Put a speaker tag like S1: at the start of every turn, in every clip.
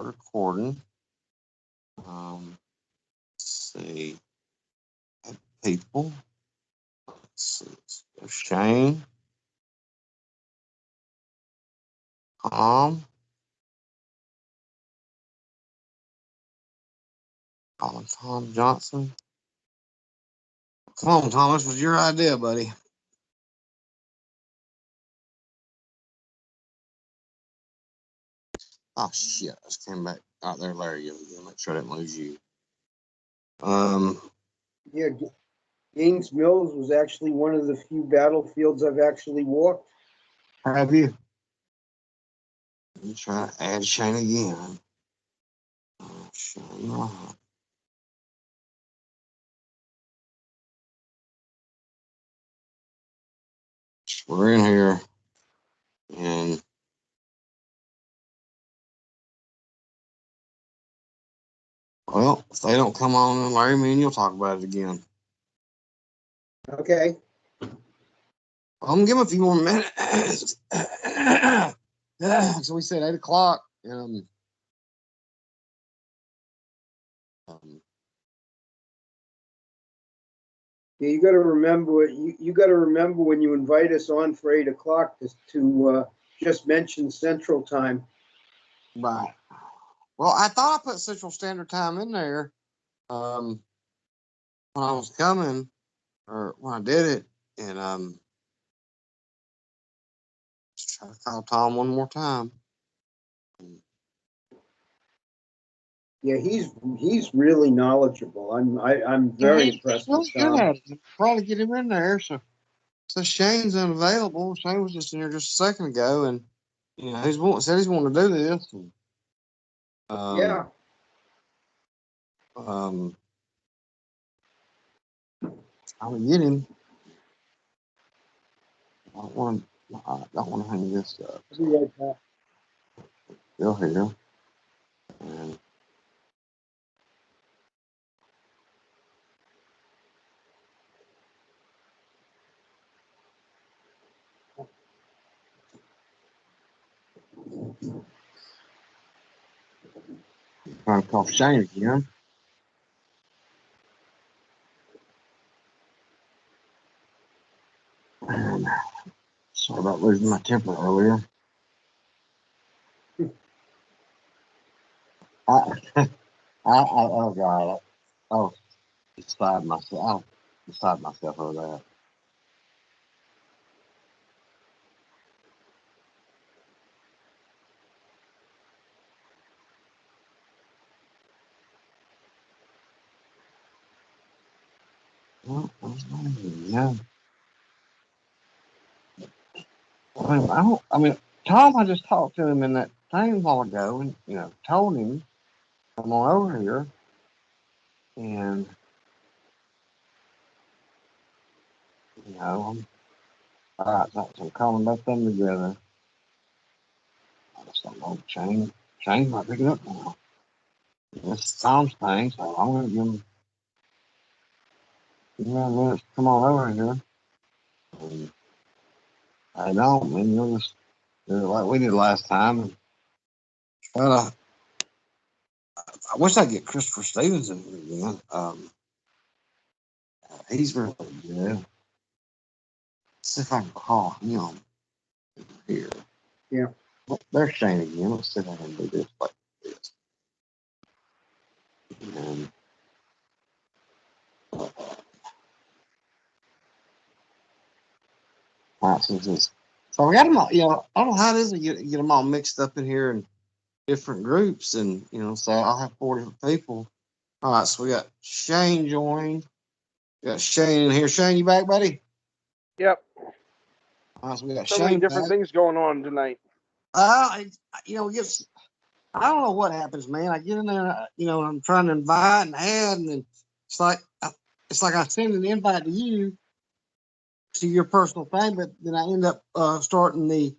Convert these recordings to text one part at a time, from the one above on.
S1: recording. Let's see. People. Let's see. Shane. Tom. Tom Johnson. Come on, Thomas. Was your idea, buddy? Oh shit! I just came back out there, Larry. Make sure I didn't lose you.
S2: Yeah, Gaines Mills was actually one of the few battlefields I've actually walked.
S1: Have you? Let me try to add Shane again. Shane. We're in here, and well, if they don't come on, then Larry, me and you'll talk about it again.
S2: Okay.
S1: I'm gonna give him a few more minutes. So we said 8 o'clock.
S2: Yeah, you got to remember. You got to remember when you invite us on for 8 o'clock to just mention Central Time.
S1: Right. Well, I thought I put Central Standard Time in there when I was coming, or when I did it, and just try to call Tom one more time.
S2: Yeah, he's really knowledgeable. I'm very impressed with Tom.
S1: Probably get him in there. So Shane's unavailable. Shane was just in here just a second ago, and said he's wanting to do this. And,
S2: Yeah.
S1: I'm gonna get him. I don't want to hang this up.
S2: I'll be right back.
S1: Still here. And trying to call Shane again. And sorry about losing my temper earlier. Oh God. Oh, beside myself over that. Well, yeah. Tom, I just talked to him in that thing a while ago, and told him come on over here, and all right, so I'm calling both of them together. I just don't know. Shane might pick it up now. It's Tom's thing, so I'm gonna give him minutes to come on over here. And I don't, man. You'll just do it like we did last time. But I wish I'd get Christopher Stevens in here again. He's really good. Let's see if I can call him here.
S2: Yeah.
S1: Well, there's Shane again. Let's see if I can do this like this. And, all right, so we got them all. I don't know how it is. You get them all mixed up in here in different groups, and so I'll have 4 different people. All right, so we got Shane joined. We got Shane in here. Shane, you back, buddy?
S3: Yep.
S1: All right, so we got
S3: So
S1: Shane
S3: many different
S1: back.
S3: things going on tonight.
S1: I don't know what happens, man. I get in there, I'm trying to invite and add, and then it's like I send an invite to you to your personal thing, but then I end up starting the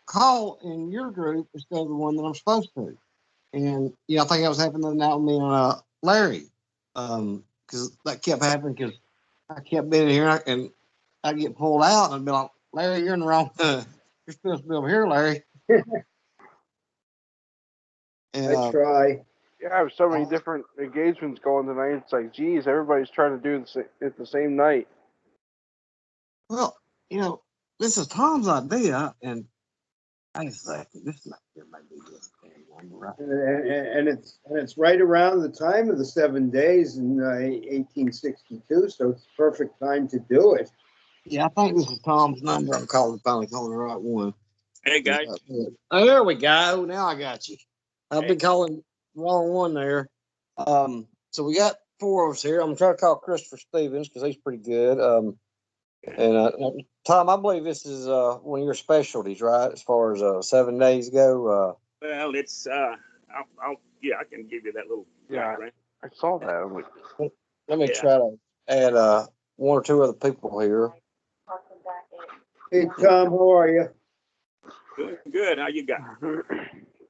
S1: call in your group instead of the one that I'm supposed to. And I think that was happening now with me and Larry, because that kept happening because I kept being here and I get pulled out and I'd be like, Larry, you're in the wrong. You're supposed to be over here, Larry. And
S2: I try.
S3: Yeah, I have so many different engagements going tonight. It's like, geez, everybody's trying to do it the same night.
S1: well, this is Tom's idea, and I just like this might be good. Right?
S2: And it's right around the time of the 7 days in 1862, so it's the perfect time to do it.
S1: Yeah, I think this is Tom's number. I'm finally calling the right one.
S4: Hey, guys.
S1: Oh, there we go. Now I got you. I've
S4: Hey.
S1: been calling the wrong one there. So we got four of us here. I'm gonna try to call Christopher Stevens because he's pretty good. And Tom, I believe this is one of your specialties, right? As far as 7 days go.
S4: Well, it's yeah, I can give you that little
S3: Yeah.
S4: background.
S3: I saw that. I'm like,
S1: Let me
S4: Yeah.
S1: try to add one or two other people here.
S2: Hey, Tom, how are you?
S4: Good. How you got?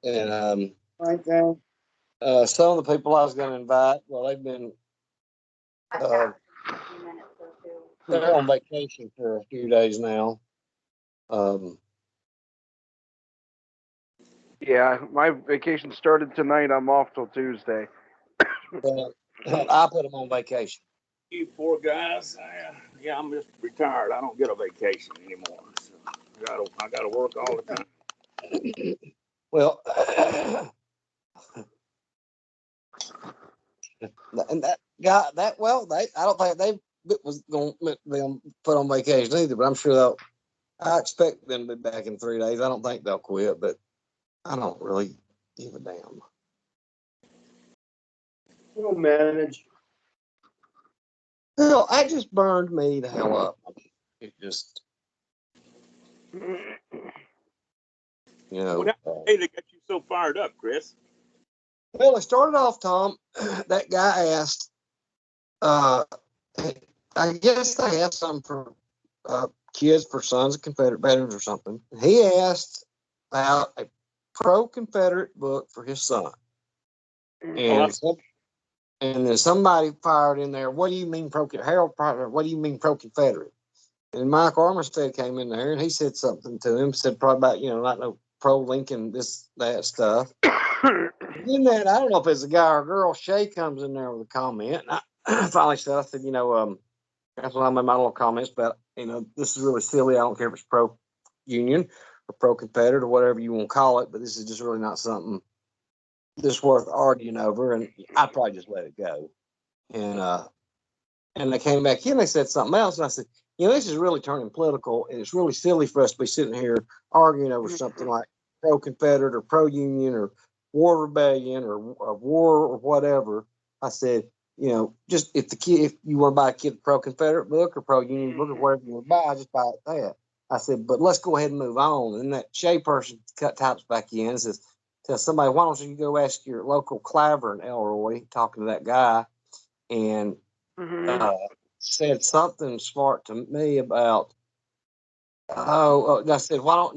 S1: And
S2: Fine, thanks.
S1: some of the people I was going to invite, well, they've been they're on vacation for a few days now.
S3: yeah, my vacation started tonight. I'm off till Tuesday.
S1: But I put them on vacation.
S4: You poor guys. Yeah, I'm just retired. I don't get a vacation anymore. So I gotta work all the time.
S1: Well, and that guy, I don't think they was going to them put on vacation either. But I'm sure I expect them to be back in 3 days. I don't think they'll quit, but I don't really give a damn.
S2: We'll manage.
S1: Hell, that just burned me the hell up. It just,
S4: What hey, they got you so fired up, Chris?
S1: Well, it started off, Tom. That guy asked, I guess they have something for kids for sons of Confederate veterans or something. He asked about a pro-Confederate book for his son. And then somebody fired in there, what do you mean Harold Potter, what do you mean pro-Confederate? And Mike Armistead came in there and he said something to him, said probably about, not no pro-Lincoln, that stuff. In that, I don't know if it's a guy or a girl, Shay comes in there with a comment. And I finally said, I said, that's when I made my little comments about, this is really silly. I don't care if it's pro-Union or pro-Confederate or whatever you want to call it, but this is just really not something that's worth arguing over. And I probably just let it go. And they came back in, they said something else. And I said, this is really turning political, and it's really silly for us to be sitting here arguing over something like pro-Confederate or pro-Union or war rebellion or war or whatever. I said, just if you want to buy a kid a pro-Confederate book or pro-Union book or whatever you want to buy, just buy it that. I said, but let's go ahead and move on. And that Shay person types back in and says, tell somebody, why don't you go ask your local Claver in Elroy, talking to that guy, and said something smart to me about, I said, why don't,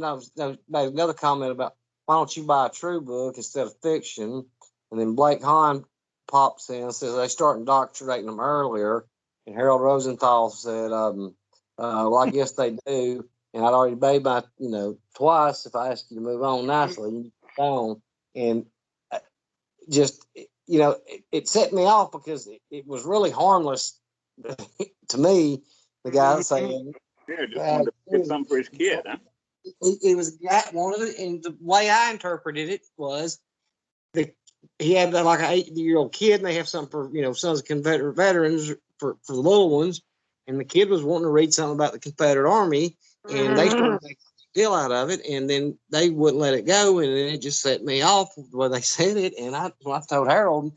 S1: made another comment about, why don't you buy a true book instead of fiction? And then Blake Hahn pops in and says they start indoctrinating them earlier. And Harold Rosenthal said, well, I guess they do. And I'd already made my, twice. If I asked you to move on nicely, you move on. And just, it set me off because it was really harmless to me. The guy saying,
S4: Yeah, just wanted to get something for his kid, huh?
S1: It was one of the, and the way I interpreted it was that he had like an 8-year-old kid, and they have something for sons of Confederate veterans for the little ones, and the kid was wanting to read something about the Confederate Army, and they started making a deal out of it, and then they wouldn't let it go, and then it just set me off the way they said it, and I told Harold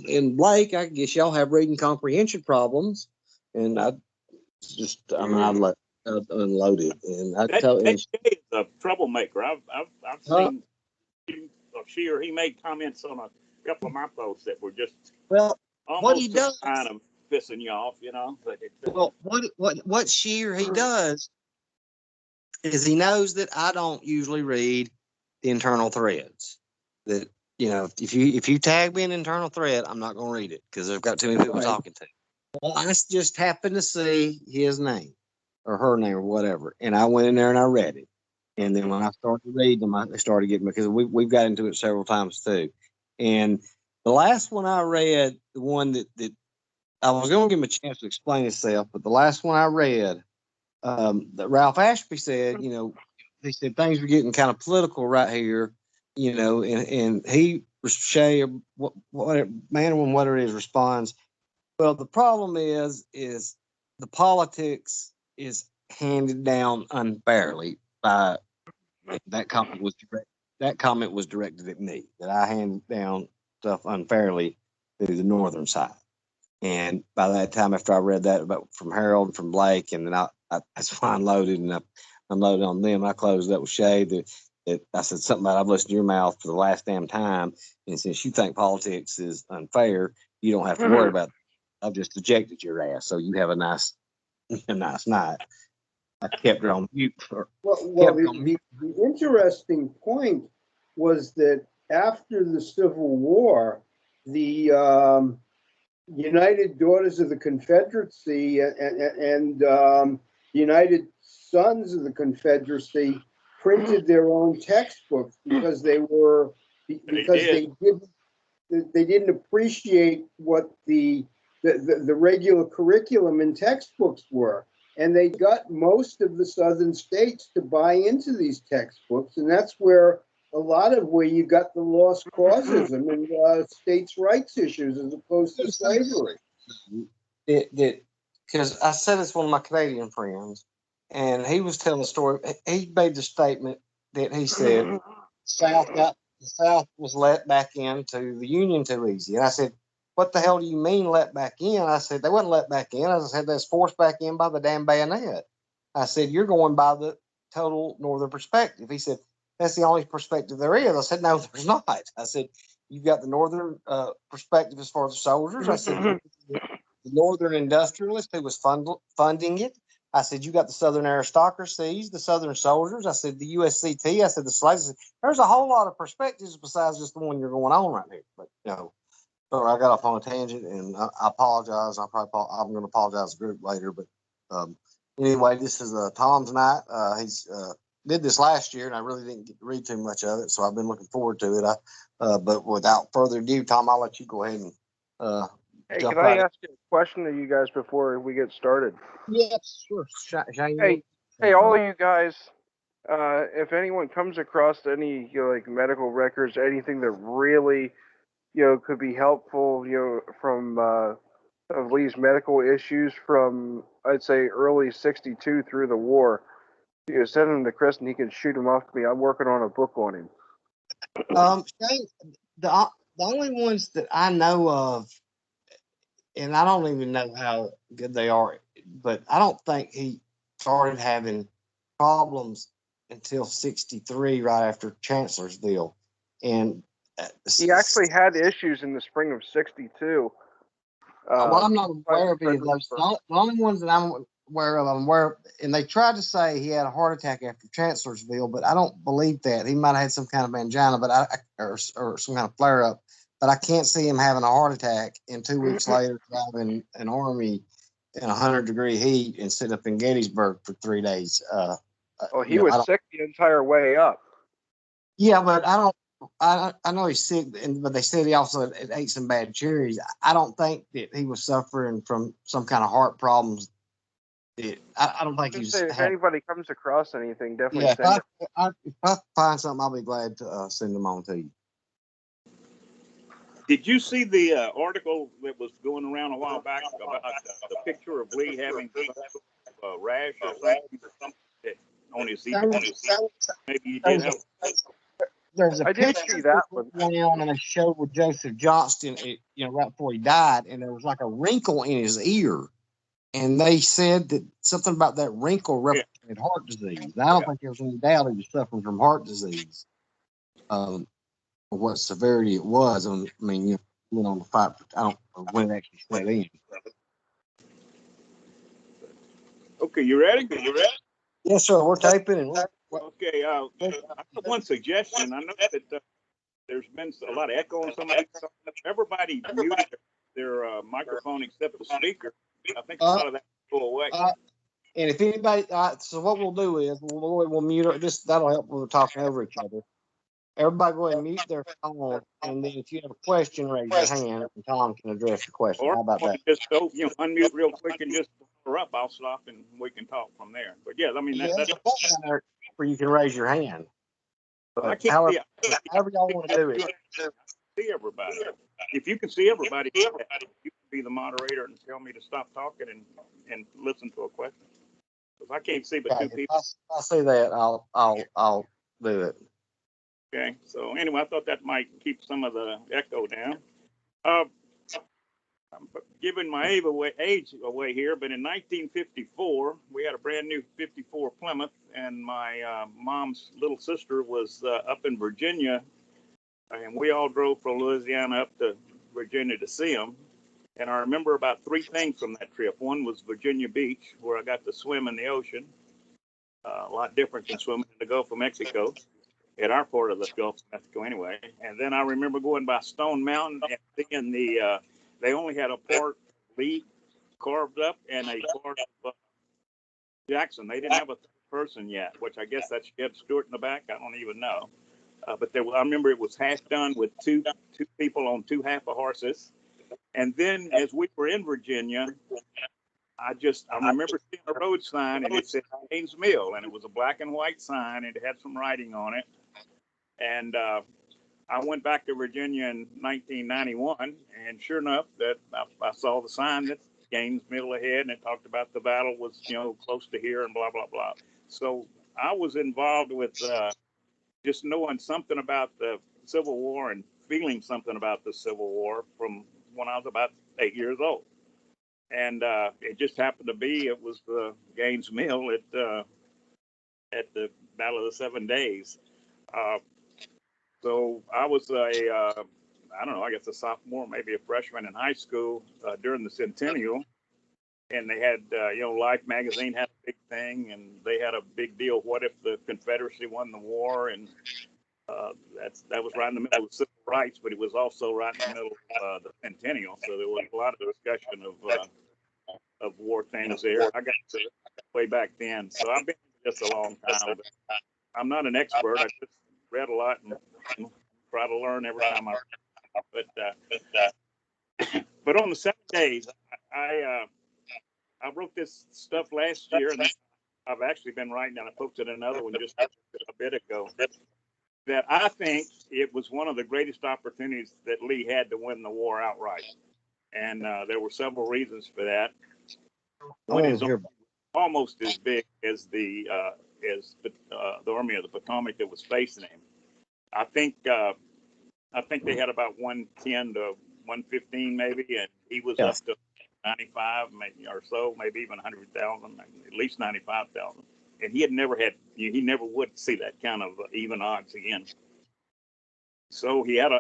S1: and Blake, I guess y'all have reading comprehension problems, and I'd let unloaded, and I tell
S4: that Jay is a troublemaker. I've seen she or he made comments on a couple of my posts that were just
S1: what he does
S4: kind of pissing you off, But
S1: what she or he does is he knows that I don't usually read the internal threads. That if you tag me an internal thread, I'm not going to read it because I've got too many people talking to. Well, I just happened to see his name or her name or whatever, and I went in there and I read it. And then when I started reading them, I started getting, because we've got into it several times too. And the last one I read, the one that I was going to give him a chance to explain himself, but the last one I read, that Ralph Ashby said, he said things were getting kind of political right here, and he, Shay, or what Manwin, whatever it is, responds, well, the problem is the politics is handed down unfairly by that comment was directed at me, that I handed down stuff unfairly to the northern side. And by that time, after I read that about from Harold and from Blake, and then that's why I unloaded and I unloaded on them. I closed up with Shay that I said something about I've listened to your mouth for the last damn time. And since you think politics is unfair, you don't have to worry about it. I've just ejected your ass. So you have a nice night. I kept it on mute.
S2: The interesting point was that after the Civil War, the United Daughters of the Confederacy and United Sons of the Confederacy printed their own textbooks because they didn't appreciate what the regular curriculum in textbooks were. And they got most of the southern states to buy into these textbooks. And that's where you got the lost causes and states' rights issues as opposed to slavery.
S1: Because I said it's one of my Canadian friends, and he was telling the story. He made the statement that he said the South was let back into the Union too easy. And I said, what the hell do you mean let back in? I said, they wasn't let back in. I said, that's forced back in by the damn bayonet. I said, you're going by the total northern perspective. He said, that's the only perspective there is. I said, no, there's not. I said, you've got the northern perspective as far as the soldiers. I said, the northern industrialist who was funding it. I said, you got the southern aristocracies, the southern soldiers. I said, the USCT. I said, the slaves. There's a whole lot of perspectives besides just the one you're going on right here. But, sorry, I got off on a tangent, and I apologize. I'm going to apologize to the group later. But anyway, this is Tom's night. He's did this last year, and I really didn't get to read too much of it, so I've been looking forward to it. But without further ado, Tom, I'll let you go ahead and
S3: Hey,
S1: jump
S3: can I
S1: right
S3: ask you a question to you guys before we get started?
S1: Yes, sure.
S3: Hey, all of you guys, if anyone comes across any like medical records, anything that really could be helpful, from of Lee's medical issues from, I'd say, early '62 through the war, send him to Chris and he can shoot him off to me. I'm working on a book on him.
S1: Shane, the only ones that I know of, and I don't even know how good they are, but I don't think he started having problems until '63, right after Chancellorsville. And
S3: he actually had issues in the spring of '62.
S1: Well, I'm not aware of any of those. The only ones that I'm aware of, and they tried to say he had a heart attack after Chancellorsville, but I don't believe that. He might have had some kind of angina, or some kind of flare up, but I can't see him having a heart attack and 2 weeks later driving an Army in 100-degree heat and sit up in Gettysburg for 3 days.
S3: He was sick the entire way up.
S1: Yeah, but I know he's sick, but they said he also ate some bad cherries. I don't think that he was suffering from some kind of heart problems. I don't think he's.
S3: If anybody comes across anything, definitely
S1: Yeah,
S3: send it.
S1: if I find something, I'll be glad to send them on to you.
S4: Did you see the article that was going around a while back about the picture of Lee having a rash or something on his ear? Maybe you did have.
S1: There's a
S3: I did
S1: picture
S3: see that one.
S1: on in a show with Joseph Johnston, right before he died, and there was like a wrinkle in his ear, and they said that something about that wrinkle represented heart disease. I don't think there was any doubt he was suffering from heart disease. Or what severity it was. I mean, went on the fight. I don't know when it actually set in.
S4: Okay, you ready?
S1: Yes, sir. We're taping and.
S4: Okay, I have one suggestion. I know that there's been a lot of echo on some of these. Everybody muted their microphone except the speaker. I think a lot of that will go away.
S1: And if anybody, so what we'll do is we'll mute her. That'll help when we're talking over each other. Everybody go ahead and mute their phone, and then if you have a question, raise your hand, and Tom can address your question.
S4: Or
S1: How about that?
S4: just go, unmute real quick and just pull her up. I'll stop and we can talk from there. But yeah, I mean,
S1: Yeah,
S4: that's
S1: there's a button down there where you can raise your hand.
S4: I
S1: But
S4: can't
S1: however,
S4: see,
S1: however y'all want to do it.
S4: see everybody. If you can see everybody, you can be the moderator and tell me to stop talking and listen to a question. Because I can't see but
S1: Okay,
S4: two people.
S1: if I see that, I'll do it.
S4: Okay, so anyway, I thought that might keep some of the echo down. I'm giving my age away here, but in 1954, we had a brand new 54 Plymouth, and my mom's little sister was up in Virginia, and we all drove from Louisiana up to Virginia to see them. And I remember about three things from that trip. One was Virginia Beach, where I got to swim in the ocean, a lot different than swimming in the Gulf of Mexico. At our part of the Gulf of Mexico anyway. And then I remember going by Stone Mountain and seeing they only had a part Lee carved up and a part of Jackson. They didn't have a third person yet, which I guess that's Jeb Stewart in the back. I don't even know. But I remember it was half done with two people on two half of horses. And then as we were in Virginia, I remember seeing a road sign and it said Haynes Mill, and it was a black and white sign and it had some writing on it. And I went back to Virginia in 1991, and sure enough, that I saw the sign that Gaines Mill ahead, and it talked about the battle was close to here and blah blah blah. So I was involved with just knowing something about the Civil War and feeling something about the Civil War from when I was about 8 years old, and it just happened to be it was the Gaines Mill at the Battle of the 7 Days. So I was I don't know, I guess a sophomore, maybe a freshman in high school during the centennial. And they had, Life magazine had a big thing, and they had a big deal. What if the Confederacy won the war? And that was right in the middle of civil rights, but it was also right in the middle of the centennial. So there was a lot of discussion of war things there. I got to way back then. So I've been in this a long time, but I'm not an expert. I just read a lot and try to learn every time I but on the 7 days, I wrote this stuff last year, and I've actually been writing, and I posted another one just a bit ago, that I think it was one of the greatest opportunities that Lee had to win the war outright. And there were several reasons for that. One is almost as big as the Army of the Potomac that was facing him. I think they had about 110 to 115 maybe, and he was up to 95 maybe or so, maybe even 100,000, at least 95,000. And he never would see that kind of even odds again. So he had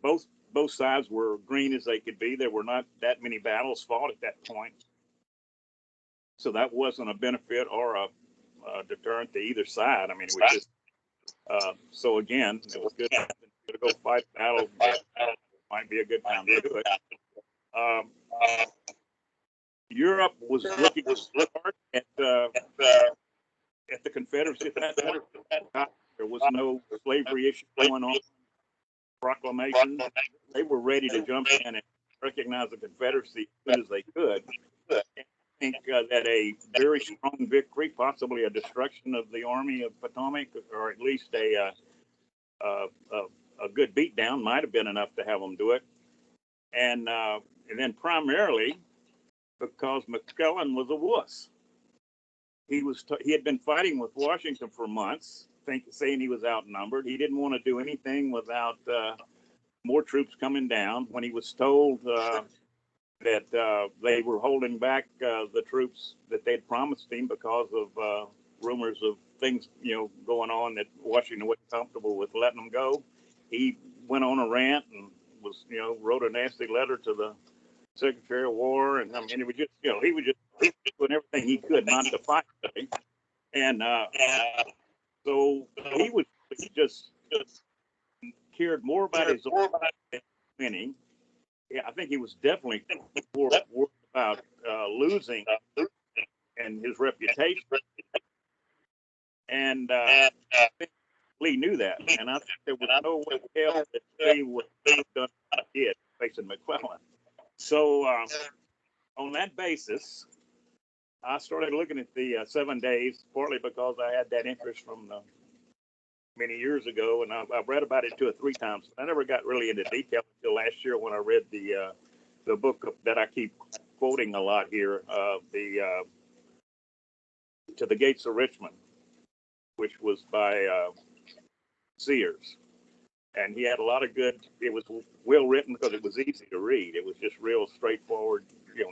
S4: both sides were green as they could be. There were not that many battles fought at that point. So that wasn't a benefit or a deterrent to either side. I mean, it was just, so again, it was good to go fight battle. Might be a good time to do it. Europe was looking hard at the Confederacy at that time. There was no slavery issue going on. Proclamation. They were ready to jump in and recognize the Confederacy as soon as they could. And I think that a very strong victory, possibly a destruction of the Army of Potomac, or at least a good beatdown, might have been enough to have them do it. And then primarily because McClellan was a wuss. He had been fighting with Washington for months, saying he was outnumbered. He didn't want to do anything without more troops coming down. When he was told that they were holding back the troops that they'd promised him because of rumors of things going on that Washington wasn't comfortable with letting them go, he went on a rant and was wrote a nasty letter to the Secretary of War, and I mean he was just doing everything he could not to fight. And so he was just cared more about his own winning. Yeah, I think he was definitely more worried about losing and his reputation. And I think Lee knew that, and I think there was no way in hell that Lee would have done what he did facing McClellan. So on that basis, I started looking at the 7 days, partly because I had that interest from many years ago, and I've read about it 2 or 3 times. I never got really into detail until last year when I read the book that I keep quoting a lot here, the To the Gates of Richmond, which was by Sears. And he had a lot of good, it was well written because it was easy to read. It was just real straightforward,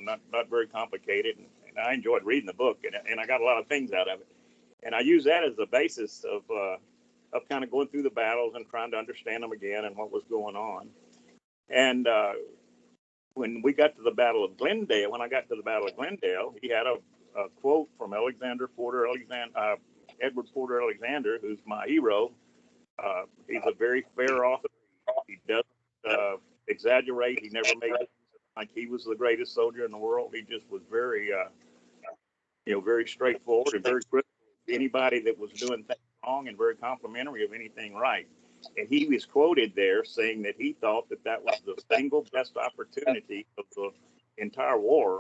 S4: not very complicated. And I enjoyed reading the book, and I got a lot of things out of it. And I use that as the basis of kind of going through the battles and trying to understand them again and what was going on. And when we got to the Battle of Glendale, he had a quote from Edward Porter Alexander, who's my hero. He's a very fair author. He doesn't exaggerate. He never made it like he was the greatest soldier in the world. He just was very, very straightforward and very critical of anybody that was doing things wrong, and very complimentary of anything right. And he was quoted there saying that he thought that was the single best opportunity of the entire war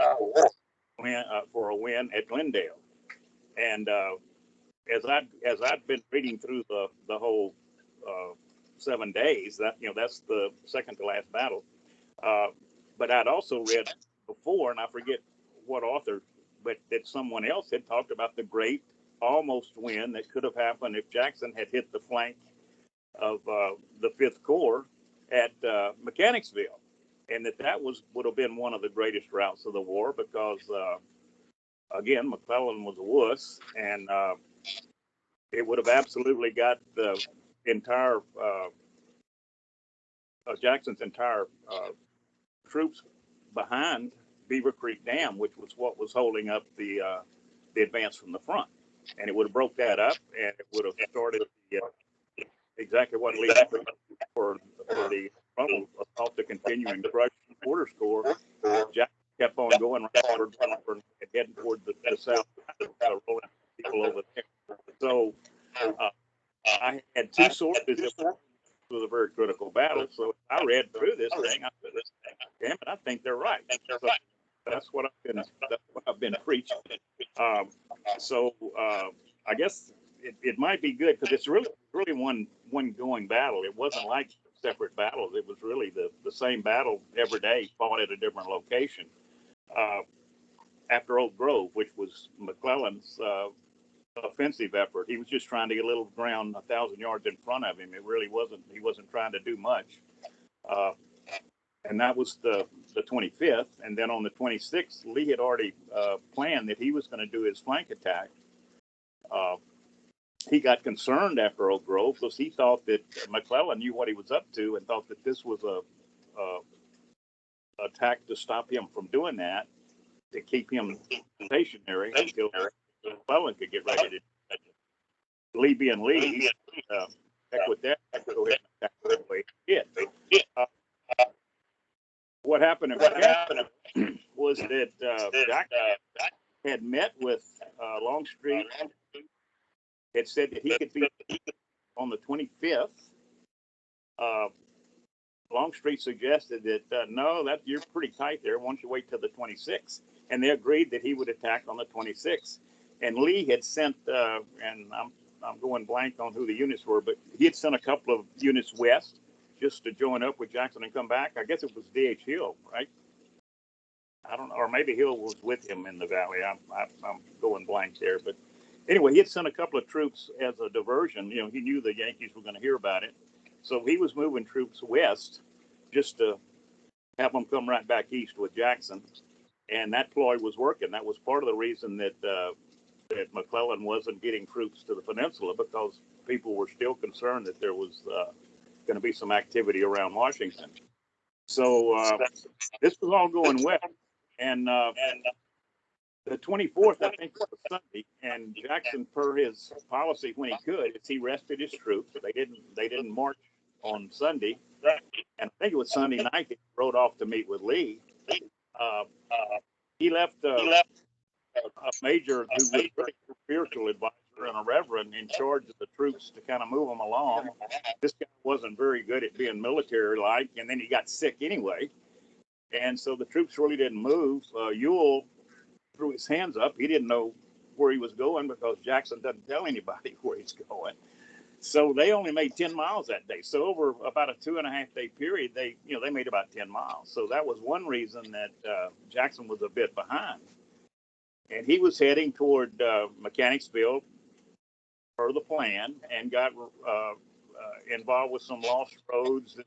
S4: for a win at Glendale. And as I've been reading through the whole 7 days, that's the second to last battle. But I'd also read before, and I forget what author, but that someone else had talked about the great almost win that could have happened if Jackson had hit the flank of the 5th Corps at Mechanicsville, and that would have been one of the greatest routes of the war, because again, McClellan was a wuss, and it would have absolutely got the entire Jackson's entire troops behind Beaver Creek Dam, which was what was holding up the advance from the front, and it would have broke that up, and it would have started exactly what Lee for the frontal assault to continue and crush Porter's Corps. Jackson kept on going right and heading toward the south, rolling people over there. So I had 2 sources that was a very critical battle. So I read through this thing. I said, damn it, I think they're right. So that's what I've been preaching. So I guess it might be good, because it's really one going battle. It wasn't like separate battles. It was really the same battle every day, fought at a different location. After Oak Grove, which was McClellan's offensive effort, he was just trying to get a little ground 1,000 yards in front of him. It really wasn't. He wasn't trying to do much. And that was the 25th. And then on the 26th, Lee had already planned that he was going to do his flank attack. He got concerned after Oak Grove because he thought that McClellan knew what he was up to, and thought that this was a attack to stop him from doing that, to keep him stationary until McClellan could get ready to. Lee being Lee, heck with that, go ahead and attack the way he did. What happened was that Jack had met with Longstreet, had said that he could be on the 25th. Longstreet suggested that no, that you're pretty tight there. Why don't you wait till the 26th? And they agreed that he would attack on the 26th. And Lee had sent, and I'm going blank on who the units were, but he had sent a couple of units west just to join up with Jackson and come back. I guess it was D.H. Hill, right? I don't know, or maybe Hill was with him in the valley. I'm going blank there, but anyway, he had sent a couple of troops as a diversion. He knew the Yankees were going to hear about it, so he was moving troops west just to have them come right back east with Jackson, and that ploy was working. That was part of the reason that McClellan wasn't getting troops to the peninsula, because people were still concerned that there was going to be some activity around Washington. So this was all going well. And the 24th, I think, was Sunday, and Jackson, per his policy when he could, is he rested his troops. They didn't march on Sunday, and I think it was Sunday night he rode off to meet with Lee. He left a major who was a very spiritual advisor and a reverend in charge of the troops to kind of move them along. This guy wasn't very good at being military-like, and then he got sick anyway. And so the troops really didn't move. Ewell threw his hands up. He didn't know where he was going because Jackson doesn't tell anybody where he's going. So they only made 10 miles that day. So over about a 2.5 day period, they made about 10 miles. So that was one reason that Jackson was a bit behind. And he was heading toward Mechanicsville per the plan, and got involved with some lost roads and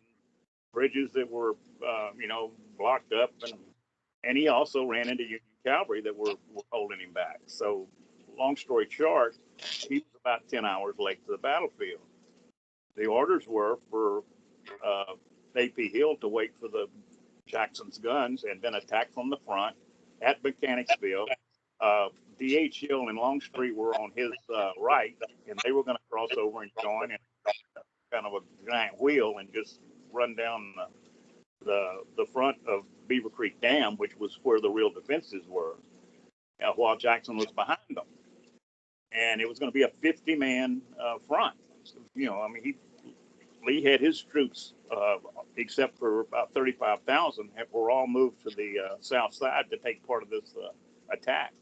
S4: bridges that were, blocked up. And he also ran into Union Cavalry that were holding him back. So long story short, he was about 10 hours late to the battlefield. The orders were for A.P. Hill to wait for the Jackson's guns and then attack from the front at Mechanicsville. D.H. Hill and Longstreet were on his right, and they were going to cross over and join in kind of a giant wheel and just run down the front of Beaver Creek Dam, which was where the real defenses were, while Jackson was behind them. And it was going to be a 50-man front. Lee had his troops, except for about 35,000, were all moved to the south side to take part of this attack.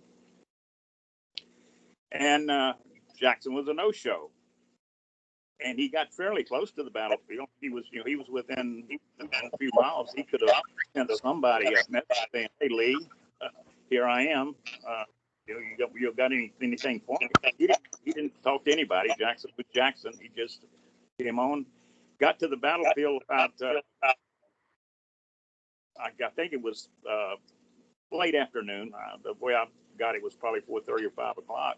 S4: And Jackson was a no-show. And he got fairly close to the battlefield. He was within a few miles. He could have sent somebody a message saying, "Hey, Lee, here I am. You got anything for me?" He didn't talk to anybody. Jackson was Jackson. He just came on, got to the battlefield about I think it was late afternoon. The way I got it was probably 4:30 or 5 o'clock.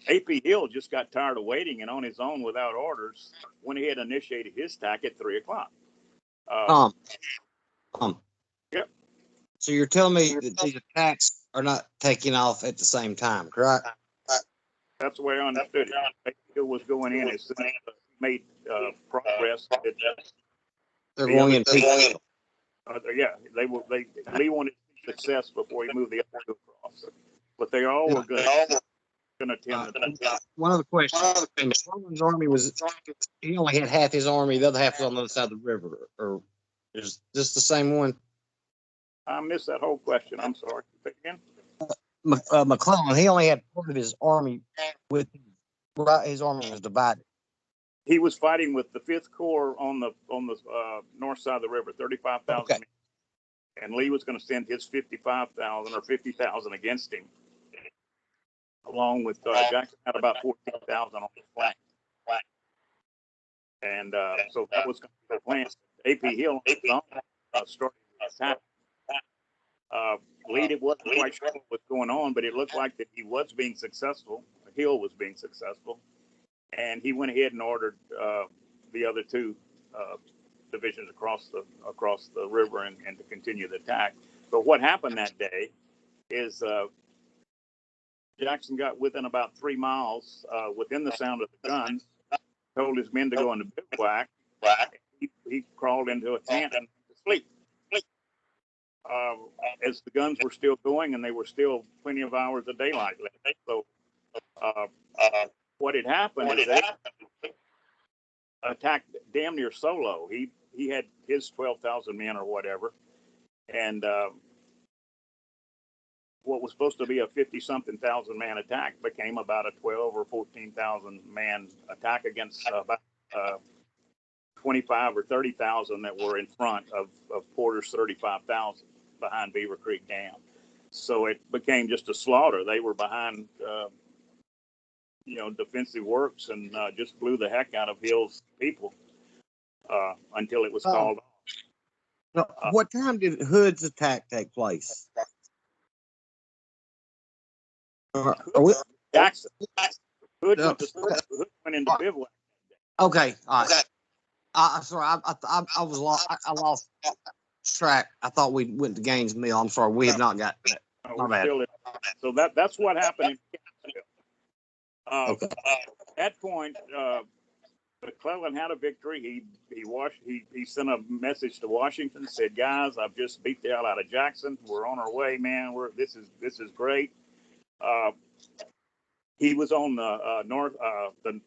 S4: A.P. Hill just got tired of waiting, and on his own without orders went ahead and initiated his attack at 3 o'clock. Yep.
S1: So you're telling me that these attacks are not taking off at the same time, correct?
S4: That's the way I understood it. A.P. Hill was going in as soon as he made progress.
S1: They're going in peak.
S4: Lee wanted success before he moved the other two across, but they all were going to attempt to.
S1: One other question. McClellan's army he only had half his army, the other half was on the other side of the river, or is this the same one?
S4: I missed that whole question. I'm sorry. Say again.
S1: McClellan, he only had part of his army with him. Right, his army was divided.
S4: He was fighting with the 5th Corps on the north side of the river, 35,000
S1: Okay.
S4: men. And Lee was going to send his 55,000 or 50,000 against him, along with Jackson had about 14,000 on his flank. And so that was going to be the plan. A.P. Hill on his own started the attack. Lee wasn't quite sure what was going on, but it looked like that he was being successful. Hill was being successful. And he went ahead and ordered the other two divisions across the river and to continue the attack. But what happened that day is Jackson got within about 3 miles within the sound of the guns, told his men to go into bivouac. He crawled into a tent and went to sleep. As the guns were still going and they were still plenty of hours of daylight left. So what had happened is they attacked damn near solo. He had his 12,000 men or whatever, and what was supposed to be a 50-something thousand man attack became about a 12 or 14,000 man attack against about 25 or 30,000 that were in front of Porter's 35,000 behind Beaver Creek Dam. So it became just a slaughter. They were behind, defensive works and just blew the heck out of Hill's people until it was called off.
S1: What time did Hood's attack take place?
S4: Jackson. Hood went into bivouac.
S1: Okay, all right. I'm sorry, I was lost. I lost track. I thought we went to Gaines Mill. I'm sorry, we have not got that. My bad.
S4: So that's what happened in
S1: Okay.
S4: At that point, McClellan had a victory. He sent a message to Washington, said, "Guys, I've just beat the hell out of Jackson. We're on our way, man. This is great." he was on the the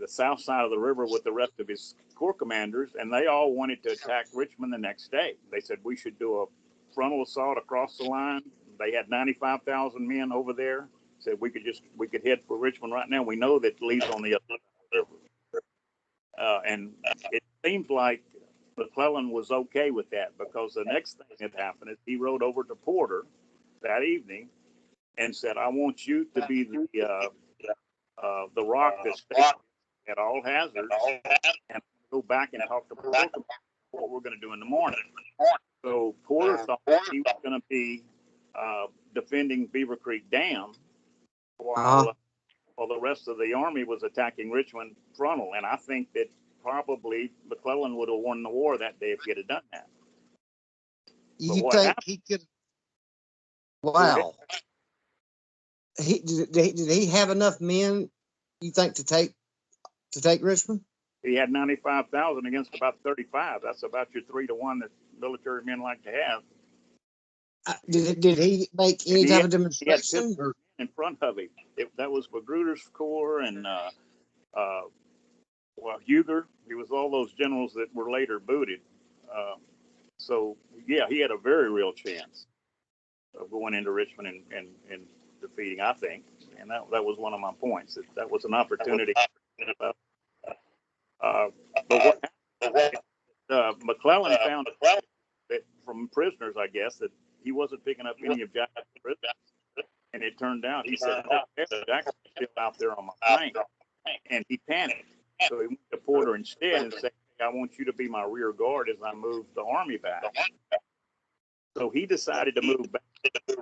S4: south side of the river with the rest of his corps commanders, and they all wanted to attack Richmond the next day. They said we should do a frontal assault across the line. They had 95,000 men over there. Said we could head for Richmond right now. We know that Lee's on the other side of the river, and it seems like McClellan was okay with that, because the next thing that happened is he rode over to Porter that evening and said, "I want you to be the rock that's at all hazards, and go back and talk to Porter about what we're going to do in the morning." So Porter thought he was going to be defending Beaver Creek Dam while the rest of the army was attacking Richmond frontal. And I think that probably McClellan would have won the war that day if he had done that.
S1: You think he could? Wow. Did he have enough men, you think, to take Richmond?
S4: He had 95,000 against about 35. That's about your 3-to-1 that military men like to have.
S1: Did he make any type of demonstration?
S4: He had in front of him. That was Magruder's Corps and Huger. He was all those generals that were later booted. So yeah, he had a very real chance of going into Richmond and defeating, I think. And that was one of my points. That was an opportunity. But what happened? McClellan found that from prisoners, I guess, that he wasn't picking up any of Jackson's prisoners. And it turned out, he said, Jackson's still out there on my flank. And he panicked. So he went to Porter instead and said, "I want you to be my rear guard as I move the army back." So he decided to move back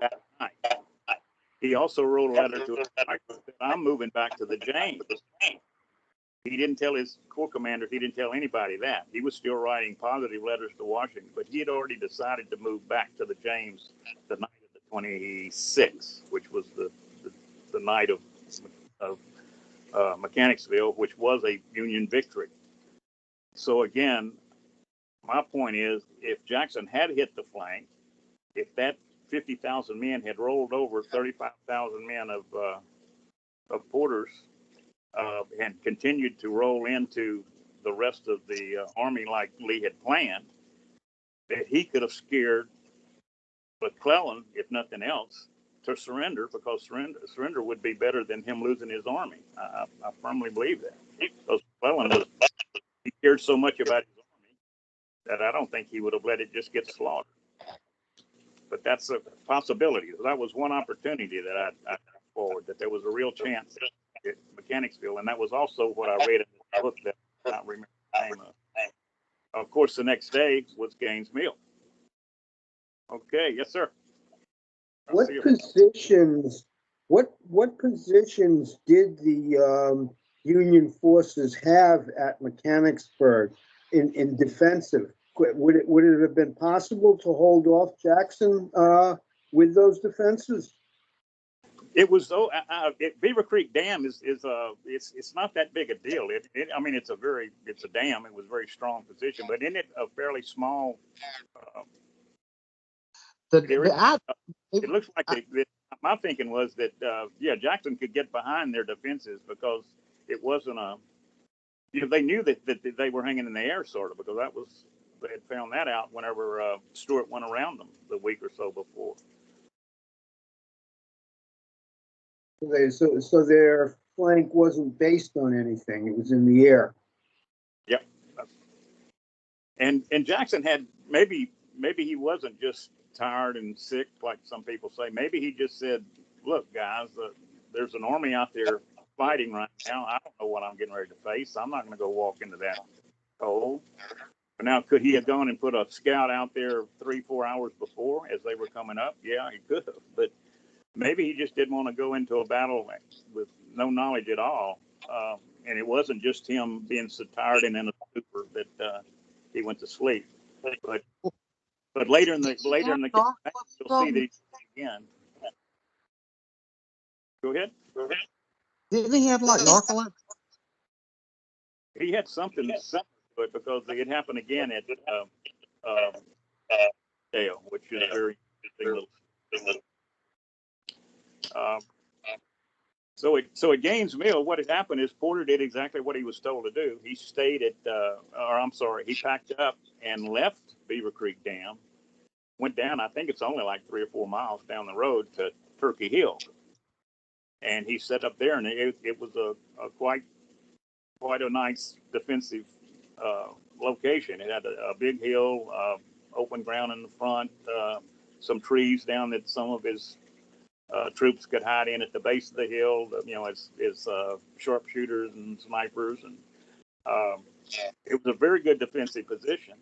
S4: that night. He also wrote a letter to his wife that said, "I'm moving back to the James." He didn't tell his corps commanders, he didn't tell anybody that. He was still writing positive letters to Washington, but he had already decided to move back to the James the night of the 26th, which was the night of Mechanicsville, which was a Union victory. So again, my point is, if Jackson had hit the flank, if that 50,000 men had rolled over 35,000 men of Porter's, and continued to roll into the rest of the army like Lee had planned, that he could have scared McClellan, if nothing else, to surrender, because surrender would be better than him losing his army. I firmly believe that. Because McClellan he cared so much about his army that I don't think he would have let it just get slaughtered. But that's a possibility. That was one opportunity that I put forward, that there was a real chance at Mechanicsville, and that was also what I read in the book that I don't remember the name of. Of course, the next day was Gaines Mill. Okay, yes, sir.
S2: What positions did the Union forces have at Mechanicsburg in defensive? Would it have been possible to hold off Jackson with those defenses?
S4: It was so. Beaver Creek Dam is it's not that big a deal. I mean, it's a dam. It was a very strong position, but isn't it a fairly small? It looks like my thinking was that Jackson could get behind their defenses, because it wasn't they knew that they were hanging in the air, sort of, because they had found that out whenever Stuart went around them the week or so before.
S2: So their flank wasn't based on anything; it was in the air.
S4: Yep. And Jackson had maybe he wasn't just tired and sick like some people say. Maybe he just said, "Look, guys, there's an army out there fighting right now. I don't know what I'm getting ready to face. I'm not going to go walk into that cold." But now, could he have gone and put a scout out there 3-4 hours before as they were coming up? Yeah, he could have. But maybe he just didn't want to go into a battle with no knowledge at all. And it wasn't just him being so tired and in a stupor that he went to sleep. But later in the campaign, you'll see that he again. Go ahead.
S1: Didn't he have like narcolepsy?
S4: He had something similar to it, because it happened again at Dale, which is very interesting little. So at Gaines Mill, what had happened is Porter did exactly what he was told to do. He stayed at, he packed up and left Beaver Creek Dam, went down. I think it's only like 3 or 4 miles down the road to Turkey Hill, and he set up there, and it was a quite a nice defensive location. It had a big hill, open ground in the front, some trees down that some of his troops could hide in at the base of the hill, as sharpshooters and snipers. And it was a very good defensive position.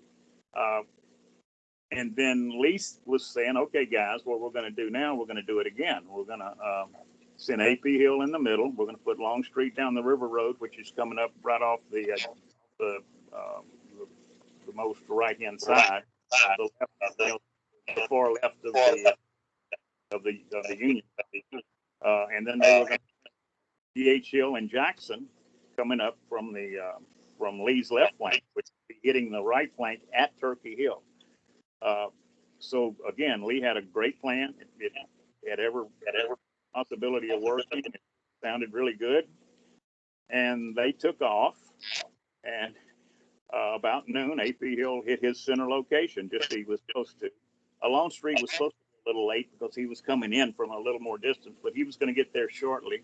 S4: And then Lee was saying, okay, guys, what we're going to do now, we're going to do it again. We're going to send A.P. Hill in the middle. We're going to put Longstreet down the River Road, which is coming up right off the most right-hand side, the far left of the Union. And then they were going to D.H. Hill and Jackson coming up from Lee's left flank, which would be hitting the right flank at Turkey Hill. So again, Lee had a great plan. It had every possibility of working. It sounded really good, and they took off. And about noon, A.P. Hill hit his center location, just as he was supposed to. Longstreet was supposed to be a little late because he was coming in from a little more distance, but he was going to get there shortly.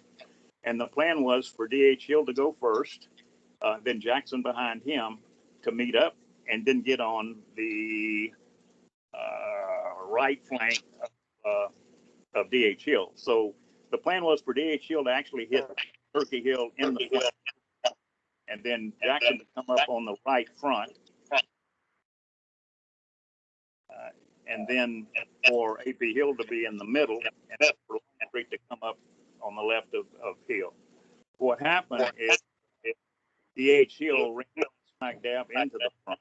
S4: And the plan was for D.H. Hill to go first, then Jackson behind him to meet up, and then get on the right flank of D.H. Hill. So the plan was for D.H. Hill to actually hit Turkey Hill in the flank, and then Jackson to come up on the right front, and then for A.P. Hill to be in the middle, and for Longstreet to come up on the left of Hill. What happened is D.H. Hill ran smack dab into the front.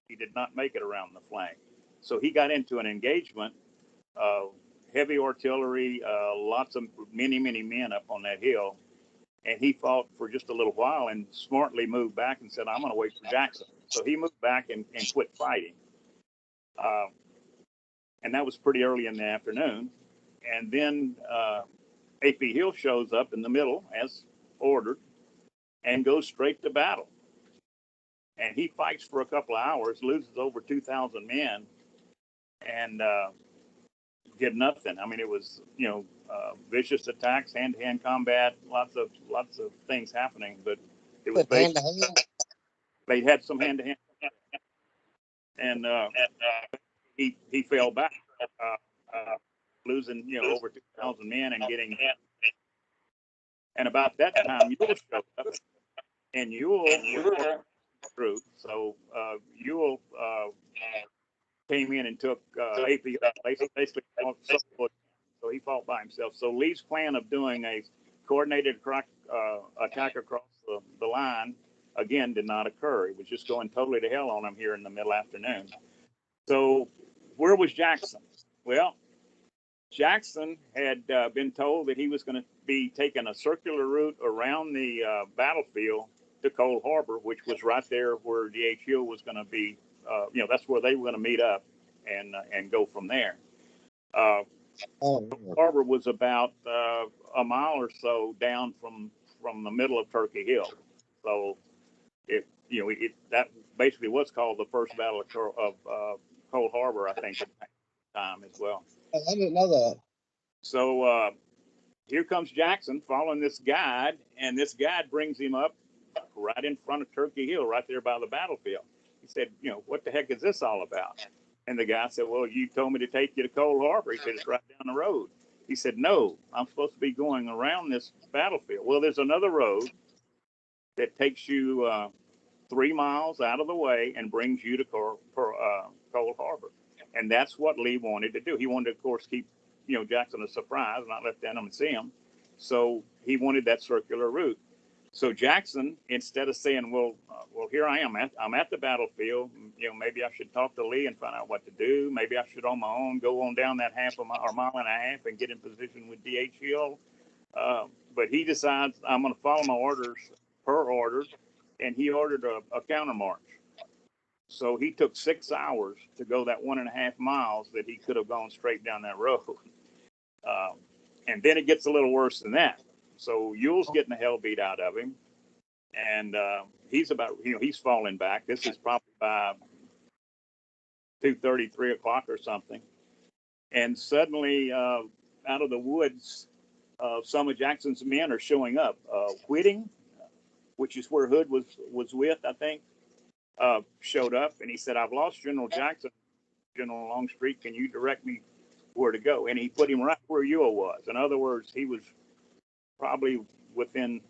S4: He did not make it around the flank. So he got into an engagement, heavy artillery, lots of many men up on that hill. And he fought for just a little while and smartly moved back and said, I'm going to wait for Jackson. So he moved back and quit fighting. And that was pretty early in the afternoon. And then A.P. Hill shows up in the middle as ordered and goes straight to battle. And he fights for a couple of hours, loses over 2,000 men, and did nothing. I mean, it was, vicious attacks, hand-to-hand combat, lots of things happening, but it was basically, they had some hand-to-hand, and he fell back, losing, over 2,000 men and getting, and about that time, Ewell showed up, and Ewell was through, so Ewell came in and took A.P. basically, so he fought by himself. So Lee's plan of doing a coordinated attack across the line, again, did not occur. It was just going totally to hell on him here in the middle afternoon. So where was Jackson? Well, Jackson had been told that he was going to be taking a circular route around the battlefield to Cold Harbor, which was right there where D.H. Hill was going to be, that's where they were going to meet up and go from there. Harbor was about a mile or so down from the middle of Turkey Hill. So that basically was called the first battle of Cold Harbor, I think, at the time as well.
S1: I didn't know that.
S4: So here comes Jackson following this guide, and this guide brings him up right in front of Turkey Hill, right there by the battlefield. He said, what the heck is this all about? And the guy said, well, you told me to take you to Cold Harbor. He said, it's right down the road. He said, no, I'm supposed to be going around this battlefield. Well, there's another road that takes you 3 miles out of the way and brings you to Cold Harbor. And that's what Lee wanted to do. He wanted to, of course, keep, Jackson a surprise, not let them see him. So he wanted that circular route. So Jackson, instead of saying, well, here I am, I'm at the battlefield, maybe I should talk to Lee and find out what to do. Maybe I should on my own go on down that half a mile or mile and a half and get in position with D.H. Hill. But he decides I'm going to follow my orders per order, and he ordered a counter march. So he took 6 hours to go that 1.5 miles that he could have gone straight down that road. And then it gets a little worse than that. So Ewell's getting the hell beat out of him, and he's about, he's falling back. This is probably by 2:30, 3 o'clock or something. And suddenly, out of the woods, some of Jackson's men are showing up. Whitting, which is where Hood was with, I think, showed up, and he said, "I've lost General Jackson, General Longstreet. Can you direct me where to go?" And he put him right where Ewell was. In other words, he was probably within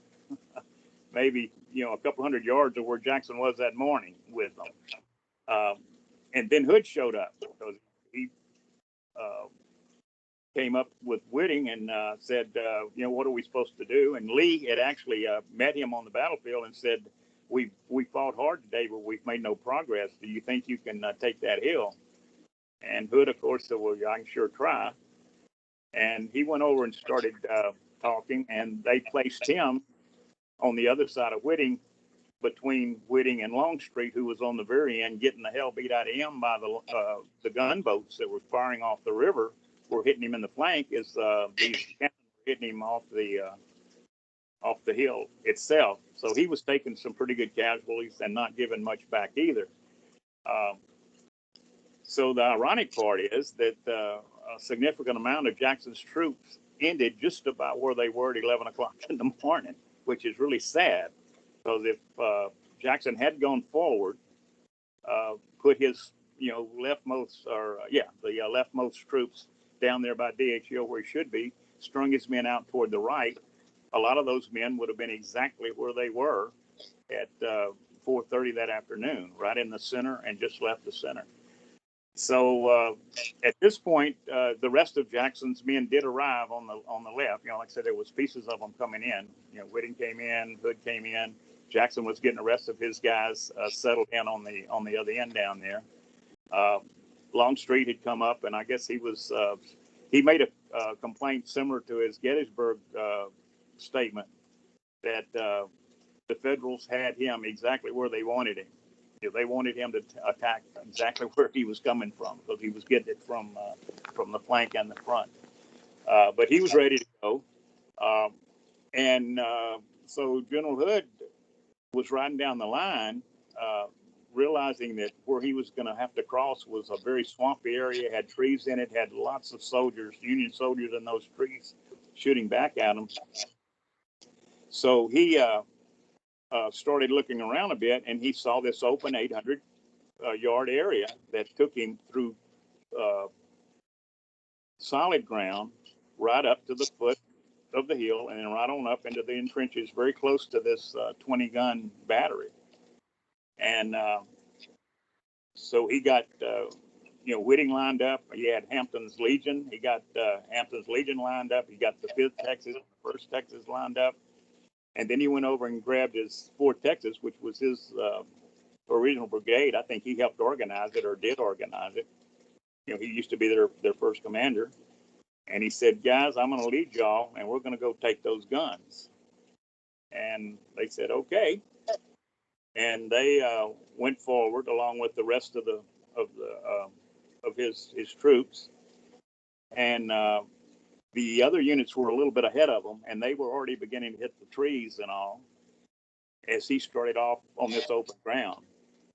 S4: maybe a couple hundred yards of where Jackson was that morning with them. And then Hood showed up because he came up with Whitting and said, "What are we supposed to do?" And Lee had actually met him on the battlefield and said, "We fought hard today, but we've made no progress. Do you think you can take that hill?" And Hood, of course, said, "Well, I can sure try." And he went over and started talking, and they placed him on the other side of Whitting, between Whitting and Longstreet, who was on the very end, getting the hell beat out of him by the gunboats that were firing off the river, were hitting him in the flank as these cannons were hitting him off the hill itself. So he was taking some pretty good casualties and not giving much back either. So the ironic part is that a significant amount of Jackson's troops ended just about where they were at 11 o'clock in the morning, which is really sad. Because if Jackson had gone forward, put his leftmost troops down there by DHO where he should be, strung his men out toward the right, a lot of those men would have been exactly where they were at 4:30 that afternoon, right in the center, and just left the center. So at this point, the rest of Jackson's men did arrive on the left. Like I said, there was pieces of them coming in. Whitting came in, Hood came in. Jackson was getting the rest of his guys settled in on the other end down there. Longstreet had come up, and I guess he made a complaint similar to his Gettysburg statement that the Federals had him exactly where they wanted him. They wanted him to attack exactly where he was coming from, because he was getting it from the flank and the front. But he was ready to go. So General Hood was riding down the line, realizing that where he was going to have to cross was a very swampy area, had trees in it, had lots of soldiers, Union soldiers in those trees, shooting back at him. So he started looking around a bit, and he saw this open 800-yard area that took him through solid ground right up to the foot of the hill, and then right on up into the trenches, very close to this 20-gun battery. And so he got Whitting lined up. He had Hampton's Legion. He got Hampton's Legion lined up. He got the 5th Texas, 1st Texas lined up. And then he went over and grabbed his 4th Texas, which was his original brigade. I think he helped organize it, or did organize it. He used to be their first commander. And he said, "Guys, I'm going to lead y'all, and we're going to go take those guns." And they said, "Okay." And they went forward along with the rest of his troops. And the other units were a little bit ahead of them, and they were already beginning to hit the trees and all as he started off on this open ground.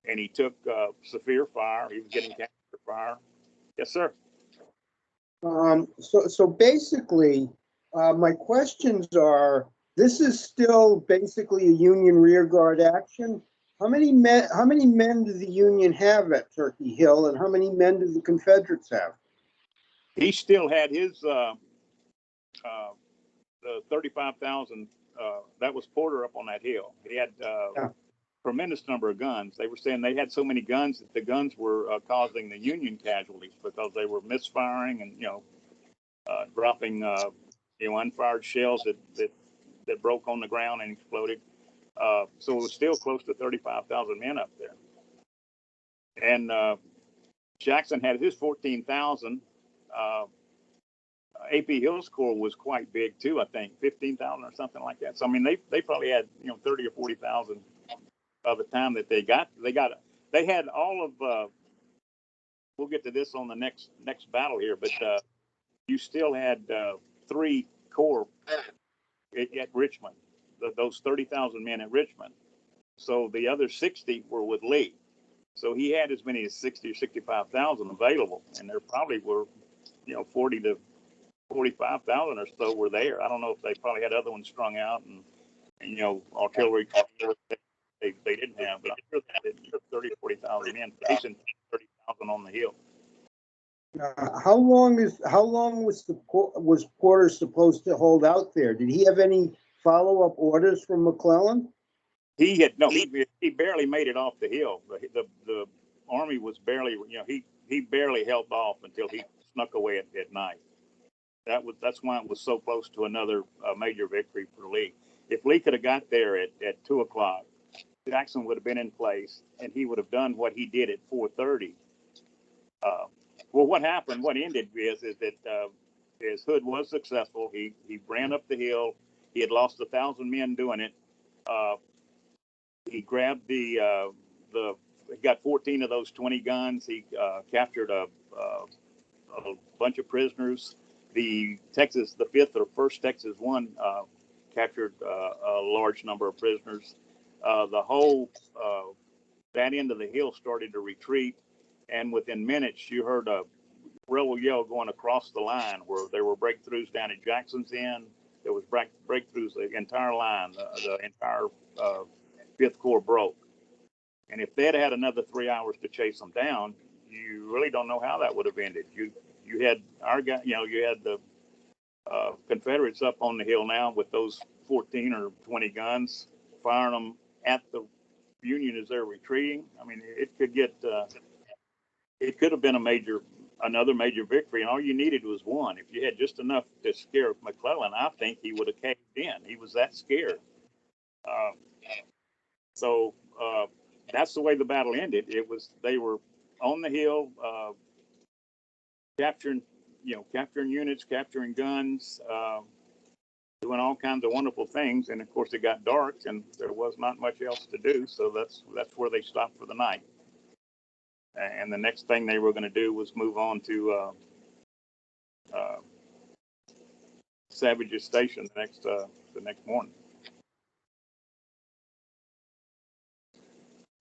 S4: And he took severe fire. He was getting cancer fire. Yes, sir.
S2: So basically, my questions are: this is still basically a Union rearguard action. How many men do the Union have at Turkey Hill, and how many men do the Confederates have?
S4: He still had his 35,000. That was Porter up on that hill. He had tremendous number of guns. They were saying they had so many guns that the guns were causing the Union casualties, because they were misfiring and dropping unfired shells that broke on the ground and exploded. So it was still close to 35,000 men up there. And Jackson had his 14,000. AP Hill's Corps was quite big too. I think 15,000 or something like that. So I mean, they probably had 30 or 40,000 by the time that they had all of. We'll get to this on the next battle here, but you still had 3 corps at Richmond, those 30,000 men at Richmond. So the other 60 were with Lee. So he had as many as 60 or 65,000 available, and there probably were, 40 to 45,000 or so were there. I don't know if they probably had other ones strung out and artillery they didn't have, but I'm sure they took 30, 40,000 men facing 30,000 on the hill.
S2: How long was Porter supposed to hold out there? Did he have any follow-up orders from McClellan?
S4: He barely made it off the hill. The army was barely, he barely held off until he snuck away at night. That's why it was so close to another major victory for Lee. If Lee could have got there at 2:00, Jackson would have been in place, and he would have done what he did at 4:30. Well, what happened? What ended is that his Hood was successful. He ran up the hill. He had lost 1,000 men doing it. He grabbed he got 14 of those 20 guns. He captured a bunch of prisoners. The 5th or 1st Texas one captured a large number of prisoners. The whole that end of the hill started to retreat, and within minutes you heard a rebel yell going across the line where there were breakthroughs down at Jackson's End. There was breakthroughs the entire line. The entire 5th Corps broke. And if they'd had another 3 hours to chase them down, you really don't know how that would have ended. You had our guy, you had the Confederates up on the hill now with those 14 or 20 guns, firing them at the Union as they're retreating. I mean, it could have been another major victory, and all you needed was one. If you had just enough to scare McClellan, I think he would have caved in. He was that scared. So that's the way the battle ended. They were on the hill, capturing units, capturing guns, doing all kinds of wonderful things. And of course, it got dark, and there was not much else to do. So that's where they stopped for the night. And the next thing they were going to do was move on to Savage's Station the next morning.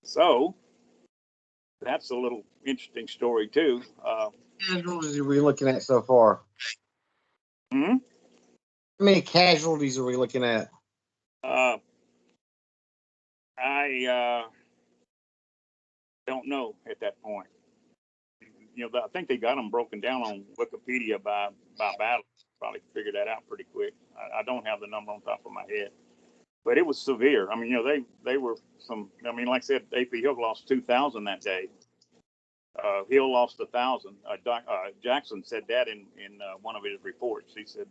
S4: So that's a little interesting story too.
S1: Casualties are we looking at so far?
S4: How
S1: many casualties are we looking at?
S4: I don't know at that point. I think they got them broken down on Wikipedia by battle. Probably figured that out pretty quick. I don't have the number on top of my head, but it was severe. I mean, they were some. I mean, like I said, A.P. Hill lost 2,000 that day. Hill lost 1,000. Jackson said that in one of his reports. He said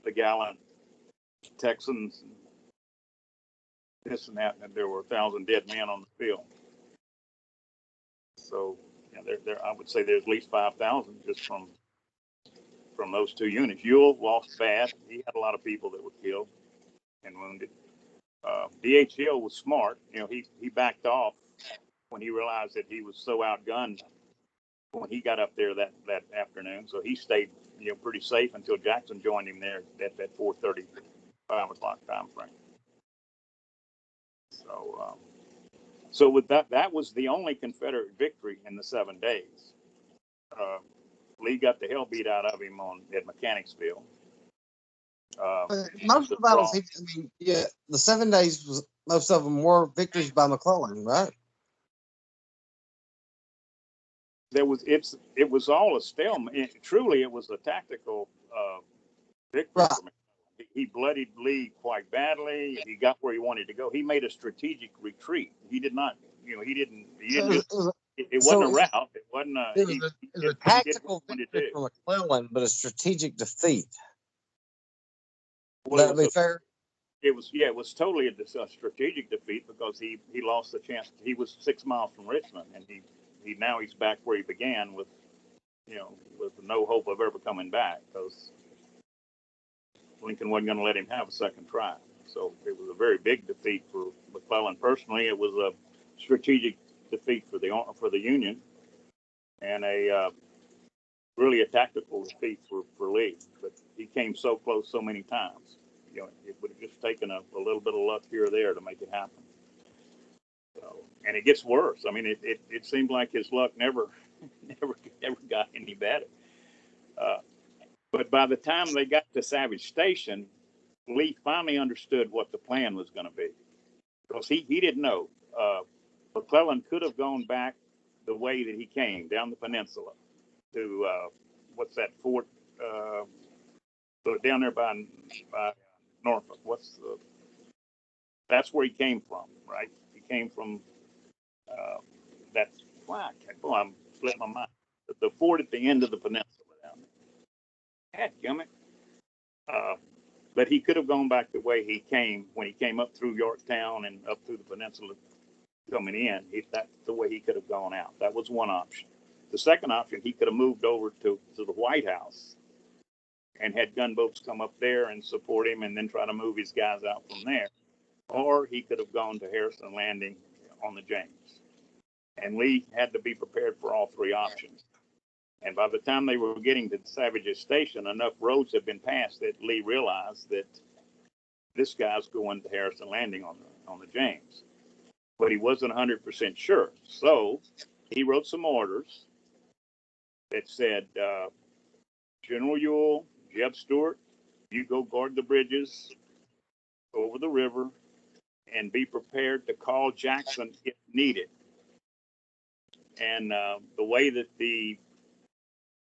S4: the gallant Texans, this and that, and there were 1,000 dead men on the field. So I would say there's at least 5,000 just from those two units. Ewell lost bad. He had a lot of people that were killed and wounded. D.H. Hill was smart. He backed off when he realized that he was so outgunned when he got up there that afternoon. So he stayed, pretty safe until Jackson joined him there at that 4:30, 5 o'clock time frame. So with that was the only Confederate victory in the 7 days. Lee got the hell beat out of him at Mechanicsville.
S1: Most of the battles, the 7 days most of them were victories by McClellan, right?
S4: It was all a stalemate. Truly, it was a tactical victory. Right. He bloodied Lee quite badly. He got where he wanted to go. He made a strategic retreat. He did not, it wasn't a rout. It wasn't
S1: a tactical victory for McClellan, but a strategic defeat. Would that be fair?
S4: It was totally a strategic defeat because he lost the chance. He was 6 miles from Richmond, and now he's back where he began with no hope of ever coming back because Lincoln wasn't going to let him have a second try. So it was a very big defeat for McClellan personally. It was a strategic defeat for the Union, and really a tactical defeat for Lee. But he came so close so many times. You know, it would have just taken a little bit of luck here or there to make it happen. So, and it gets worse. I mean, it seemed like his luck never got any better. But by the time they got to Savage Station, Lee finally understood what the plan was going to be, because he didn't know. McClellan could have gone back the way that he came, down the peninsula to what's that fort? Down there by Norfolk. That's where he came from, right? He came from that. Well, I'm slipping my mind. The fort at the end of the peninsula down there. Dadgummit. But he could have gone back the way he came when he came up through Yorktown and up through the peninsula coming in. That's the way he could have gone out. That was one option. The second option, he could have moved over to the White House and had gunboats come up there and support him and then try to move his guys out from there. Or he could have gone to Harrison Landing on the James. And Lee had to be prepared for all three options. And by the time they were getting to Savage's Station, enough roads had been passed that Lee realized that this guy's going to Harrison Landing on the James. But he wasn't 100% sure. So he wrote some orders that said, General Ewell, Jeb Stuart, you go guard the bridges over the river and be prepared to call Jackson if needed. And the way that the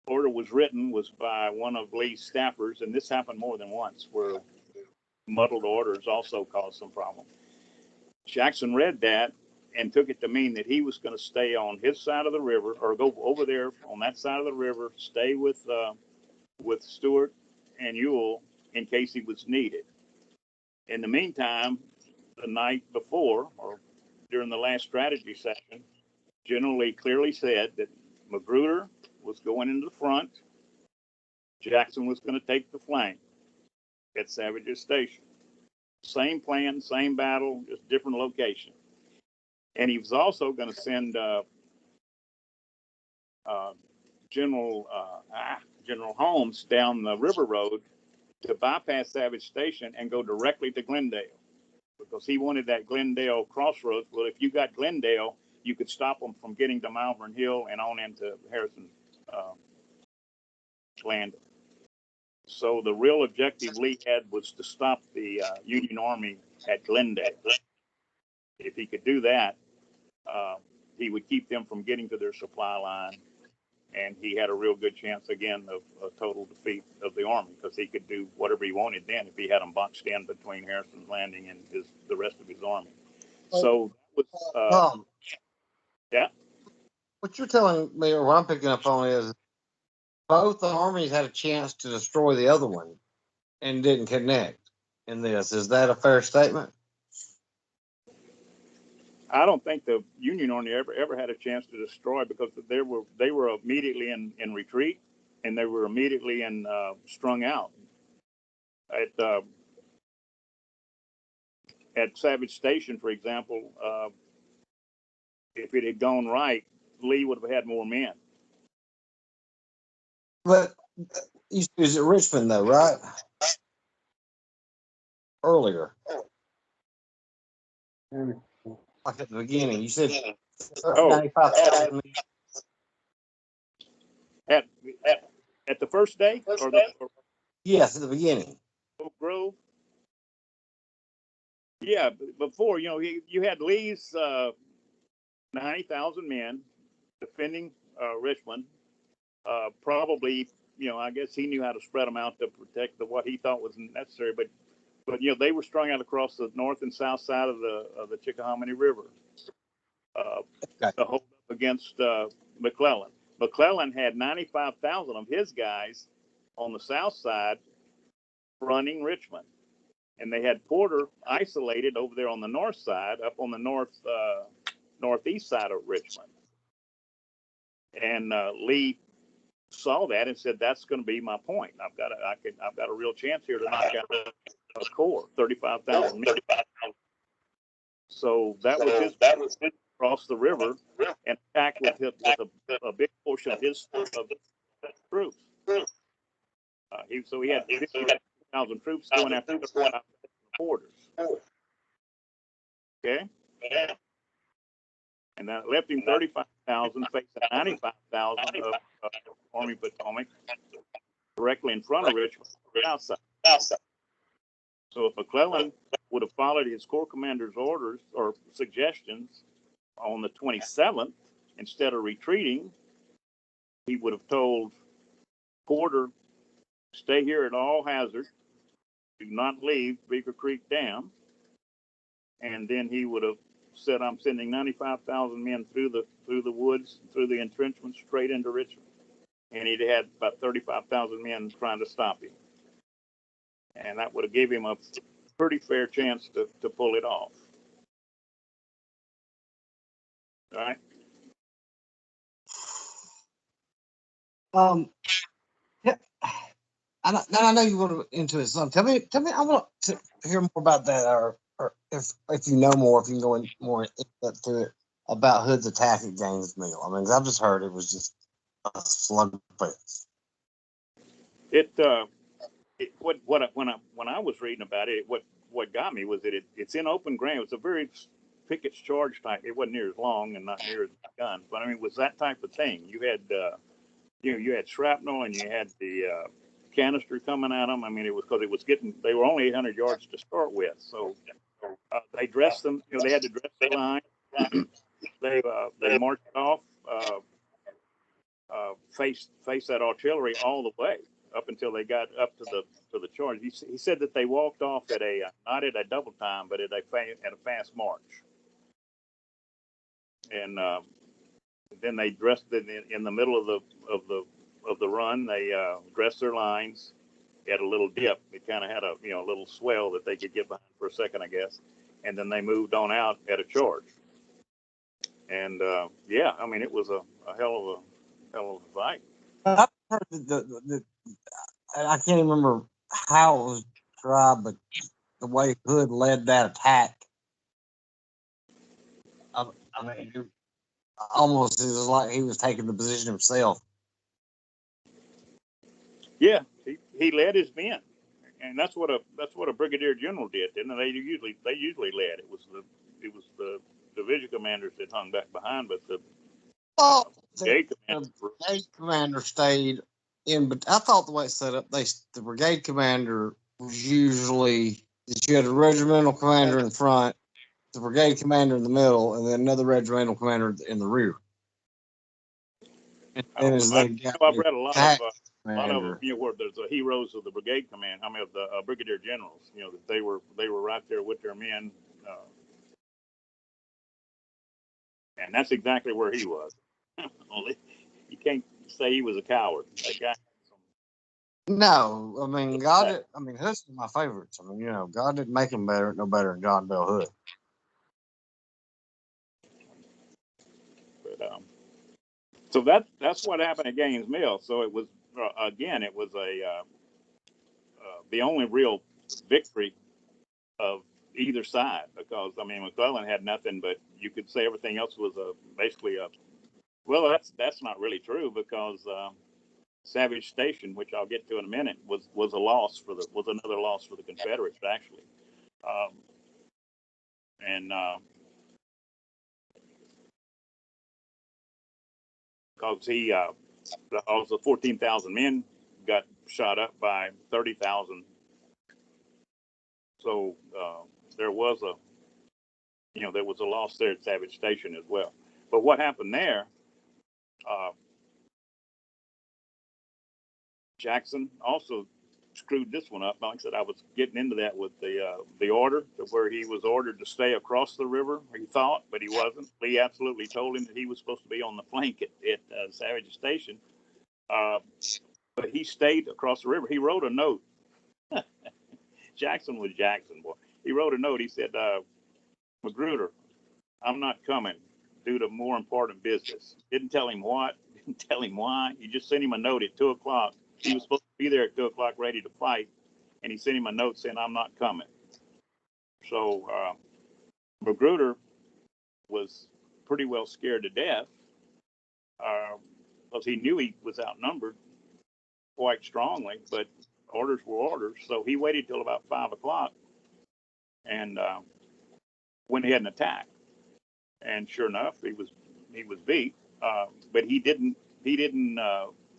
S4: order was written was by one of Lee's staffers, and this happened more than once, where muddled orders also caused some problem. Jackson read that and took it to mean that he was going to stay on his side of the river, or go over there on that side of the river, stay with Stuart and Ewell in case he was needed. In the meantime, the night before, or during the last strategy session, General Lee clearly said that Magruder was going into the front. Jackson was going to take the flank at Savage's Station. Same plan, same battle, just different location. And he was also going to send General Holmes down the river road to bypass Savage Station and go directly to Glendale, because he wanted that Glendale crossroads. Well, if you got Glendale, you could stop them from getting to Malvern Hill and on into Harrison Landing. So the real objective Lee had was to stop the Union Army at Glendale. If he could do that, he would keep them from getting to their supply line, and he had a real good chance again of a total defeat of the army, because he could do whatever he wanted then if he had them boxed in between Harrison's Landing and the rest of his army. So that was yeah.
S1: What you're telling me, or what I'm picking up on, is both armies had a chance to destroy the other one and didn't connect in this. Is that a fair statement?
S4: I don't think the Union Army ever had a chance to destroy, because they were immediately in retreat, and they were immediately strung out. At Savage Station, for example, if it had gone right, Lee would have had more men.
S1: But is it Richmond though, right? Earlier, like at the beginning, you said 95,000.
S4: At the first day, or
S1: Yes, at the beginning.
S4: Oak Grove. Yeah, before, you had Lee's 90,000 men defending Richmond. Probably, I guess he knew how to spread them out to protect what he thought was necessary. But they were strung out across the north and south side of the Chickahominy River to hold up against McClellan. McClellan had 95,000 of his guys on the south side fronting Richmond, and they had Porter isolated over there on the north side, up on the northeast side of Richmond. And Lee saw that and said, "That's going to be my point. I've got a real chance here to knock out a corps, 35,000 men." So that was across the river and attack with a big portion of his troops. He had 50,000 35,000 troops going after 35,000 reporters. Okay? And that left him 35,000 facing 95,000 of Army Potomac directly in front of Richmond, south side. So if McClellan would have followed his Corps commander's orders or suggestions on the 27th, instead of retreating, he would have told Porter, stay here at all hazards, do not leave Beaver Creek Dam. And then he would have said, I'm sending 95,000 men through the woods, through the entrenchments, straight into Richmond. And he'd had about 35,000 men trying to stop him. And that would have gave him a pretty fair chance to pull it off. All right.
S1: Yeah, I know you want to into it some. Tell me. I want to hear more about that, or if you know more, if you can go in more into it about Hood's attack at Gaines Mill. I mean, 'cause I've just heard it was just a slugfest.
S4: When I was reading about it, what got me was that it's in open ground. It's a very Pickett's charge type. It wasn't near as long and not near as guns, but I mean, it was that type of thing. You had you had shrapnel and you had the canister coming at them. I mean, it was because they were only 800 yards to start with, so they dressed them. They had to dress the line. They marched off, face that artillery all the way up until they got up to the charge. He said that they walked off at not at a double time, but at a fast march. And then they dressed in the middle of the run. They dressed their lines at a little dip. It kind of had a little swell that they could get behind for a second, I guess. And then they moved on out at a charge. And yeah, I mean, it was a hell of a fight.
S1: I've heard that I can't even remember how it was described, but the way Hood led that attack, I mean, almost it was like he was taking the position himself.
S4: Yeah, he led his men, and that's what a brigadier general did, didn't they? They usually led. It was the division commanders that hung back behind, but the brigade
S1: commander stayed in. But I thought the way it's set up, the brigade commander was usually that you had a regimental commander in front, the brigade commander in the middle, and then another regimental commander in the rear. And
S4: I've read a lot of where there's the heroes of the brigade command. I mean, of the brigadier generals. That they were right there with their men, and that's exactly where he was. Only you can't say he was a coward. That guy.
S1: No, I mean Hood's my favorites. I mean, God didn't make him no better than John Bell Hood.
S4: But so that's what happened at Gaines Mill. So it was it was the only real victory of either side, because I mean McClellan had nothing, but you could say everything else was basically well, that's not really true, because Savage Station, which I'll get to in a minute, was another loss for the Confederates, actually. And because also 14,000 men got shot up by 30,000. So there was a loss there at Savage Station as well. But what happened there? Jackson also screwed this one up. Like I said, I was getting into that with the order, where he was ordered to stay across the river. He thought, but he wasn't. Lee absolutely told him that he was supposed to be on the flank at Savage Station, but he stayed across the river. He wrote a note. Jackson was Jackson, boy. He wrote a note. He said, Magruder, I'm not coming due to more important business. Didn't tell him what, didn't tell him why. He just sent him a note at 2:00. He was supposed to be there at 2:00 ready to fight, and he sent him a note saying, I'm not coming. So Magruder was pretty well scared to death, because he knew he was outnumbered quite strongly, but orders were orders. So he waited till about 5 o'clock and went ahead and attacked. And sure enough, he was beat. But he didn't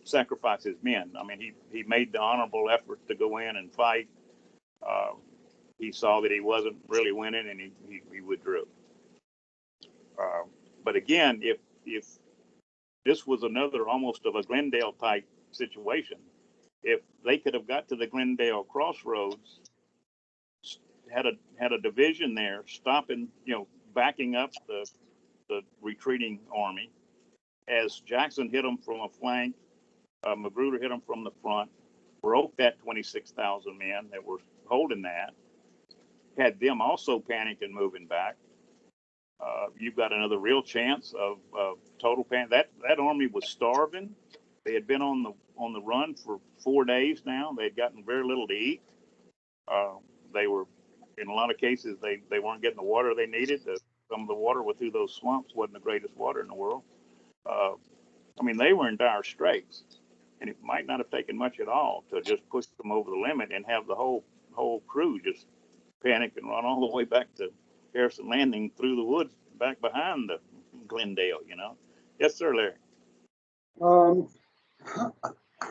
S4: sacrifice his men. I mean, he made the honorable effort to go in and fight. Uh, he saw that he wasn't really winning, and he withdrew. But again, if this was another almost of a Glendale type situation, if they could have got to the Glendale crossroads, had a division there, stopping, backing up the retreating army, as Jackson hit them from a flank, Magruder hit them from the front, broke that 26,000 men that were holding that, had them also panicked and moving back. You've got another real chance of total panic. That army was starving. They had been on the run for 4 days now. They had gotten very little to eat. They were, in a lot of cases, they weren't getting the water they needed. Some of the water through those swamps wasn't the greatest water in the world. I mean, they were in dire straits, and it might not have taken much at all to just push them over the limit and have the whole crew just panic and run all the way back to Harrison Landing through the woods back behind the Glendale. Yes, sir, Larry.
S2: How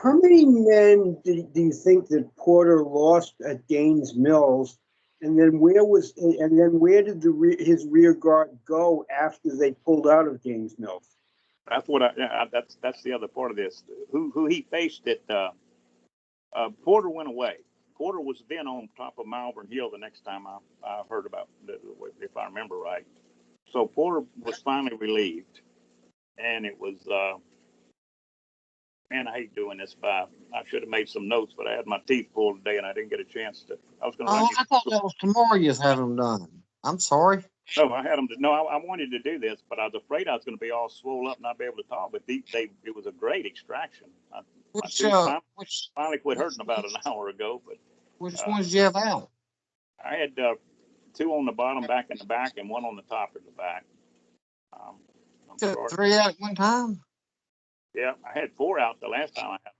S2: many men do you think that Porter lost at Gaines Mills, and then where did his rear guard go after they pulled out of Gaines Mills?
S4: That's what that's the other part of this. Who he faced at Porter went away. Porter was then on top of Malvern Hill the next time I heard about it, if I remember right. So Porter was finally relieved, and it was man, I hate doing this. I should have made some notes, but I had my teeth pulled today, and I didn't get a chance to. I was going to.
S1: Oh, I thought that was tomorrow you was having them done. I'm sorry.
S4: No, I had them. I wanted to do this, but I was afraid I was going to be all swole up and not be able to talk. But it was a great extraction. Finally quit hurting about an hour ago. But
S1: which ones did you have out?
S4: I had 2 on the bottom, back in the back, and 1 on the top of the back.
S1: Took 3 out at one time?
S4: Yeah, I had 4 out the last time I had.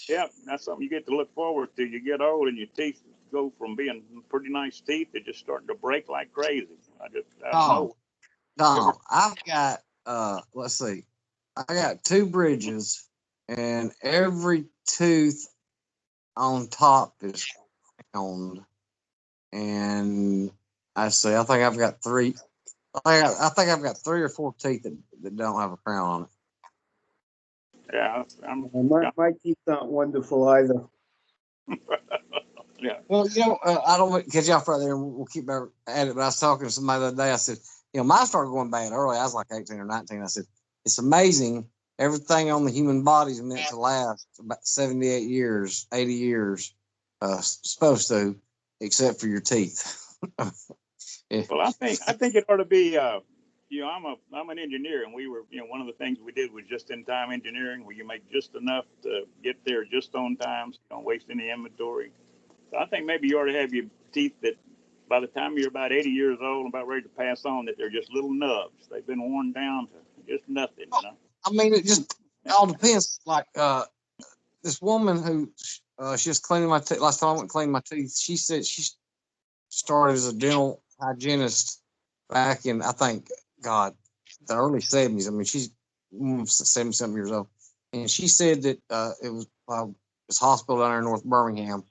S4: Yeah, that's something you get to look forward to. You get old and your teeth go from being pretty nice teeth to just starting to break like crazy. I don't know.
S1: No, I've got let's see. I got 2 bridges and every tooth on top is crowned. And I think I've got 3. I think I've got 3 or 4 teeth that don't have a crown on it.
S4: Yeah,
S2: my teeth aren't wonderful either.
S4: Yeah.
S1: Well, I don't want to catch y'all further, and we'll keep at it. But I was talking to somebody the other day. I said, mine started going bad early. I was like 18 or 19. I said, it's amazing. Everything on the human body is meant to last about 78 years, 80 years, supposed to, except for your teeth.
S4: Yeah. Well, I think it ought to be. I'm an engineer, and we were, one of the things we did was just-in-time engineering, where you make just enough to get there just on time, so you don't waste any inventory. So I think maybe you ought to have your teeth that by the time you're about 80 years old and about ready to pass on, that they're just little nubs. They've been worn down to just nothing,
S1: I mean, it just all depends. Like this woman who she was cleaning my teeth. Last time I went and cleaned my teeth, she said she started as a dental hygienist back in, I think, the early 70s. I mean, she's 70-something years old. And she said that it was this hospital down there in North Birmingham.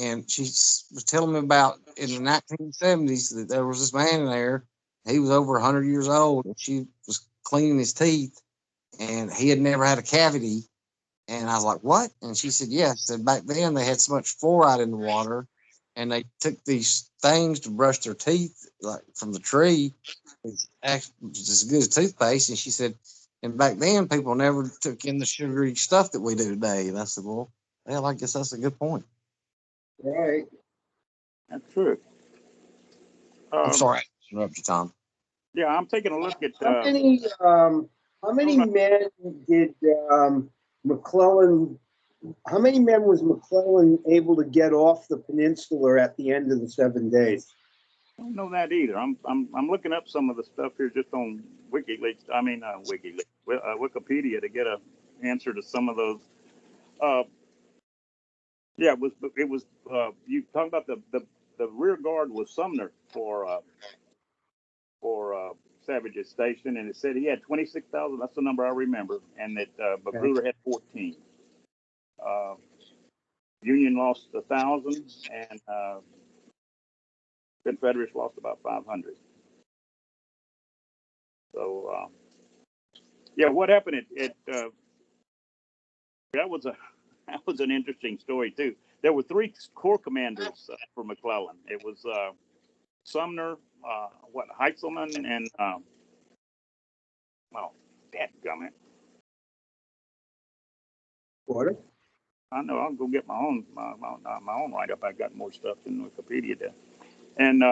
S1: And she was telling me about in the 1970s that there was this man in there. He was over 100 years old, and she was cleaning his teeth, and he had never had a cavity. And I was like, what? And she said, yes. Said back then they had so much fluoride in the water, and they took these things to brush their teeth, like from the tree. It's as good as toothpaste. And she said, and back then people never took in the sugary stuff that we do today. And I said, well, I guess that's a good point.
S2: Right.
S4: That's true.
S1: I'm sorry I interrupted you, Tom.
S4: Yeah, I'm taking a look at
S2: how many men did McClellan? How many men was McClellan able to get off the peninsula at the end of the 7 days?
S4: I don't know that either. I'm looking up some of the stuff here just on WikiLeaks. I mean, Wikipedia to get an answer to some of those. Yeah, it was you talking about the rear guard was Sumner for Savage's Station, and it said he had 26,000. That's the number I remember, and that Magruder had 14. Uh, Union lost 1,000, and Confederates lost about 500. So yeah, what happened at that was a that was an interesting story too. There were three corps commanders for McClellan. It was Sumner, Heintzelman, and well, dadgummit.
S2: Porter?
S4: I know I'll go get my own write up. I got more stuff than Wikipedia does. And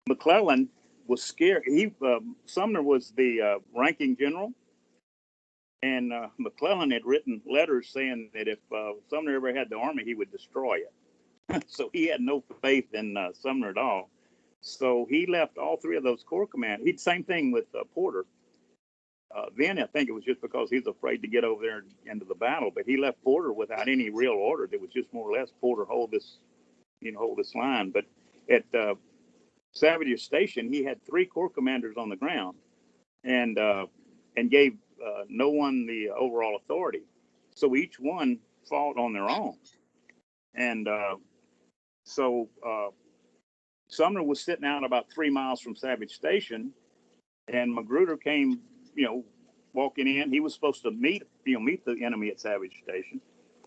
S4: McClellan was scared. Sumner was the ranking general, and McClellan had written letters saying that if Sumner ever had the army, he would destroy it. So he had no faith in Sumner at all. So he left all three of those corps commanders. Same thing with Porter. Then I think it was just because he was afraid to get over there into the battle, but he left Porter without any real orders. It was just more or less Porter hold this line. But at Savage's Station, he had three corps commanders on the ground, and gave no one the overall authority. So each one fought on their own, and so Sumner was sitting out about 3 miles from Savage Station, and Magruder came, walking in. He was supposed to meet the enemy at Savage Station,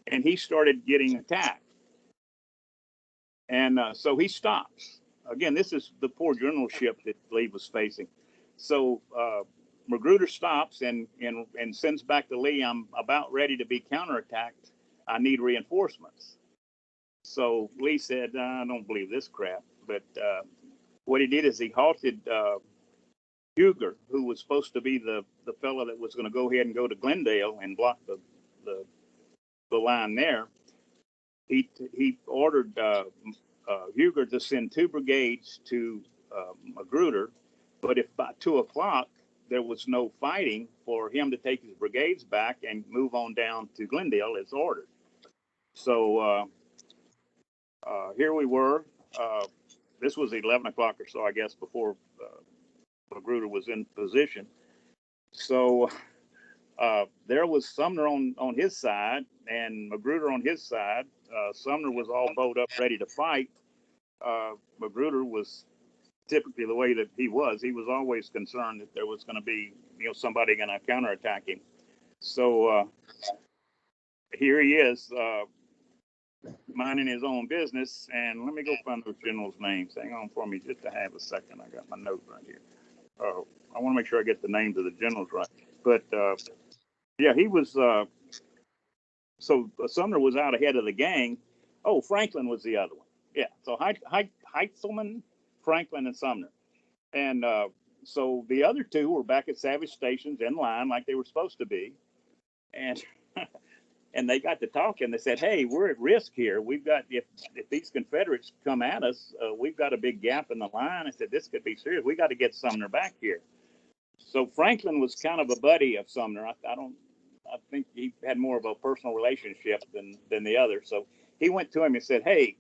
S4: and he started getting attacked. And so he stops. Again, this is the poor generalship that Lee was facing. So Magruder stops and sends back to Lee, "I'm about ready to be counterattacked. I need reinforcements." So Lee said, "I don't believe this crap." But what he did is he halted Huger, who was supposed to be the fellow that was going to go ahead and go to Glendale and block the line there. He ordered Huger to send 2 brigades to Magruder, but if by 2 o'clock there was no fighting, for him to take his brigades back and move on down to Glendale as ordered. So here we were. This was 11 o'clock or so, I guess, before Magruder was in position. So there was Sumner on his side and Magruder on his side. Sumner was all bowed up, ready to fight. Magruder was typically the way that he was. He was always concerned that there was going to be, somebody going to counterattack him. So here he is, minding his own business. And let me go find those generals' names. Hang on for me just to have a second. I got my note right here. I want to make sure I get the names of the generals right. But yeah, he was. So Sumner was out ahead of the gang. Oh, Franklin was the other one. Yeah. So Heintzelman, Franklin, and Sumner. And so the other 2 were back at Savage Stations in line like they were supposed to be. And and they got to talking. They said, "Hey, we're at risk here. We've got, if these Confederates come at us, we've got a big gap in the line." I said, "This could be serious. We got to get Sumner back here." So Franklin was kind of a buddy of Sumner. I think he had more of a personal relationship than the other. So he went to him and said, "Hey,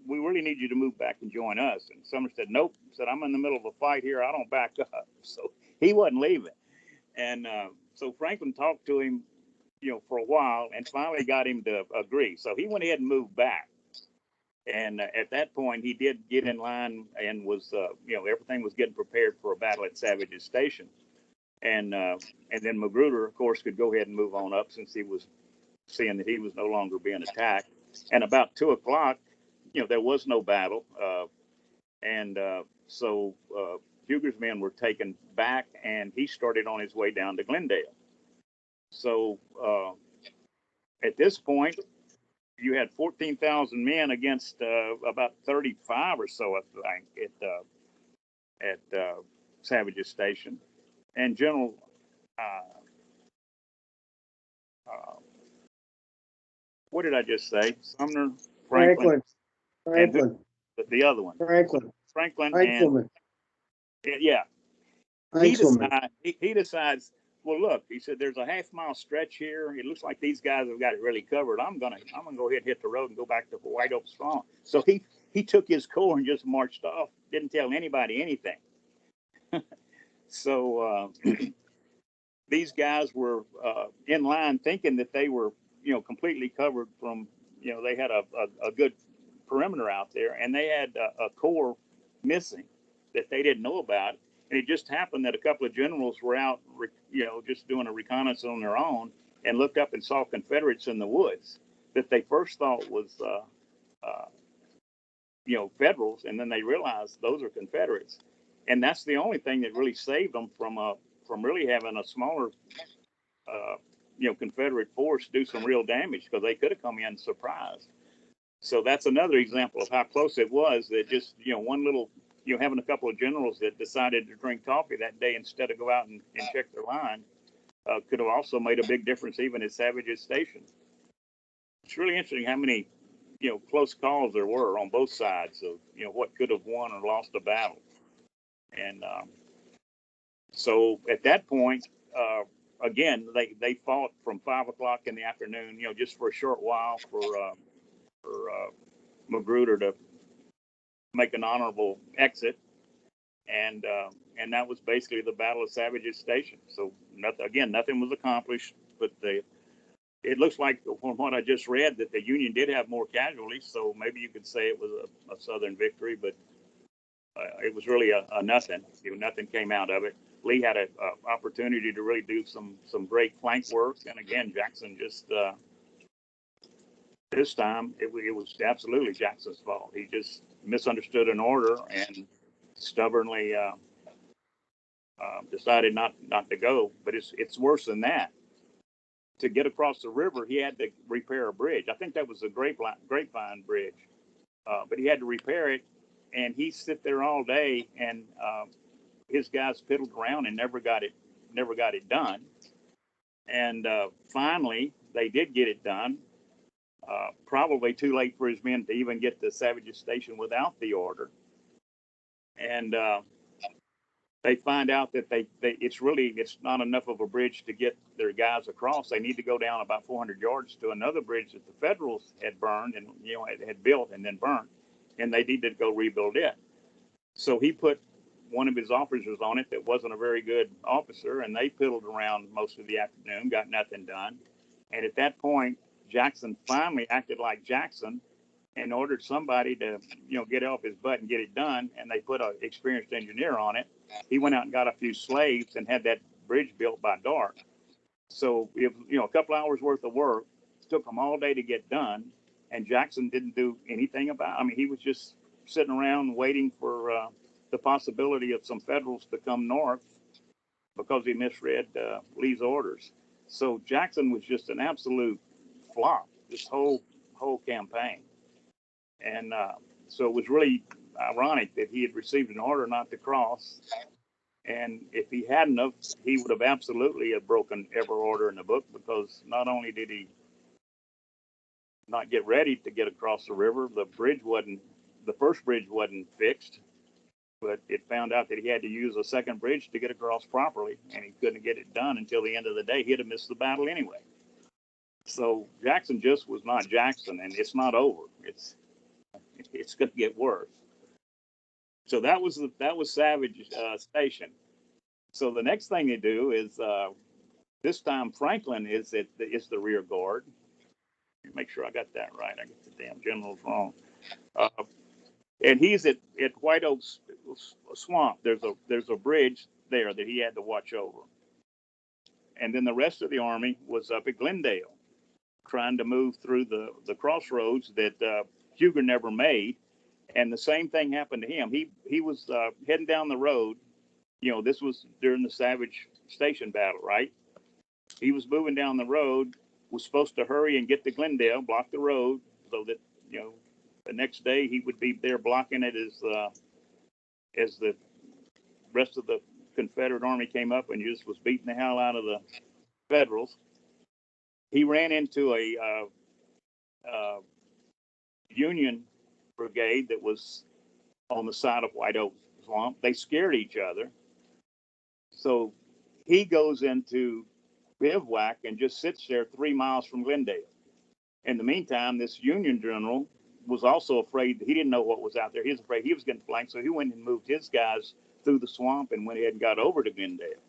S4: we really need you to move back and join us." And Sumner said, "Nope." Said, "I'm in the middle of a fight here. I don't back up." So he wasn't leaving. And so Franklin talked to him, for a while, and finally got him to agree. So he went ahead and moved back. And at that point, he did get in line and was, everything was getting prepared for a battle at Savage's Station. And then Magruder, of course, could go ahead and move on up since he was seeing that he was no longer being attacked. And about 2 o'clock, there was no battle. So Huger's men were taken back, and he started on his way down to Glendale. So at this point, you had 14,000 men against about 35 or so, I think, at Savage's Station. And General what did I just say? Sumner, Franklin. And the other one. Franklin.
S2: Heintzelman.
S4: And yeah. He decides well, look, he said, there's a half-mile stretch here. It looks like these guys have got it really covered. I'm gonna go ahead and hit the road and go back to White Oak Swamp. So he took his corps and just marched off. Didn't tell anybody anything. So these guys were in line thinking that they were, completely covered from, they had a good perimeter out there, and they had a corps missing that they didn't know about. And it just happened that a couple of generals were out, just doing a reconnaissance on their own, and looked up and saw Confederates in the woods that they first thought was, Federals, and then they realized those are Confederates. And that's the only thing that really saved them from really having a smaller, Confederate force do some real damage, because they could have come in surprised. So that's another example of how close it was. That just, one little, having a couple of generals that decided to drink coffee that day instead of go out and check their line could have also made a big difference even at Savage's Station. It's really interesting how many, close calls there were on both sides of, what could have won or lost a battle. And so at that point, again, they fought from 5 o'clock in the afternoon, just for a short while for Magruder to make an honorable exit, and that was basically the Battle of Savage's Station. So nothing was accomplished, but it looks like from what I just read that the Union did have more casualties. So maybe you could say it was a Southern victory, but it was really a nothing. Nothing came out of it. Lee had an opportunity to really do some great flank work, and again, Jackson just this time it was absolutely Jackson's fault. He just misunderstood an order and stubbornly decided not to go. But it's worse than that. To get across the river, he had to repair a bridge. I think that was the Grapevine Bridge, but he had to repair it, and he sit there all day, and his guys piddled around and never got it done. And finally, they did get it done. Probably too late for his men to even get to Savage's Station without the order. And they find out that it's not enough of a bridge to get their guys across. They need to go down about 400 yards to another bridge that the Federals had burned and had built and then burned, and they needed to go rebuild it. So he put one of his officers on it that wasn't a very good officer, and they piddled around most of the afternoon, got nothing done. And at that point, Jackson finally acted like Jackson and ordered somebody to, get off his butt and get it done. And they put an experienced engineer on it. He went out and got a few slaves and had that bridge built by dark. So, a couple hours worth of work, took them all day to get done. And Jackson didn't do anything about it. I mean, he was just sitting around waiting for the possibility of some Federals to come north because he misread Lee's orders. So Jackson was just an absolute flop this whole campaign. And so it was really ironic that he had received an order not to cross. And if he hadn't have, he would have absolutely have broken every order in the book, because not only did he not get ready to get across the river, the first bridge wasn't fixed, but it found out that he had to use a second bridge to get across properly, and he couldn't get it done until the end of the day. He'd have missed the battle anyway. So Jackson just was not Jackson, and it's not over. It's going to get worse. So that was Savage Station. So the next thing they do is this time Franklin is the rear guard. Make sure I got that right. I get the damn generals wrong. And he's at White Oak Swamp. There's a bridge there that he had to watch over. And then the rest of the army was up at Glendale, trying to move through the crossroads that Huger never made. And the same thing happened to him. He was heading down the road. This was during the Savage Station battle, right? He was moving down the road, was supposed to hurry and get to Glendale, block the road, so that, the next day he would be there blocking it as the rest of the Confederate army came up and just was beating the hell out of the Federals. He ran into a Union brigade that was on the side of White Oak Swamp. They scared each other. So he goes into bivouac and just sits there 3 miles from Glendale. In the meantime, this Union general was also afraid. He didn't know what was out there. He was afraid he was getting flanked, so he went and moved his guys through the swamp and went ahead and got over to Glendale.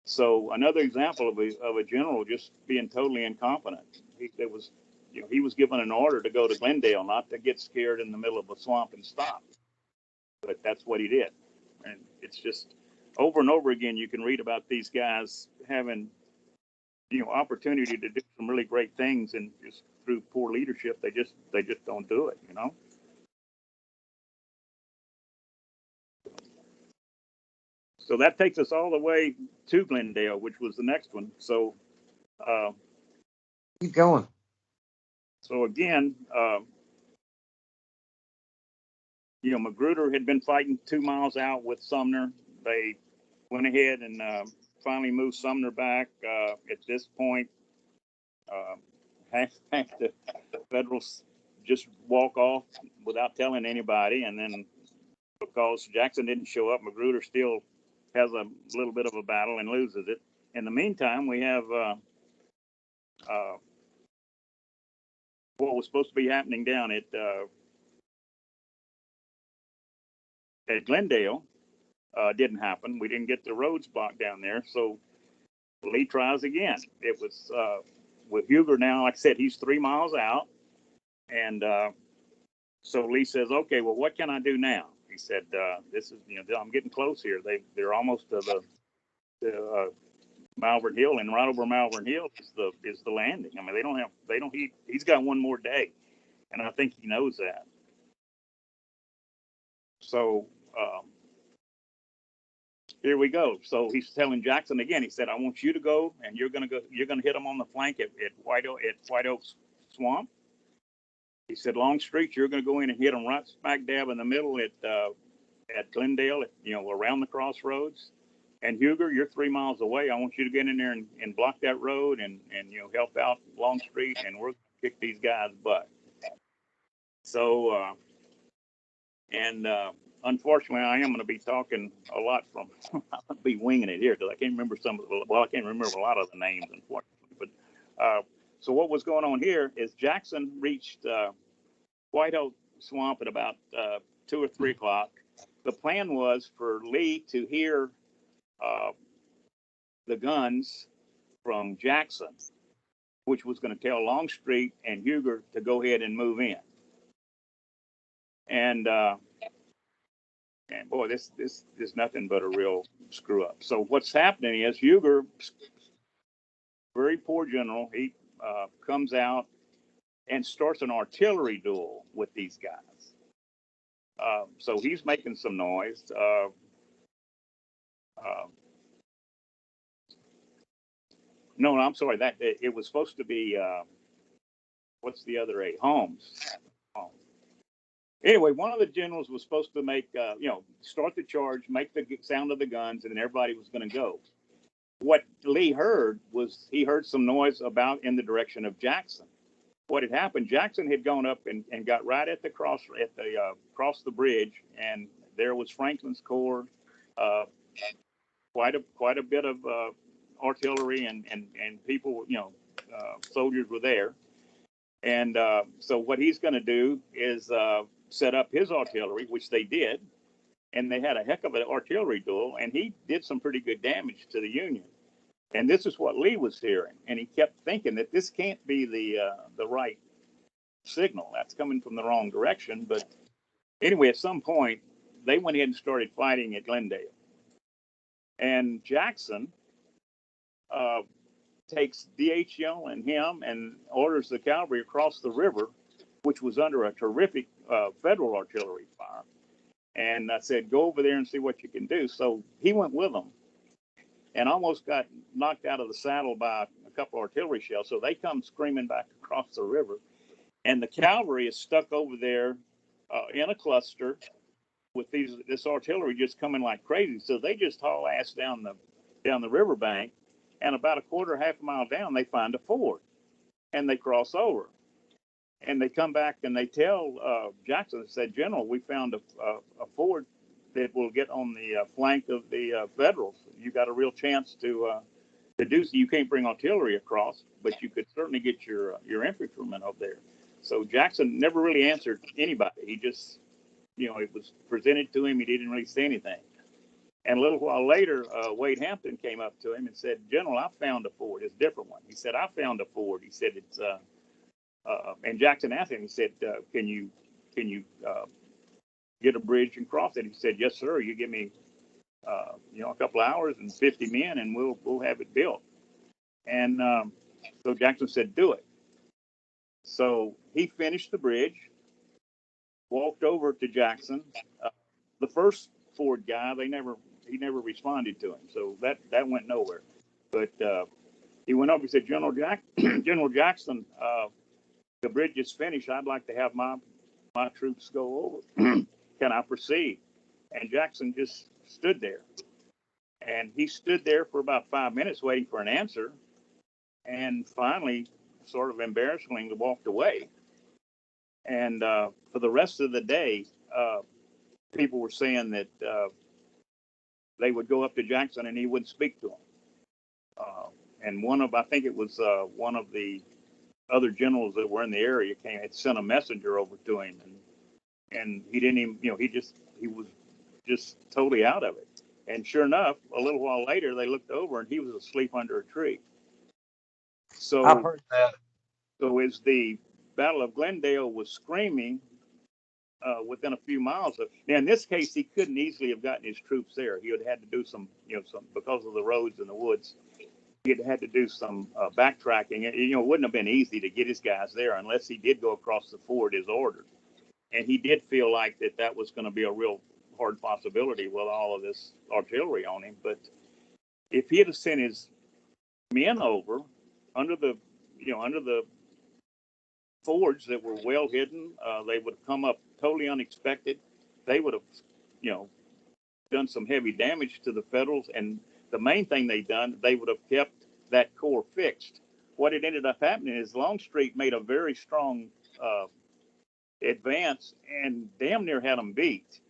S4: So another example of a general just being totally incompetent. He was given an order to go to Glendale, not to get scared in the middle of a swamp and stop. But that's what he did. And it's just over and over again, you can read about these guys having, opportunity to do some really great things, and just through poor leadership, they just don't do it, So that takes us all the way to Glendale, which was the next one. So,
S1: Keep going.
S4: so again, Magruder had been fighting 2 miles out with Sumner. They went ahead and finally moved Sumner back. At this point, half the Federals just walk off without telling anybody, and then because Jackson didn't show up, Magruder still has a little bit of a battle and loses it. In the meantime, we have what was supposed to be happening down at Glendale didn't happen. We didn't get the roads blocked down there, so Lee tries again. It was with Huger now. Like I said, he's 3 miles out, and so Lee says, "Okay, well, what can I do now?" He said, "This is, I'm getting close here. They're almost to the Malvern Hill, and right over Malvern Hill is the landing. I mean, he's got one more day, and I think he knows that." So here we go. So he's telling Jackson again. He said, "I want you to go, and you're gonna hit them on the flank at White Oak Swamp." He said, "Longstreet, you're gonna go in and hit them right smack dab in the middle at Glendale, around the crossroads. And Huger, you're 3 miles away. I want you to get in there and block that road and help out Longstreet, and we're gonna kick these guys' butt." So unfortunately, I am going to be talking a lot from. I'm going to be winging it here because I can't remember I can't remember a lot of the names, unfortunately. But so what was going on here is Jackson reached White Oak Swamp at about 2 or 3 o'clock. The plan was for Lee to hear the guns from Jackson, which was going to tell Longstreet and Huger to go ahead and move in. And boy, this is nothing but a real screw up. So what's happening is Huger, very poor general, he comes out and starts an artillery duel with these guys. So he's making some noise. No, I'm sorry. That it was supposed to be what's the other A? Holmes. Anyway, one of the generals was supposed to make, start the charge, make the sound of the guns, and then everybody was going to go. What Lee heard was he heard some noise about in the direction of Jackson. What had happened, Jackson had gone up and got right at the cross the bridge, and there was Franklin's Corps, quite a bit of artillery and people, soldiers were there. And so what he's going to do is set up his artillery, which they did, and they had a heck of an artillery duel, and he did some pretty good damage to the Union. And this is what Lee was hearing, and he kept thinking that this can't be the right signal. That's coming from the wrong direction. But anyway, at some point, they went ahead and started fighting at Glendale. And Jackson takes D.H. Young and him and orders the cavalry across the river, which was under a terrific Federal artillery fire. And I said, "Go over there and see what you can do." So he went with them and almost got knocked out of the saddle by a couple of artillery shells. So they come screaming back across the river. And the cavalry is stuck over there in a cluster with this artillery just coming like crazy. So they just haul ass down the riverbank. And about half a mile down, they find a ford, and they cross over. And they come back and they tell Jackson, they said, "General, we found a ford that will get on the flank of the Federals. You got a real chance to do so. You can't bring artillery across, but you could certainly get your infantrymen up there. So Jackson never really answered anybody. He just, it was presented to him. He didn't really say anything. And a little while later, Wade Hampton came up to him and said, "General, I found a ford. It's a different one." He said, "I found a ford." He said, "It's," and Jackson asked him, he said, can you get a bridge and cross it?" He said, "Yes, sir. You give me, a couple of hours and 50 men and we'll have it built." And so Jackson said, "Do it." So he finished the bridge, walked over to Jackson. The first Ford guy, he never responded to him. So that went nowhere. But he went up and said, General Jackson, the bridge is finished. I'd like to have my troops go over. Can I proceed? And Jackson just stood there. And he stood there for about 5 minutes waiting for an answer. And finally, sort of embarrassingly, walked away. And for the rest of the day, people were saying that they would go up to Jackson and he wouldn't speak to them. And I think it was one of the other generals that were in the area had sent a messenger over to him, and he didn't even, he was just totally out of it. And sure enough, a little while later, they looked over and he was asleep under a tree. So
S1: I've heard that.
S4: So as the Battle of Glendale was screaming, within a few miles of, now in this case, he couldn't easily have gotten his troops there. He would have had to do some, because of the roads and the woods, he'd had to do some backtracking. It wouldn't have been easy to get his guys there unless he did go across the ford as ordered. And he did feel like that was going to be a real hard possibility with all of this artillery on him. But if he had sent his men over under the fords that were well hidden, they would have come up totally unexpected. They would have, done some heavy damage to the Federals. And the main thing they would have kept that corps fixed. What had ended up happening is Longstreet made a very strong advance and damn near had them beat.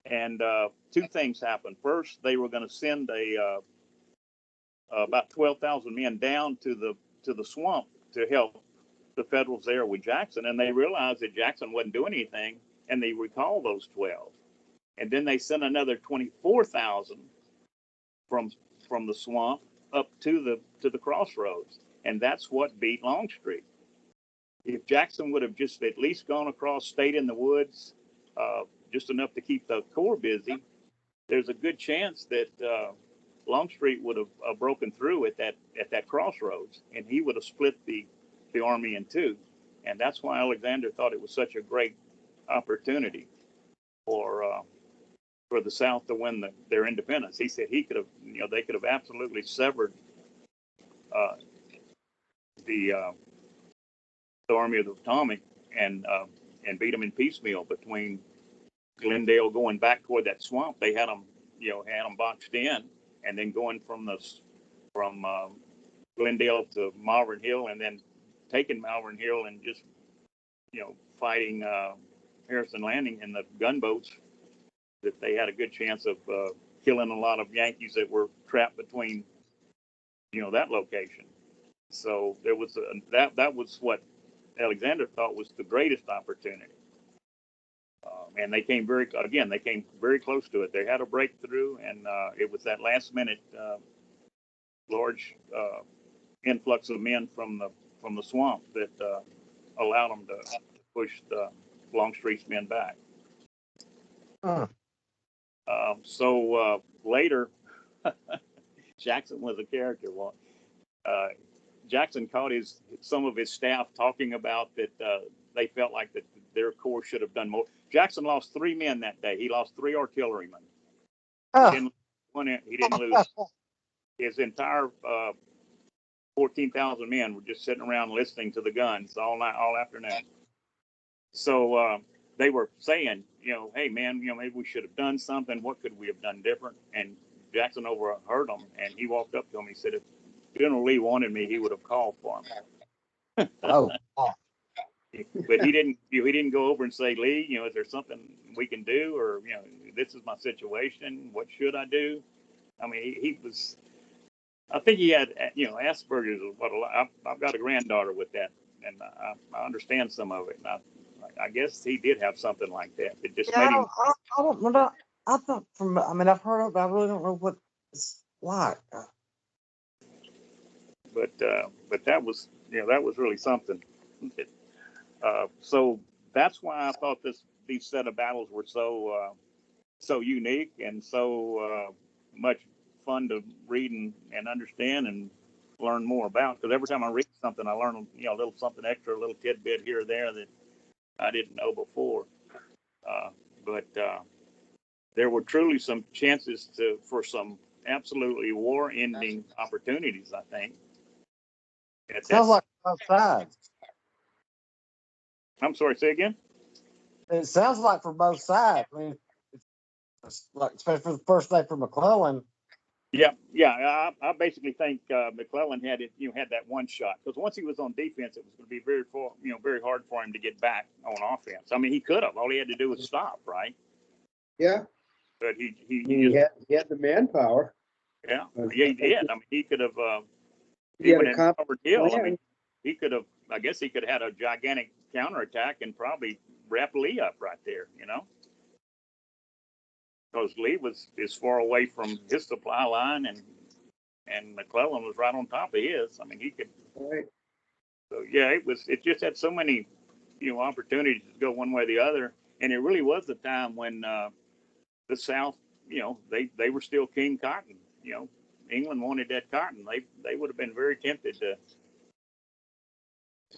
S4: And two things happened. First, they were going to send about 12,000 men down to the swamp to help the Federals there with Jackson, and they realized that Jackson wasn't doing anything, and they recalled those 12. And then they sent another 24,000 from the swamp up to the crossroads, and that's what beat Longstreet. If Jackson would have just at least gone across, stayed in the woods, just enough to keep the corps busy, there's a good chance that Longstreet would have broken through at that crossroads, and he would have split the army in two. And that's why Alexander thought it was such a great opportunity for the South to win their independence. He said he could have, they could have absolutely severed the Army of the Potomac and beat them in piecemeal between Glendale going back toward that swamp. They had them, boxed in, and then going from Glendale to Malvern Hill, and then taking Malvern Hill and just, fighting Harrison Landing in the gunboats, that they had a good chance of killing a lot of Yankees that were trapped between, that location. So there was that was what Alexander thought was the greatest opportunity. And they came very close to it. They had a breakthrough, and it was that last minute large influx of men from the swamp that allowed them to push the Longstreet's men back.
S1: Huh.
S4: So later, Jackson was a character. Well, Jackson caught some of his staff talking about that they felt like that their corps should have done more. Jackson lost 3 men that day. He lost 3 artillerymen.
S1: Huh.
S4: He didn't lose. His entire 14,000 men were just sitting around listening to the guns all night, all afternoon. So they were saying, hey man, maybe we should have done something. What could we have done different? And Jackson overheard them, and he walked up to him. He said, if General Lee wanted me, he would have called for me.
S1: Oh.
S4: But he didn't go over and say, Lee, is there something we can do? Or, this is my situation. What should I do? I mean, he was. I think he had, Asperger's. Is what I've got a granddaughter with that, and I understand some of it. And I guess he did have something like that. It just
S5: Yeah,
S4: made him.
S5: I don't know. I thought I mean, I've heard of it, but I really don't know what it's like.
S4: But that was, that was really something. So that's why I thought these set of battles were so unique and so much fun to read and understand and learn more about. Because every time I read something, I learn a little something extra, a little tidbit here or there that I didn't know before. But there were truly some chances for some absolutely war-ending opportunities, I think.
S5: Sounds like both sides.
S4: I'm sorry, say again?
S5: It sounds like for both sides. I mean, it's like, especially for the first day for McClellan.
S4: Yeah. I basically think McClellan had that one shot, because once he was on defense, it was going to be very hard for him to get back on offense. I mean, he could have. All he had to do was stop, right?
S2: Yeah,
S4: But he
S2: had the manpower.
S4: Yeah, he did. I mean, he could have
S2: He had
S4: even
S2: a
S4: in
S2: competent
S4: Robert Hill. I
S2: plan.
S4: mean, he could have. I guess he could have had a gigantic counterattack and probably wrapped Lee up right there. Because Lee was as far away from his supply line, and McClellan was right on top of his. I mean, he could.
S2: Right.
S4: So yeah, it just had so many opportunities to go one way or the other, and it really was the time when the South, they were still king cotton. England wanted that cotton. They would have been very tempted to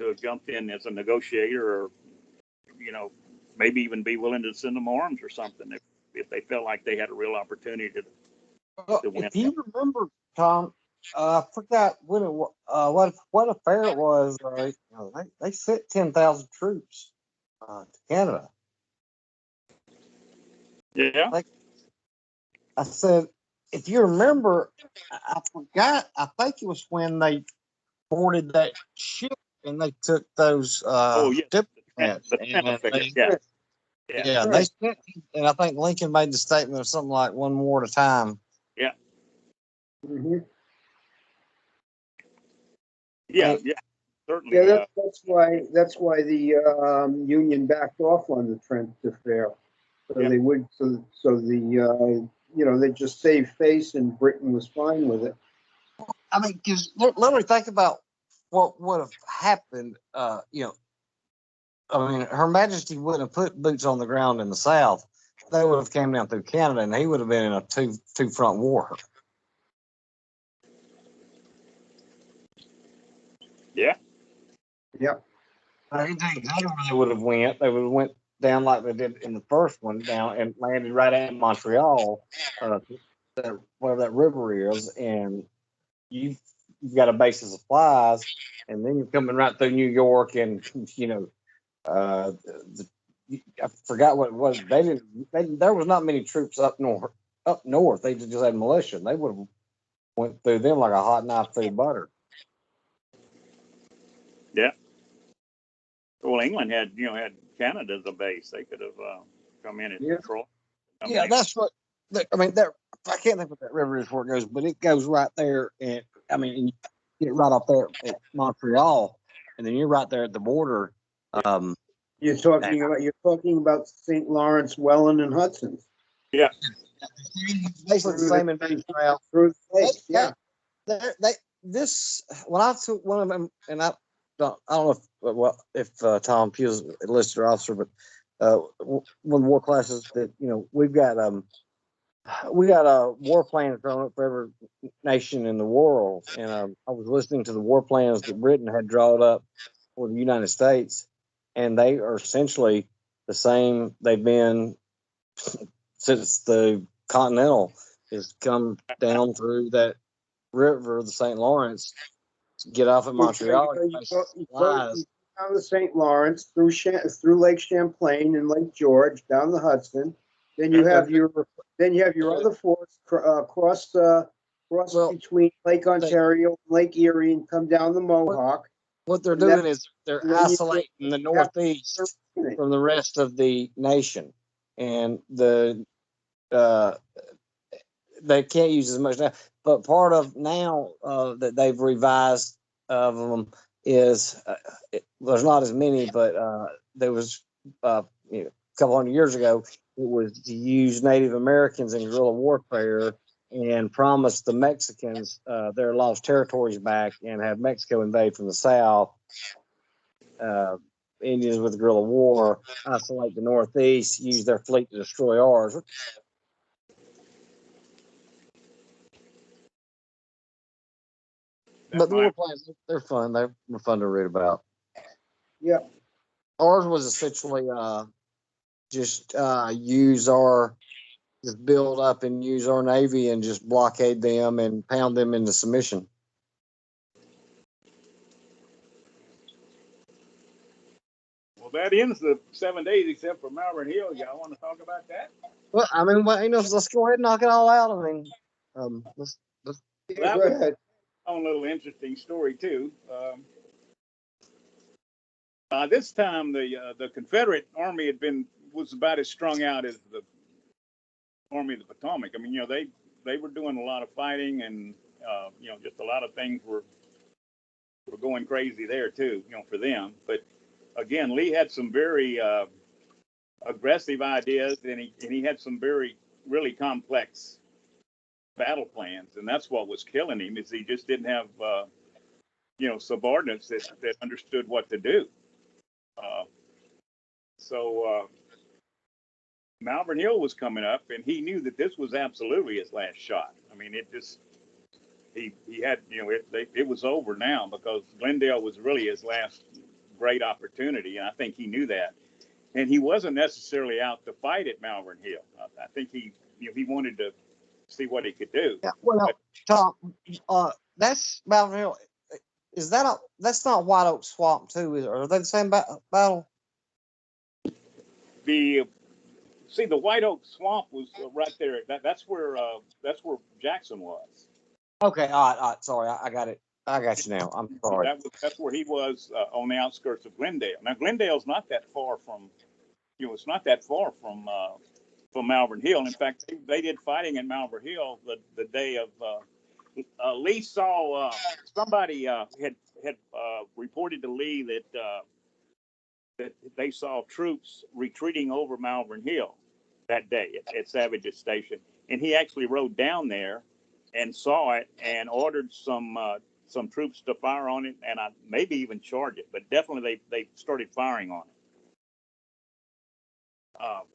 S4: have jumped in as a negotiator, or maybe even be willing to send them arms or something if they felt like they had a real opportunity to win.
S5: If you remember, Tom, I forgot when it what affair it was. They sent 10,000 troops to Canada.
S4: Yeah.
S5: I said, if you remember, I forgot. I think it was when they boarded that ship and they took those diplomats.
S4: Yeah.
S5: They sent, and I think Lincoln made the statement of something like one more at a time.
S4: Yeah.
S2: Mm-hmm.
S4: Yeah. Certainly.
S2: Yeah, that's why the Union backed off on the Trent affair. So they would, they just saved face, and Britain was fine with it.
S5: I mean, because literally think about what would have happened. I mean, Her Majesty wouldn't have put boots on the ground in the South. They would have came down through Canada, and he would have been in a two front war.
S4: Yeah.
S2: Yep.
S5: I think exactly where they would have went. They would have went down like they did in the first one, down and landed right at Montreal, wherever that river is, and you've got a base of supplies, and then you're coming right through New York, and I forgot what it was. There was not many troops up north. They just had militia. They would have went through them like a hot knife through butter.
S4: Yeah. Well, England had Canada as a base. They could have come in and control.
S5: Yeah, that's what. I mean, I can't think what that river is where it goes, but it goes right there, and I mean, you get right up there at Montreal, and then you're right there at the border.
S2: You're talking about St. Lawrence, Welland, and Hudson.
S4: Yeah,
S5: basically the same invasion route
S2: through the lakes. Yeah.
S5: This when I took one of them, and I don't know if Tom Pugh is a enlisted officer, but one of the war classes that we've got a war plan drawn up for every nation in the world, and I was listening to the war plans that Britain had drawn up for the United States, and they are essentially the same they've been since the Continental has come down through that river, the St. Lawrence, get off at Montreal.
S2: You go down the St. Lawrence through Lake Champlain and Lake George, down the Hudson. Then you have your other force cross between Lake Ontario and Lake Erie and come down the Mohawk.
S5: What they're doing is they're isolating the Northeast from the rest of the nation, and the uh, they can't use as much now. But part of now that they've revised of them is there's not as many, but there was a couple hundred years ago. It was to use Native Americans in guerrilla warfare and promise the Mexicans their lost territories back and have Mexico invade from the south. Indians with guerrilla war isolate the Northeast, use their fleet to destroy ours. But the war plans, they're fun. They're fun to read about.
S2: Yeah.
S5: Ours was essentially just just build up and use our Navy and just blockade them and pound them into submission.
S4: Well, that ends the 7 days, except for Malvern Hill. Y'all want to talk about that?
S5: Well, I mean, let's go ahead and knock it all out. I mean, let's
S2: Yeah, go ahead.
S4: A little interesting story too. This time the Confederate Army was about as strung out as the Army of the Potomac. I mean, they were doing a lot of fighting, and just a lot of things were going crazy there too, for them. But again, Lee had some very aggressive ideas, and he had some really complex battle plans, and that's what was killing him. Is he just didn't have subordinates that understood what to do. So Malvern Hill was coming up, and he knew that this was absolutely his last shot. I mean, he had, it was over now, because Glendale was really his last great opportunity, and I think he knew that. And he wasn't necessarily out to fight at Malvern Hill. I think he wanted to see what he could do.
S5: Yeah, well, Tom, that's Malvern Hill. That's not White Oak Swamp too? Are they the same battle?
S4: The White Oak Swamp was right there. That's where Jackson was.
S5: Okay, all right. Sorry, I got it. I got you now. I'm sorry.
S4: That's where he was on the outskirts of Glendale. Now Glendale's not that far from, it's not that far from Malvern Hill. In fact, they did fighting in Malvern Hill the day of. Lee saw somebody had reported to Lee that they saw troops retreating over Malvern Hill that day at Savage's Station, and he actually rode down there and saw it and ordered some troops to fire on it, and maybe even charge it, but definitely they started firing on it.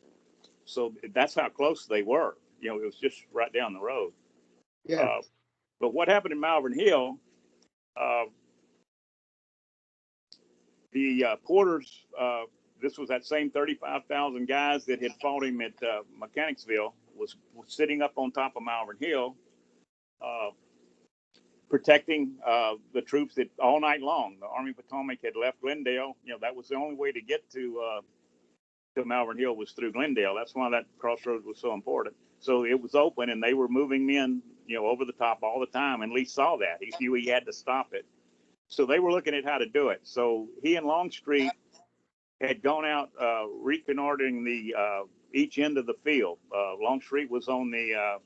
S4: So that's how close they were. It was just right down the road.
S2: Yeah.
S4: But what happened in Malvern Hill? The Porters. This was that same 35,000 guys that had fought him at Mechanicsville was sitting up on top of Malvern Hill, protecting the troops that all night long. The Army of Potomac had left Glendale. That was the only way to get to Malvern Hill was through Glendale. That's why that crossroads was so important. So it was open, and they were moving men, over the top all the time. And Lee saw that. He knew he had to stop it. So they were looking at how to do it. So he and Longstreet had gone out reconnoitering each end of the field. Longstreet was on the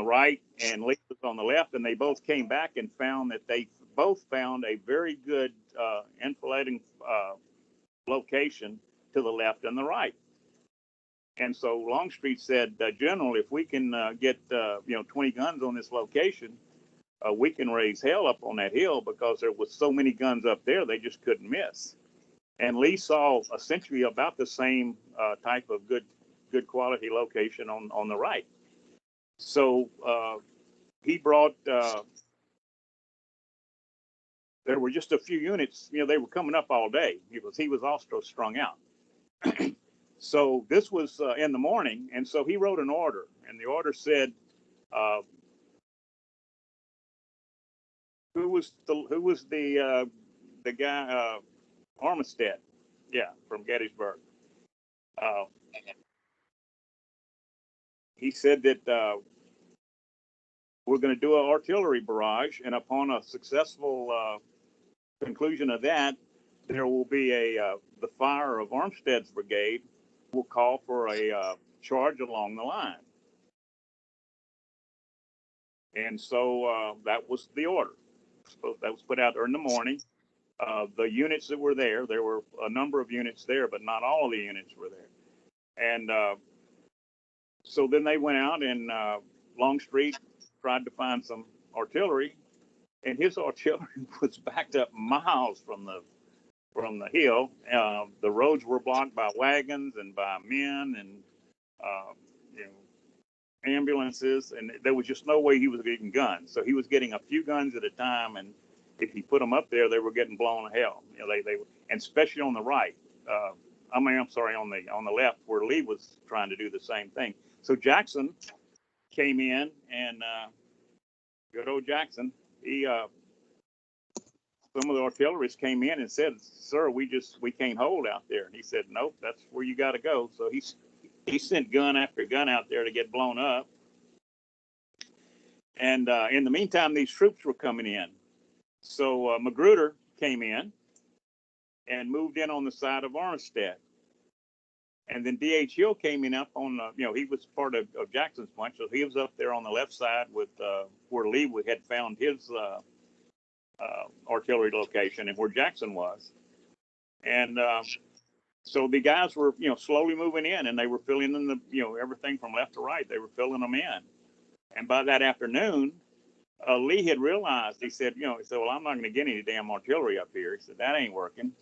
S4: right, and Lee was on the left, and they both came back and found that they both found a very good enfilading location to the left and the right. And so Longstreet said, General, if we can get 20 guns on this location, we can raise hell up on that hill, because there was so many guns up there they just couldn't miss. And Lee saw essentially about the same type of good quality location on the right. So he brought. There were just a few units. They were coming up all day. He was also strung out. So this was in the morning, and so he wrote an order, and the order said, "Who was the guy Armistead? Yeah, from Gettysburg." He said that we're going to do an artillery barrage, and upon a successful conclusion of that, there will be the fire of Armstead's brigade will call for a charge along the line. And so that was the order. So that was put out there in the morning. The units that were there were a number of units there, but not all of the units were there. And so then they went out and Longstreet tried to find some artillery, and his artillery was backed up miles from the hill. The roads were blocked by wagons and by men and you know, ambulances, and there was just no way he was getting guns. So he was getting a few guns at a time, and if he put them up there, they were getting blown to hell. You know, they and especially on the right. I'm sorry, on the left where Lee was trying to do the same thing. So Jackson came in, and good old Jackson, he some of the artillerists came in and said, "Sir, we can't hold out there." And he said, "Nope, that's where you got to go." So he sent gun after gun out there to get blown up. And in the meantime, these troops were coming in. So Magruder came in and moved in on the side of Armistead. And then D.H. Hill came in up on, he was part of Jackson's bunch. So he was up there on the left side with where Lee had found his artillery location and where Jackson was. And so the guys were, slowly moving in, and they were filling in the, everything from left to right. They were filling them in. And by that afternoon, Lee had realized, he said, well, I'm not going to get any damn artillery up here. He said, that ain't working.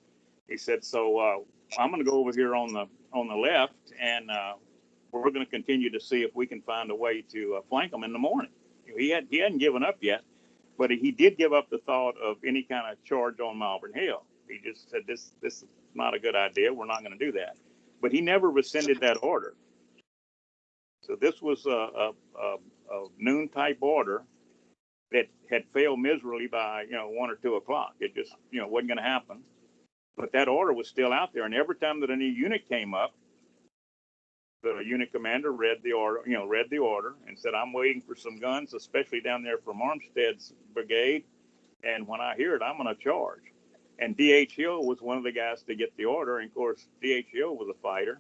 S4: He said, so I'm going to go over here on the left, and we're going to continue to see if we can find a way to flank them in the morning. He hadn't given up yet, but he did give up the thought of any kind of charge on Malvern Hill. He just said, this is not a good idea. We're not going to do that. But he never rescinded that order. So this was a noon type order that had failed miserably by 1 or 2 o'clock. It just wasn't going to happen. But that order was still out there, and every time that a new unit came up, the unit commander read the order and said, "I'm waiting for some guns, especially down there from Armstead's brigade, and when I hear it, I'm going to charge." And D.H. Hill was one of the guys to get the order, and of course D.H. Hill was a fighter,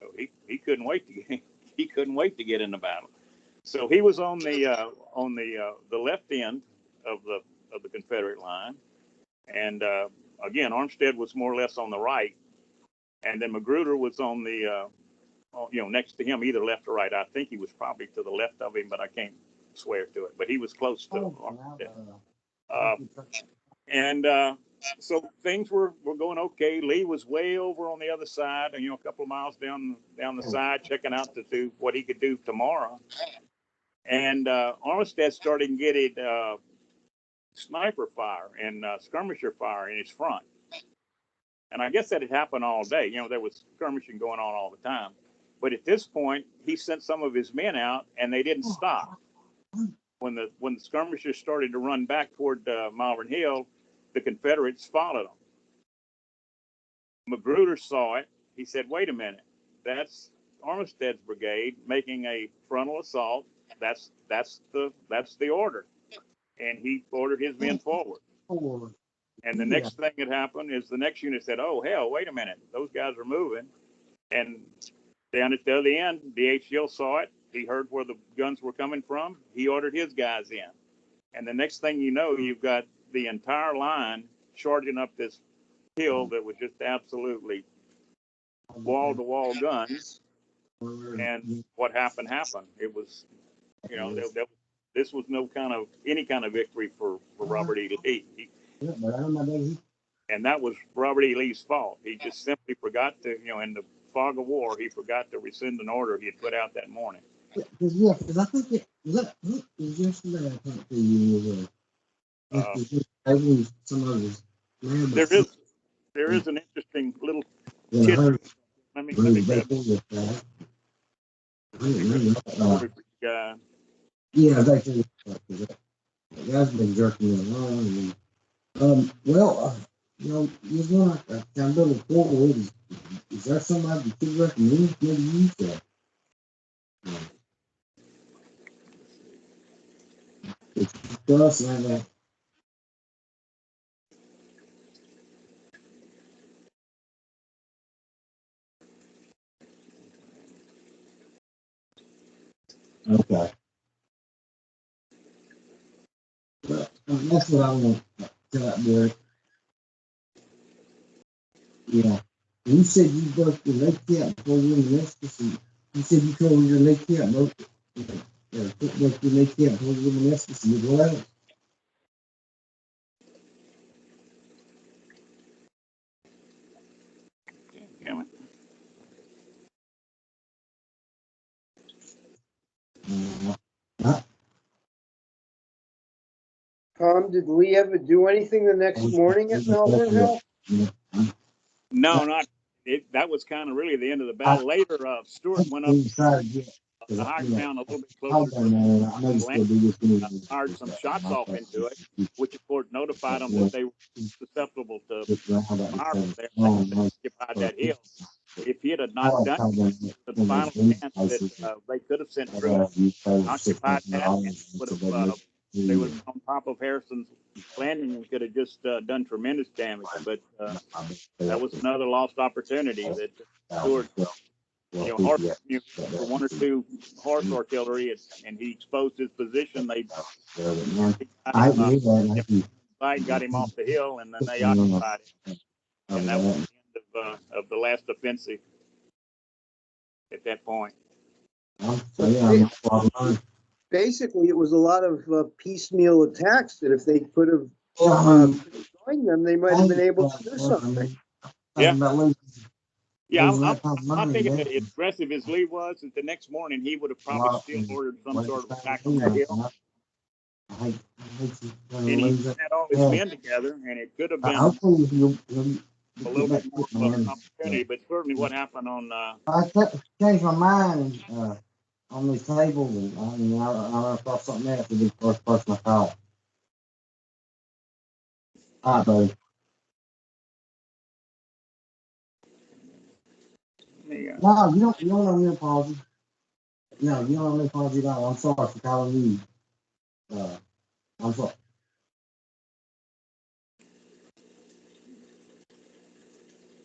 S4: so he couldn't wait to get in the battle. So he was on the left end of the Confederate line, and again, Armstead was more or less on the right, and then Magruder was on the next to him, either left or right. I think he was probably to the left of him, but I can't swear to it. But he was close to Armstead. So things were going okay. Lee was way over on the other side, and a couple of miles down the side, checking out to do what he could do tomorrow. And Armistead started getting sniper fire and skirmisher fire in his front. And I guess that had happened all day. There was skirmishing going on all the time. But at this point, he sent some of his men out, and they didn't stop. When the skirmishers started to run back toward Malvern Hill, the Confederates followed them. Magruder saw it. He said, "Wait a minute, that's Armistead's brigade making a frontal assault. That's the order." And he ordered his men forward. And the next thing that happened is the next unit said, "Oh hell, wait a minute, those guys are moving." And down at the other end, D.H. Hill saw it. He heard where the guns were coming from. He ordered his guys in. And the next thing you know, you've got the entire line charging up this hill that was just absolutely wall-to-wall guns. And what happened. It was, this was any kind of victory for Robert E. Lee. And that was Robert E. Lee's fault. He just simply forgot to, in the fog of war, he forgot to rescind an order he had put out that morning.
S1: Because I think it was yesterday. I talked to you.
S4: There is an interesting little tidbit. Let me grab it.
S1: Yeah, that's that's been jerking me along. You're going to kind of look forward. Is there somebody that you recommend maybe use that? It's us like that.
S5: Okay. Well, that's what I want to tell out there. Yeah. You said you broke your leg out before you went to Rescue. You said you tore your leg out, broke your leg out before you went to Rescue. You go out.
S4: Damn it.
S2: Tom, did Lee ever do anything the next morning at Melbourne Hill?
S4: No, not it. That was kind of really the end of the battle. Later, Stewart went up the high ground a little bit closer to the land, fired some shots off into it, which of course notified them that they were susceptible to fire from there. They occupied that hill. If he had not done the final chance that they could have sent troops, occupied that, and they would have been on top of Harrison's landing and could have just done tremendous damage. But that was another lost opportunity that Stewart, horse for one or two horse artillery, and he exposed his position. They got him off the hill, and then they occupied it, and that was the end of the last offensive at that point.
S2: Basically, it was a lot of piecemeal attacks that if they could have joined them, they might have been able to do something.
S4: Yeah. Yeah, I'm thinking that as aggressive as Lee was, that the next morning he would have probably still ordered some sort of attack on that hill. And he had all his men together, and it could have been a little bit more of an opportunity. But certainly, what happened on
S5: I changed my mind on this table, and I thought something else to be the first person I called. All right, buddy. No, you don't owe me an apology. No, you don't owe me an apology at all. I'm sorry for calling you. I'm sorry.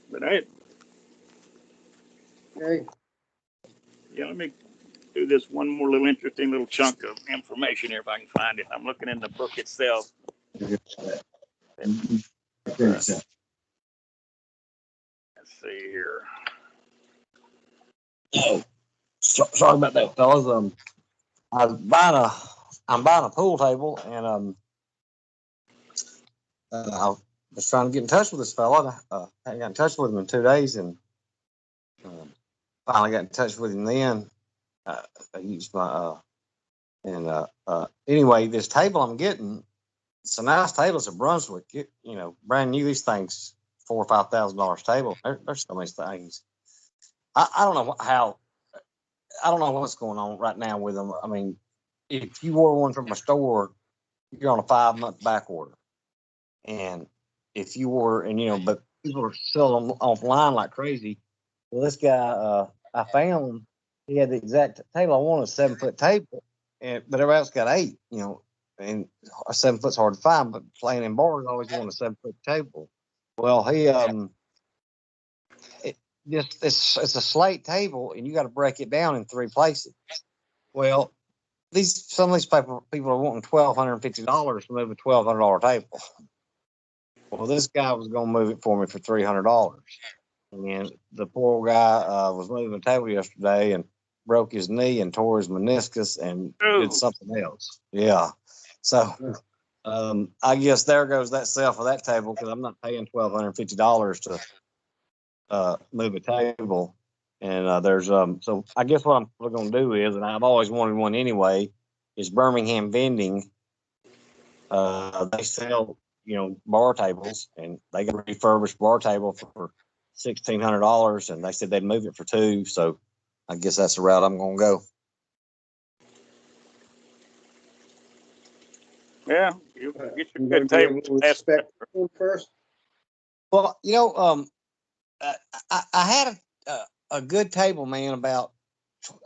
S4: But hey,
S2: Okay.
S4: yeah, let me do this one more little interesting little chunk of information here if I can find it. I'm looking in the book itself. Let's see here.
S5: Oh, sorry about that, fellas. I'm buying a pool table, and I was trying to get in touch with this fella. I hadn't got in touch with him in 2 days, and finally got in touch with him then. I used my anyway, this table I'm getting, it's a nice table. It's a Brunswick, brand new. These things $4,000 or $5,000 table. There's so many things. I don't know how. I don't know what's going on right now with them. I mean, if you order one from a store, you're on a 5-month back order. And if you order, but people are selling them offline like crazy. Well, this guy, I found he had the exact table I wanted, a 7-foot table, but everybody else got 8, and a 7-foot's hard to find, but playing in bars always want a 7-foot table. Well, he, it's a slate table, and you got to break it down in 3 places. Well, some of these people are wanting $1,250 to move a $1,200 table. Well, this guy was going to move it for me for $300, and the poor guy was moving a table yesterday and broke his knee and tore his meniscus and did something else. Yeah, so I guess there goes that sale for that table, because I'm not paying $1,250 to move a table. And there's so I guess what we're going to do is, and I've always wanted one anyway, is Birmingham Vending. They sell bar tables, and they got a refurbished bar table for $1,600, and they said they'd move it for $2,000. So I guess that's the route I'm going to go.
S4: Yeah, you get your good table
S2: first.
S5: Well, I had a good table, man, about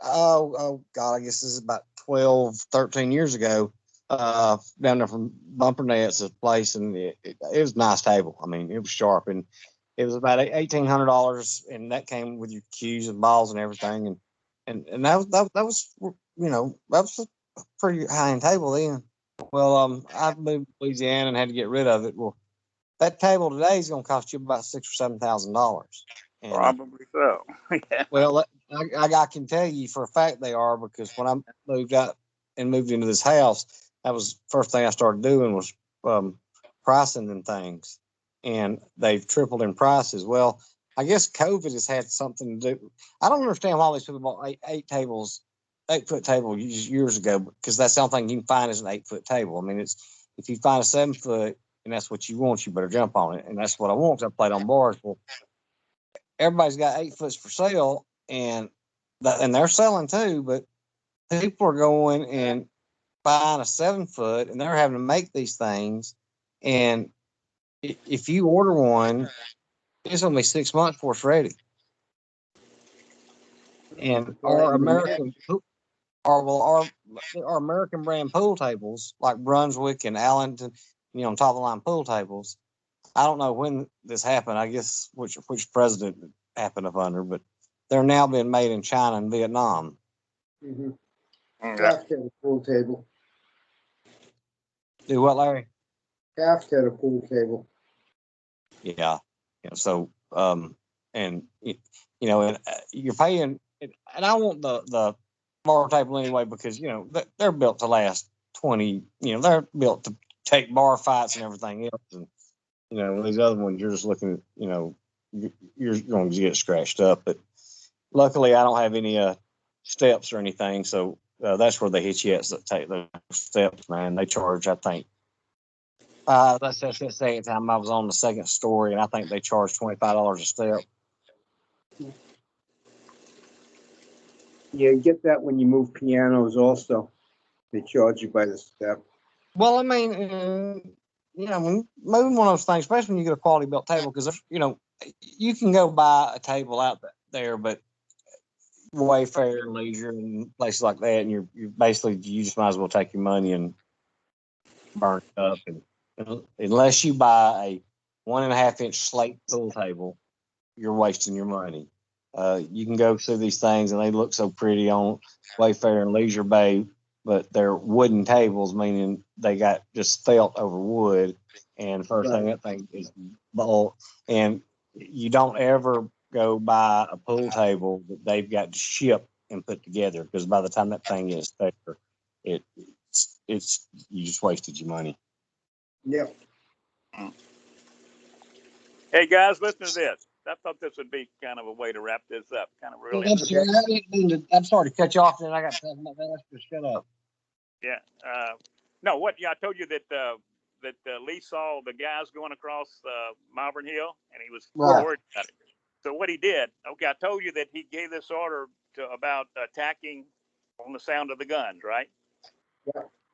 S5: oh God, I guess this is about 12, 13 years ago. Down there from Bumper Nets, a place, and it was a nice table. I mean, it was sharp, and it was about $1,800, and that came with your cues and balls and everything, and that was that was a pretty high end table then. Well, I moved to Louisiana and had to get rid of it. Well, that table today is going to cost you about $6,000 or $7,000. And
S4: Probably so. Yeah.
S5: well, I can tell you for a fact they are, because when I moved out and moved into this house, that was the first thing I started doing was pricing them things, and they've tripled in prices. Well, I guess COVID has had something to do. I don't understand why these people bought 8-foot table years ago, because that's the only thing you can find is an 8-foot table. I mean, it's if you find a 7-foot and that's what you want, you better jump on it, and that's what I want, because I played on bars. Well, everybody's got 8-foots for sale, and they're selling too, but people are going and buying a 7-foot, and they're having to make these things. And if you order one, it's only 6 months before it's ready. And our American brand pool tables, like Brunswick and Allenton, top of the line pool tables. I don't know when this happened. I guess which president it happened up under, but they're now being made in China and Vietnam.
S2: Mm-hmm.
S4: Okay.
S2: Taft had a pool table.
S5: Do what, Larry?
S2: Taft had a pool table.
S5: Yeah. So, and you're paying, and I want the bar table anyway, because they're built to last 20. They're built to take bar fights and everything else, and these other ones you're just looking, you're going to get scratched up. But luckily, I don't have any steps or anything, so that's where they hit you at. So take the steps, man. They charge, I think. That's the second time I was on the second story, and I think they charge $25 a step.
S2: Yeah, you get that when you move pianos also. They charge you by the step.
S5: Well, I mean, when moving one of those things, especially when you get a quality built table, because you can go buy a table out there, but Wayfair and Leisure and places like that, and you're basically, you just might as well take your money and burn it up. And unless you buy a 1.5-inch slate pool table, you're wasting your money. You can go through these things and they look so pretty on Wayfair and Leisure Bay, but they're wooden tables, meaning they got just felt over wood. And first thing, that thing is bulk. And you don't ever go buy a pool table that they've got to ship and put together, because by the time that thing is there, it's you just wasted your money.
S2: Yep.
S4: Hey guys, listen to this. I thought this would be kind of a way to wrap this up. Kind of really.
S5: I'm sorry to cut you off, and I got to talk about that. Let's just shut up.
S4: Yeah. No. What? Yeah, I told you that Lee saw the guys going across Malvern Hill, and he was worried about it. So what he did? Okay, I told you that he gave this order about attacking on the sound of the guns, right?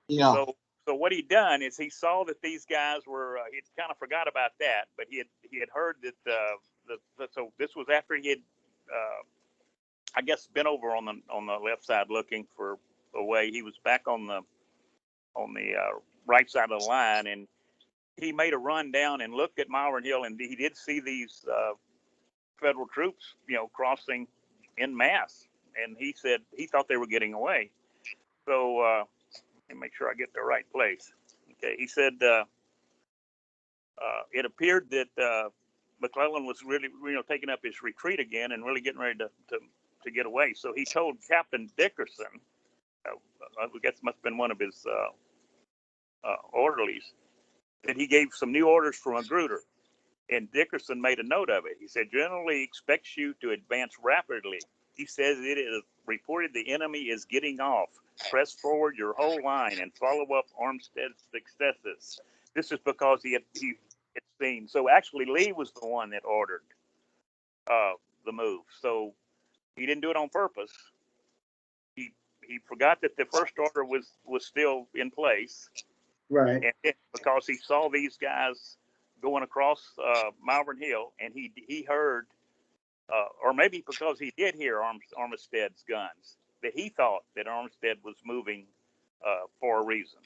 S5: Yeah.
S4: So what he done is he saw that these guys were. He kind of forgot about that, but he had heard that. So this was after he had, I guess, been over on the left side looking for a way. He was back on the right side of the line, and he made a run down and looked at Malvern Hill, and he did see these federal troops, crossing en masse, and he said he thought they were getting away. So let me make sure I get the right place. Okay, he said it appeared that McClellan was really, taking up his retreat again and really getting ready to get away. So he told Captain Dickerson, I guess it must have been one of his orderlies, that he gave some new orders for Magruder. And Dickerson made a note of it. He said, "General Lee expects you to advance rapidly. He says it is reported the enemy is getting off. Press forward your whole line and follow up Armstead's successes." This is because he had seen. So actually, Lee was the one that ordered the move. So he didn't do it on purpose. He forgot that the first order was still in place.
S2: Right.
S4: And because he saw these guys going across Malvern Hill, and he heard, or maybe because he did hear Armstead's guns, that he thought that Armstead was moving for a reason.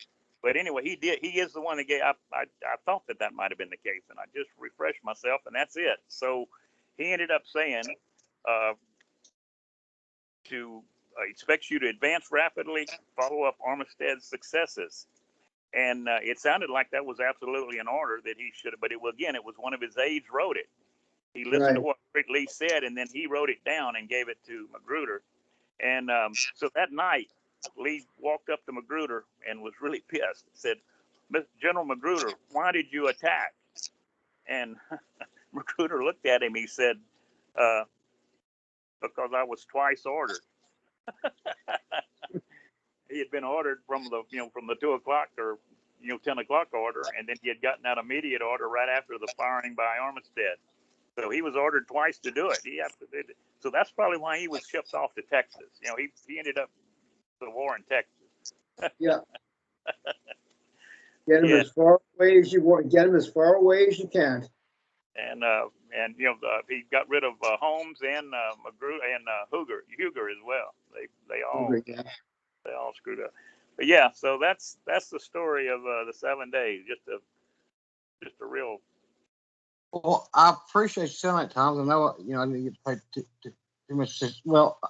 S4: But anyway, he did. He is the one that gave. I thought that might have been the case, and I just refreshed myself, and that's it. So he ended up saying to expects you to advance rapidly, follow up Armistead's successes. And it sounded like that was absolutely an order that he should have, but it was one of his aides wrote it. He listened to what Rick Lee said, and then he wrote it down and gave it to Magruder. And so that night, Lee walked up to Magruder and was really pissed. Said, General Magruder, why did you attack? And Magruder looked at him. He said, because I was twice ordered. He had been ordered from the 2 o'clock or 10 o'clock order, and then he had gotten that immediate order right after the firing by Armistead. So he was ordered twice to do it. So that's probably why he was shipped off to Texas. He ended up the war in Texas.
S2: Yeah. Get him as far away as you want. Get him as far away as you can.
S4: And he got rid of Holmes and Magruder and Huger as well. They all screwed up. But yeah, so that's the story of the 7 days. Just a real.
S5: Well, I appreciate you saying that, Tom. I know, I didn't get paid too much attention. Well,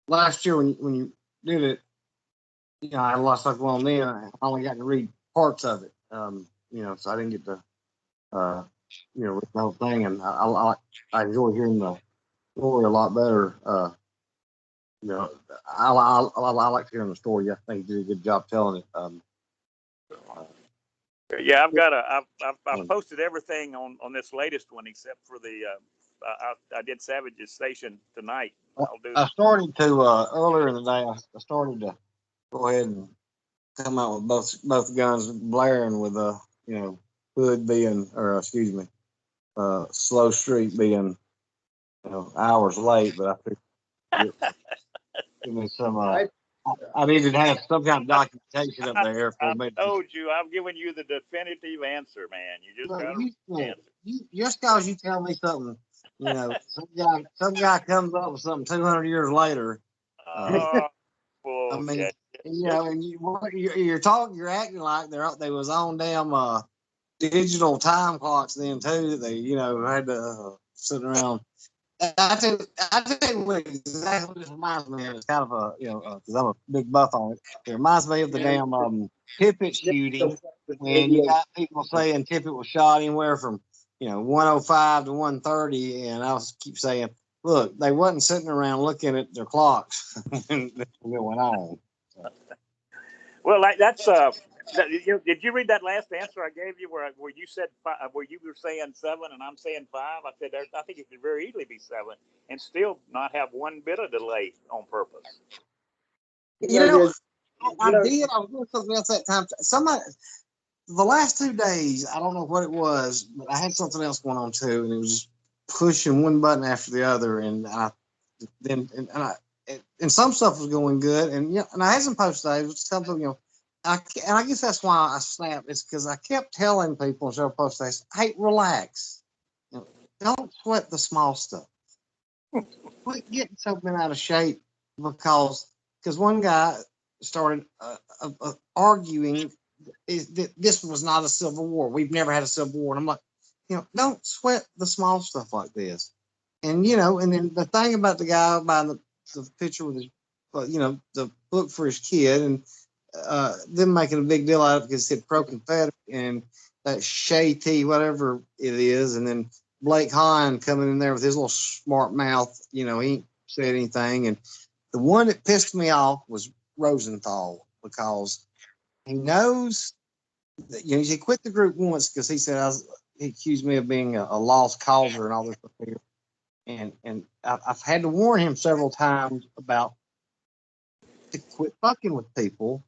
S5: last year when you did it, I had a lot of stuff going on then. I only got to read parts of it. So I didn't get to, read the whole thing. And I enjoy hearing the story a lot better. I like hearing the story. I think you did a good job telling it.
S4: Yeah, I've posted everything on this latest one except for the I did Savage's Station tonight.
S5: I started to earlier in the day. I started to go ahead and come out with both guns blaring with Hood being, or excuse me, Slow Street being hours late, but I think give me some. I needed to have some kind of documentation up there.
S4: I told you, I've given you the definitive answer, man. You just got to answer.
S5: Just because you tell me something, some guy comes up with something 200 years later. I mean, and you're acting like they was on damn digital time clocks then too. They had to sit around. I tell you what exactly this reminds me of. It's kind of a because I'm a big buff on it. It reminds me of the damn Tippit shooting when you got people saying Tippit was shot anywhere from 105 to 130, and I keep saying, look, they wasn't sitting around looking at their clocks when it went on.
S4: Well, that's did you read that last answer I gave you where you said where you were saying 7 and I'm saying 5? I said I think it could very easily be 7 and still not have one bit of delay on purpose.
S5: I did. I was doing something else that time. The last 2 days, I don't know what it was, but I had something else going on too, and it was just pushing one button after the other, and some stuff was going good, and I had some post days, which something I guess that's why I snapped. It's because I kept telling people on several post days, hey, relax, don't sweat the small stuff. Quit getting so bent out of shape because one guy started arguing that this was not a civil war. We've never had a civil war. And I'm like, don't sweat the small stuff like this. And, and then the thing about the guy buying the picture with his, the book for his kid and them making a big deal out of it because it said pro-Confederate and that Shay T, whatever it is. And then Blake Hahn coming in there with his little smart mouth, he ain't said anything. And the one that pissed me off was Rosenthal because he knows that, he quit the group once because he said he accused me of being a lost causer and all this stuff here. And I've had to warn him several times about to quit fucking with people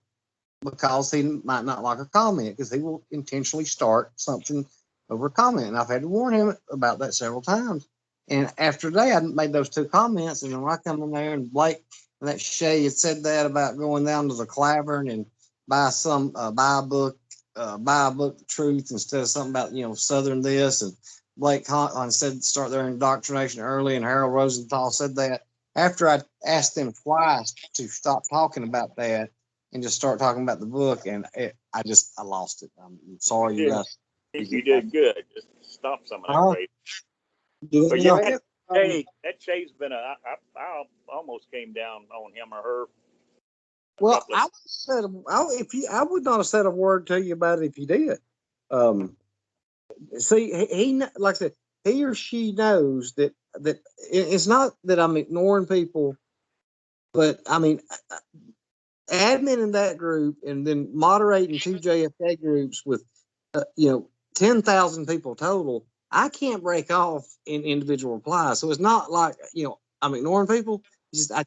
S5: because he might not like a comment because he will intentionally start something over a comment. And I've had to warn him about that several times. And after today, I made those 2 comments, and then when I come in there and Blake and that Shay had said that about going down to the Clavern and buy a book truth instead of something about Southern this, and Blake Hahn said start their indoctrination early, and Harold Rosenthal said that after I asked them twice to stop talking about that and just start talking about the book, and I lost it. I'm sorry, you guys.
S4: You did good. Just stop some of that. Shay, that Shay's been I almost came down on him or her.
S5: Well, I would said I would not have said a word to you about it if you did. See, he like I said, he or she knows that it's not that I'm ignoring people, but I mean, admin in that group and then moderating two JFK groups with 10,000 people total. I can't break off in individual replies, so it's not like I'm ignoring people. Just I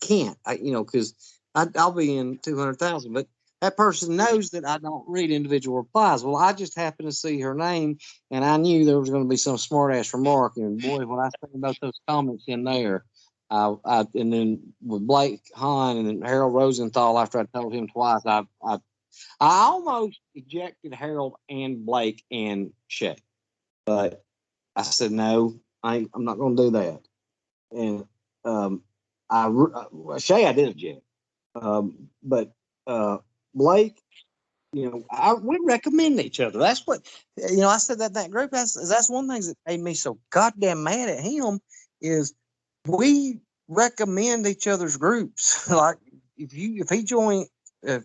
S5: can't. Because I'll be in 200,000, but that person knows that I don't read individual replies. Well, I just happened to see her name, and I knew there was going to be some smart ass remark. And boy, when I think about those comments in there, and then with Blake Hahn and then Harold Rosenthal, after I told him twice, I almost ejected Harold and Blake and Shay, but I said no, I'm not going to do that. And Shay I did eject, but Blake, we recommend each other. That's what I said that group. That's one thing that made me so goddamn mad at him is we recommend each other's groups. Like if you join or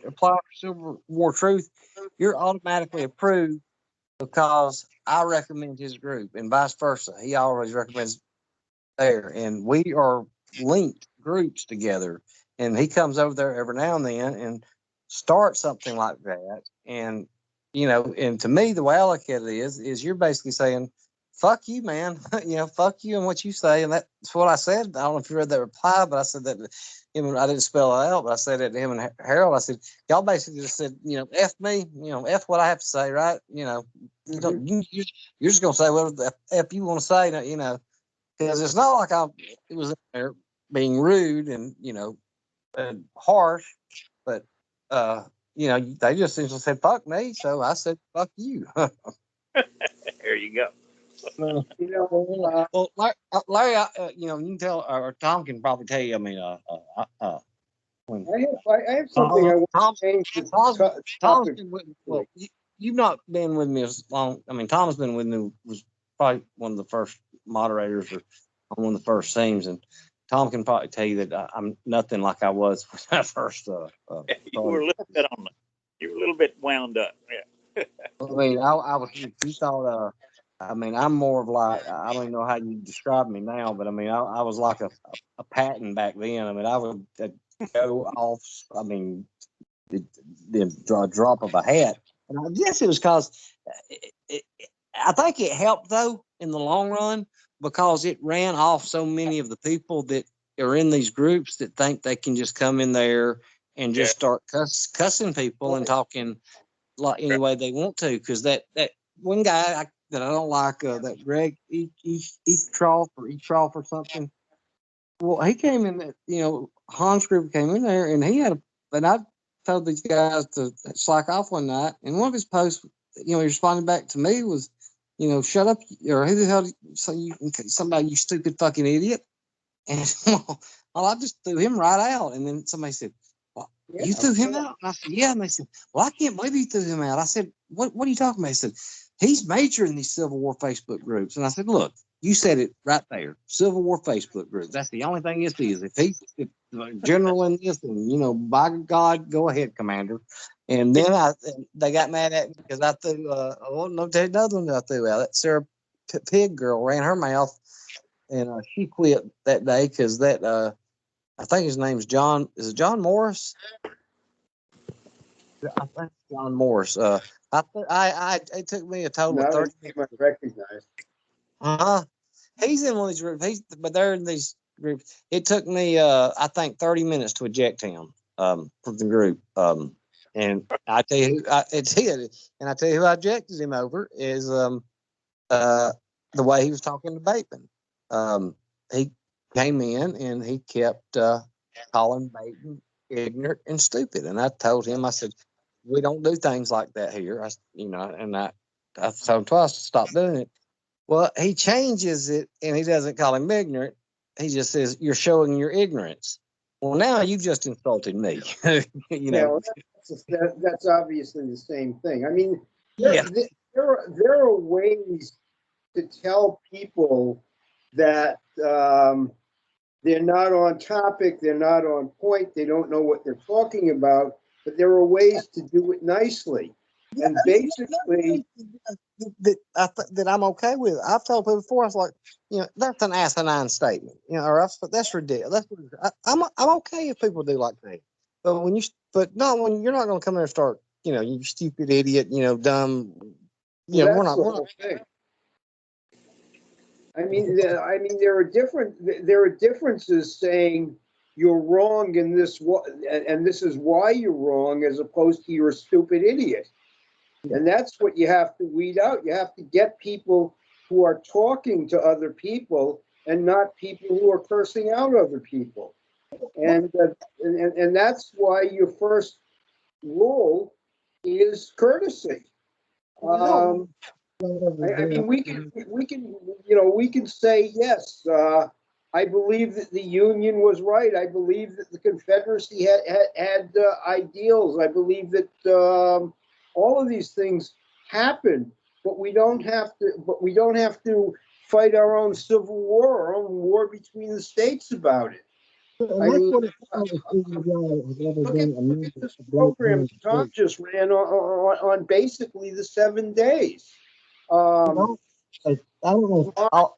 S5: apply for Civil War Truth, you're automatically approved because I recommend his group, and vice versa. He always recommends there, and we are linked groups together. And he comes over there every now and then and starts something like that. And and to me, the way I look at it is you're basically saying, "Fuck you, man." Fuck you and what you say, and that's what I said. I don't know if you read that reply, but I said that. I didn't spell it out, but I said it to him and Harold. I said, "Y'all basically just said, f me, f what I have to say, right? You're just gonna say whatever the f you want to say, because it's not like it was there being rude and and harsh, but they just essentially said fuck me, so I said fuck you."
S4: There you go.
S5: Well, Larry, you can tell, or Tom can probably tell you. I mean, when
S2: I have something I want
S5: Tom's,
S2: to change the
S5: Tom's
S2: topic.
S5: been with, well, you've not been with me as long. I mean, Tom's been with me, was probably one of the first moderators or on one of the first teams, and Tom can probably tell you that I'm nothing like I was when I first.
S4: You were a little bit you were a little bit wound up. Yeah.
S5: I mean, I was. You thought. I mean, I'm more of like, I don't even know how you describe me now, but I mean, I was like a Patton back then. I mean, I would go off. I mean, the drop of a hat, and I guess it was because I think it helped though in the long run because it ran off so many of the people that are in these groups that think they can just come in there and just start cussing people and talking like any way they want to. Because that one guy that I don't like, that Greg Eatroff or something. Well, he came in that, Hans group came in there and he had and I told these guys to slack off one night, and one of his posts, he responded back to me was, shut up, or who the hell, somebody, you stupid fucking idiot. And well, I just threw him right out. And then somebody said, well, you threw him out? And I said, yeah. And they said, well, I can't believe you threw him out. I said, what are you talking about? He said, he's major in these Civil War Facebook groups. And I said, look, you said it right there. Civil War Facebook groups. That's the only thing this is. If he's general in this, then, by God, go ahead, Commander. And then they got mad at me because I threw, another one that I threw out. That Sarah Pig girl ran her mouth, and she quit that day because that, I think his name's John. Is it John Morris? I think John Morris. It took me a total of 30 minutes.
S2: Recognize.
S5: He's in one of these groups. But they're in these groups. It took me, I think, 30 minutes to eject him from the group. And I tell you, it did. And I tell you who I ejected him over is the way he was talking to Bateman. He came in and he kept calling Bateman ignorant and stupid. And I told him, I said, we don't do things like that here. And I told him twice to stop doing it. Well, he changes it and he doesn't call him ignorant. He just says, you're showing your ignorance. Well, now you've just insulted me.
S2: That's obviously the same thing. I mean, there are ways to tell people that they're not on topic, they're not on point, they don't know what they're talking about, but there are ways to do it nicely. And basically,
S5: that I'm okay with. I've told people before. I was like, that's an asinine statement. Or that's ridiculous. I'm okay if people do like that. But when you're not going to come in and start, you stupid idiot, dumb.
S2: that's
S5: We're
S2: the
S5: not.
S2: whole thing. I mean, there are differences saying you're wrong in this, and this is why you're wrong, as opposed to you're a stupid idiot. And that's what you have to weed out. You have to get people who are talking to other people and not people who are cursing out other people. And that's why your first rule is courtesy. I mean, we can say yes. I believe that the Union was right. I believe that the Confederacy had ideals. I believe that all of these things happen, but we don't have to. But we don't have to fight our own civil war, our own war between the states about it. I mean, look at this program Tom just ran on basically the 7 days.
S5: I don't know.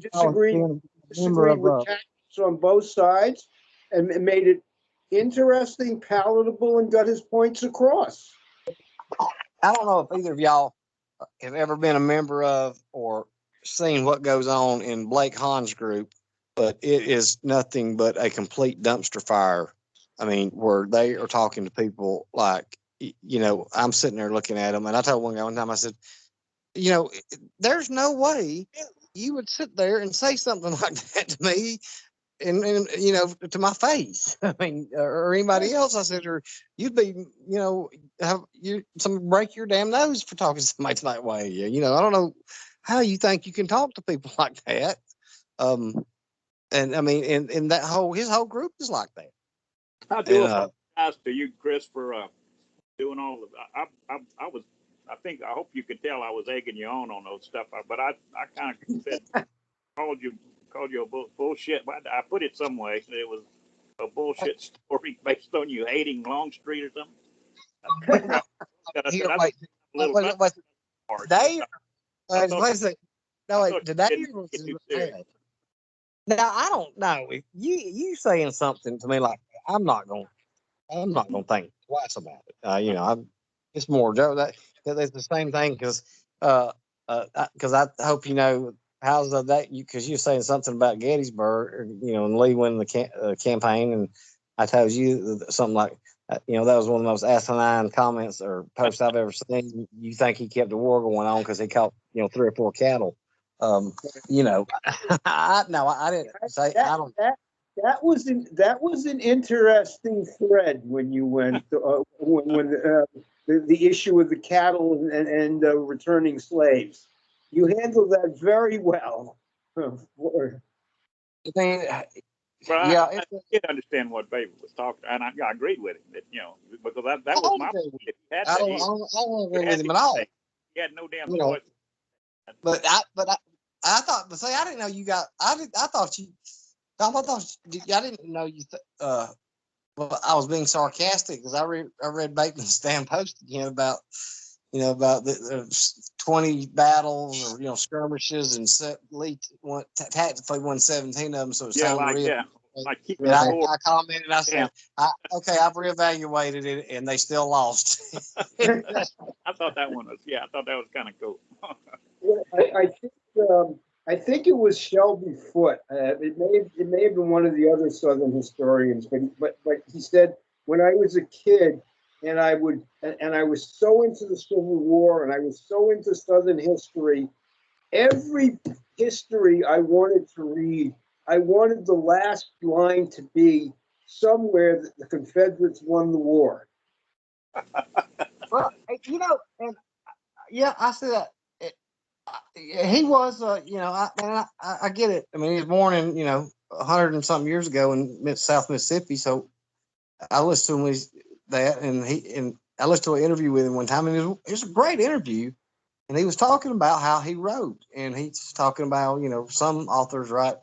S2: Disagreed with tactics on both sides, and made it interesting, palatable, and got his points across.
S5: I don't know if either of y'all have ever been a member of or seen what goes on in Blake Hahn's group, but it is nothing but a complete dumpster fire. I mean, where they are talking to people like, I'm sitting there looking at them, and I told one guy one time, I said, there's no way you would sit there and say something like that to me and to my face. I mean, or anybody else. I said, or you'd be, break your damn nose for talking to somebody that way. I don't know how you think you can talk to people like that. And I mean, and his whole group is like that.
S4: I do apologize to you, Chris, for doing all of. I hope you could tell I was egging you on those stuff. But I kind of said called you a bullshit. I put it some way. It was a bullshit story based on you hating Longstreet or something.
S5: Now I don't know if you saying something to me like that, I'm not gonna think twice about it. It's more Joe that it's the same thing because I hope how's that because you're saying something about Gettysburg, and Lee winning the campaign, and I told you something like that was one of the most asinine comments or posts I've ever seen. You think he kept the war going on because he caught 3 or 4 cattle. I didn't say I don't.
S2: That was an interesting thread when you went when the issue of the cattle and returning slaves. You handled that very well.
S4: I did understand what Baby was talking, and I agreed with him that because that was my.
S5: I don't agree with him at all.
S4: He had no damn choice.
S5: But I thought, but say I didn't know you got. I thought you. I didn't know you. Well, I was being sarcastic because I read Bateman's damn post about the 20 battles or skirmishes and tactically won 17 of them. So it's time to I commented. I said, I've reevaluated it, and they still lost.
S4: I thought that was kind of cool.
S2: I think it was Shelby Foote. It may have been one of the other Southern historians, but he said when I was a kid and I was so into the Civil War and I was so into Southern history, every history I wanted to read, I wanted the last line to be somewhere that the Confederates won the war.
S5: Well, and I see that. He was, I get it. I mean, he was born in, 100 and something years ago in South Mississippi. So I listened to him and I listened to an interview with him one time, and it was a great interview. And he was talking about how he wrote, and he's talking about, some authors write,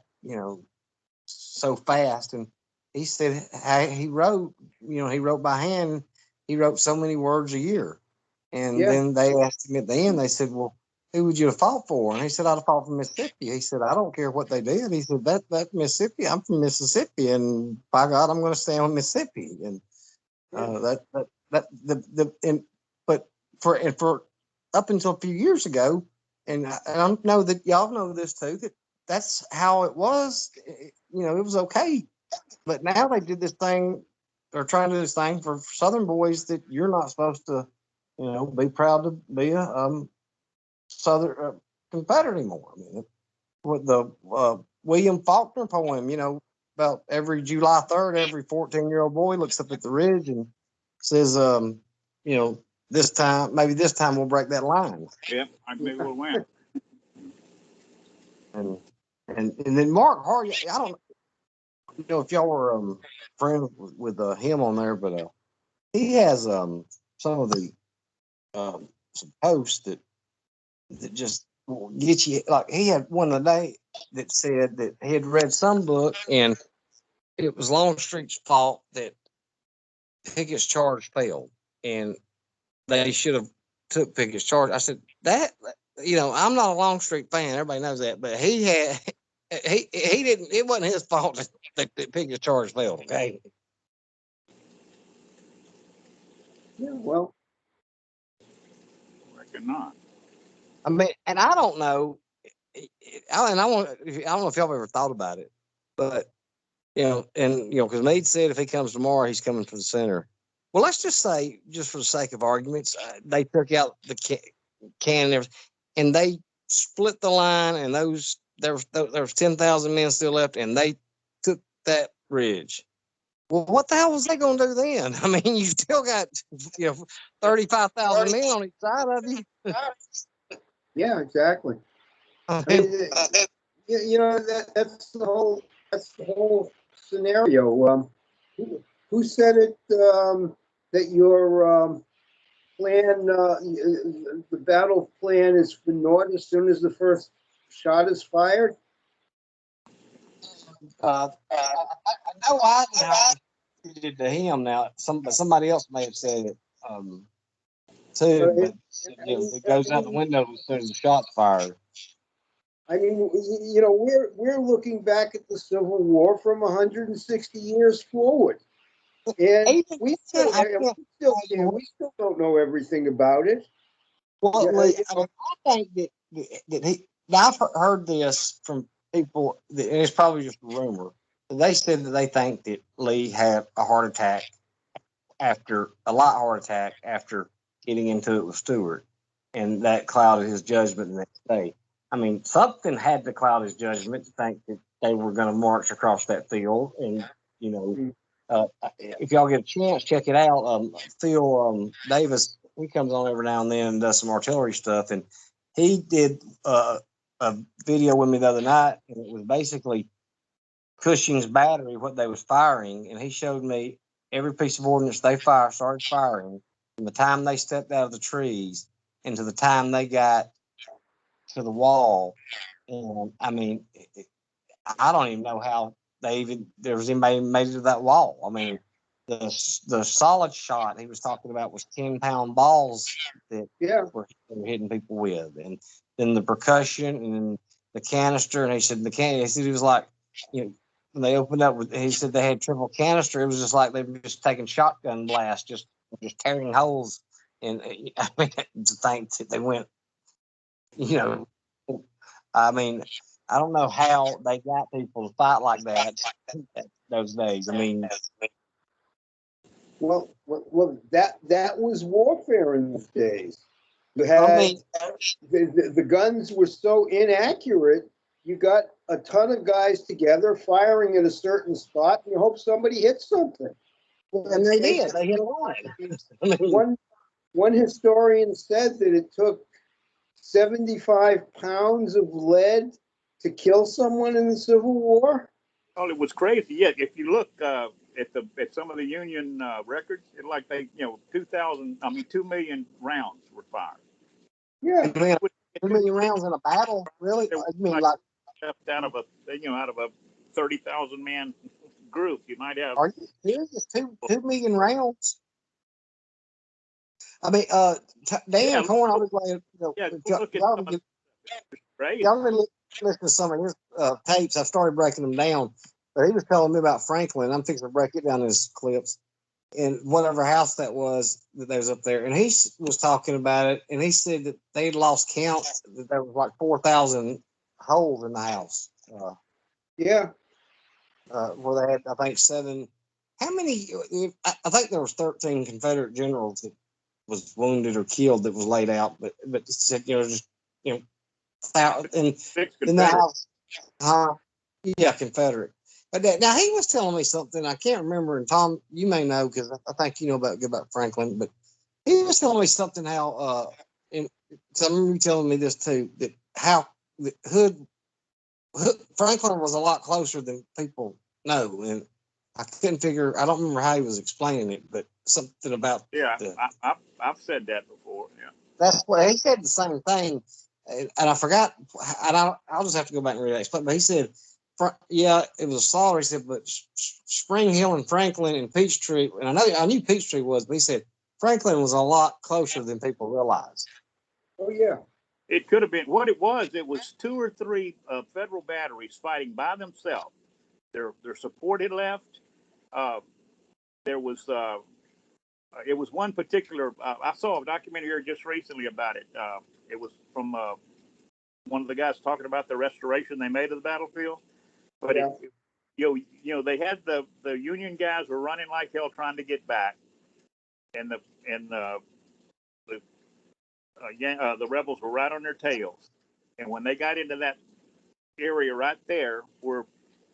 S5: so fast. And he said how he wrote, he wrote by hand. He wrote so many words a year. And
S2: Yeah.
S5: then they asked him at the end, they said, well, who would you have fought for? And he said, I'd have fought for Mississippi. He said, I don't care what they did. He said, that Mississippi, I'm from Mississippi, and by God, I'm going to stand with Mississippi. And but for up until a few years ago, and I know that y'all know this too, that's how it was. It was okay. But now they did this thing, they're trying to do this thing for Southern boys that you're not supposed to, be proud to be a Southern Confederate anymore. I mean, with the William Faulkner poem, about every July 3rd, every 14-year-old boy looks up at the ridge and says, this time we'll break that line.
S4: Yep, maybe we'll win.
S5: And then Mark Hardy, I don't know if y'all were friends with him on there, but he has some of the some posts that just get you. Like, he had one today that said that he had read some book and it was Longstreet's fault that Pickett's charge failed, and they should have took Pickett's charge. I said that, I'm not a Longstreet fan. Everybody knows that, but he didn't. It wasn't his fault that Pickett's charge failed. Okay.
S2: Yeah, well,
S4: I reckon not.
S5: I mean, and I don't know. I don't know if y'all ever thought about it, but because Meade said if he comes tomorrow, he's coming for the center. Well, let's just say, just for the sake of arguments, they took out the can and they split the line, and there was 10,000 men still left, and they took that ridge. Well, what the hell was they going to do then? I mean, you still got 35,000 men on each side of you.
S2: yeah, exactly.
S5: I
S2: I
S5: mean,
S2: mean, that's the whole scenario. Who said it? That your plan, the battle plan, is for naught as soon as the first shot is fired.
S5: I know I did to him. Now, somebody else may have said it too, but it goes out the window as soon as the shot's fired.
S2: I mean, we're looking back at the Civil War from 160 years forward, and we still don't know everything about it.
S5: Well,
S2: Yeah,
S5: I think that I've heard this from people, and it's probably just a rumor. They said that they think that Lee had a heart attack after getting into it with Stewart, and that clouded his judgment the next day. I mean, something had to cloud his judgment to think that they were going to march across that field. And, if y'all get a chance, check it out. Phil Davis, he comes on every now and then and does some artillery stuff. And he did a video with me the other night, and it was basically Cushing's battery, what they was firing. And he showed me every piece of ordnance they started firing from the time they stepped out of the trees into the time they got to the wall. And I mean, I don't even know how there was anybody made it to that wall. I mean, the solid shot he was talking about was 10-pound balls that were hitting people with, and then the percussion and the canister. And he said he was like, when they opened up, he said they had triple canister. It was just like they were just taking shotgun blasts, just tearing holes. And I mean, to think that they went, I mean, I don't know how they got people to fight like that those days. I mean,
S2: well, that was warfare in those days. You had the guns were so inaccurate. You got a ton of guys together firing at a certain spot, and you hope somebody hits something.
S5: And they did. They hit a lot.
S2: One historian said that it took 75 pounds of lead to kill someone in the Civil War.
S4: Well, it was crazy. Yeah, if you look at some of the Union records, it like they 2 million rounds were fired.
S2: Yeah.
S5: I mean, 2 million rounds in a battle, really? I mean, like,
S4: Out of a 30,000 man group, you might have.
S5: are you serious? 2 million rounds? I mean, Dan Corn, I was like,
S4: Yeah, look at
S5: y'all,
S4: some of right.
S5: y'all been listening to some of his tapes. I started breaking them down, but he was telling me about Franklin. I'm fixing to break it down in his clips. In whatever house that was up there, and he was talking about it, and he said that they'd lost count, that there was like 4,000 holes in the house.
S2: Yeah.
S5: Where they had, I think, 7. How many? I think there was 13 Confederate generals that was wounded or killed that was laid out, but said, just and
S4: Six
S5: in the
S4: Confederate.
S5: house, yeah, Confederate. But now he was telling me something I can't remember, and Tom, you may know because I think you know about Franklin, but he was telling me something how and so I remember you telling me this too, that how the Hood Franklin was a lot closer than people know, and I couldn't figure. I don't remember how he was explaining it, but something about
S4: Yeah, I've said that before. Yeah.
S5: that's what he said. The same thing, and I forgot. And I'll just have to go back and read that. But he said, yeah, it was a slaughter. He said, but Spring Hill and Franklin and Peachtree, and I knew Peachtree was, but he said Franklin was a lot closer than people realized.
S2: Oh yeah.
S4: It could have been what it was. It was 2 or 3 federal batteries fighting by themselves. Their support had left. There was it was one particular. I saw a documentary here just recently about it. It was from one of the guys talking about the restoration they made of the battlefield. But
S2: Yeah.
S4: they had the Union guys were running like hell trying to get back, and the rebels were right on their tails. And when they got into that area right there where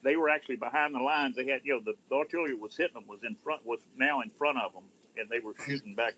S4: they were actually behind the lines, they had the artillery was hitting them was now in front of them, and they were shooting back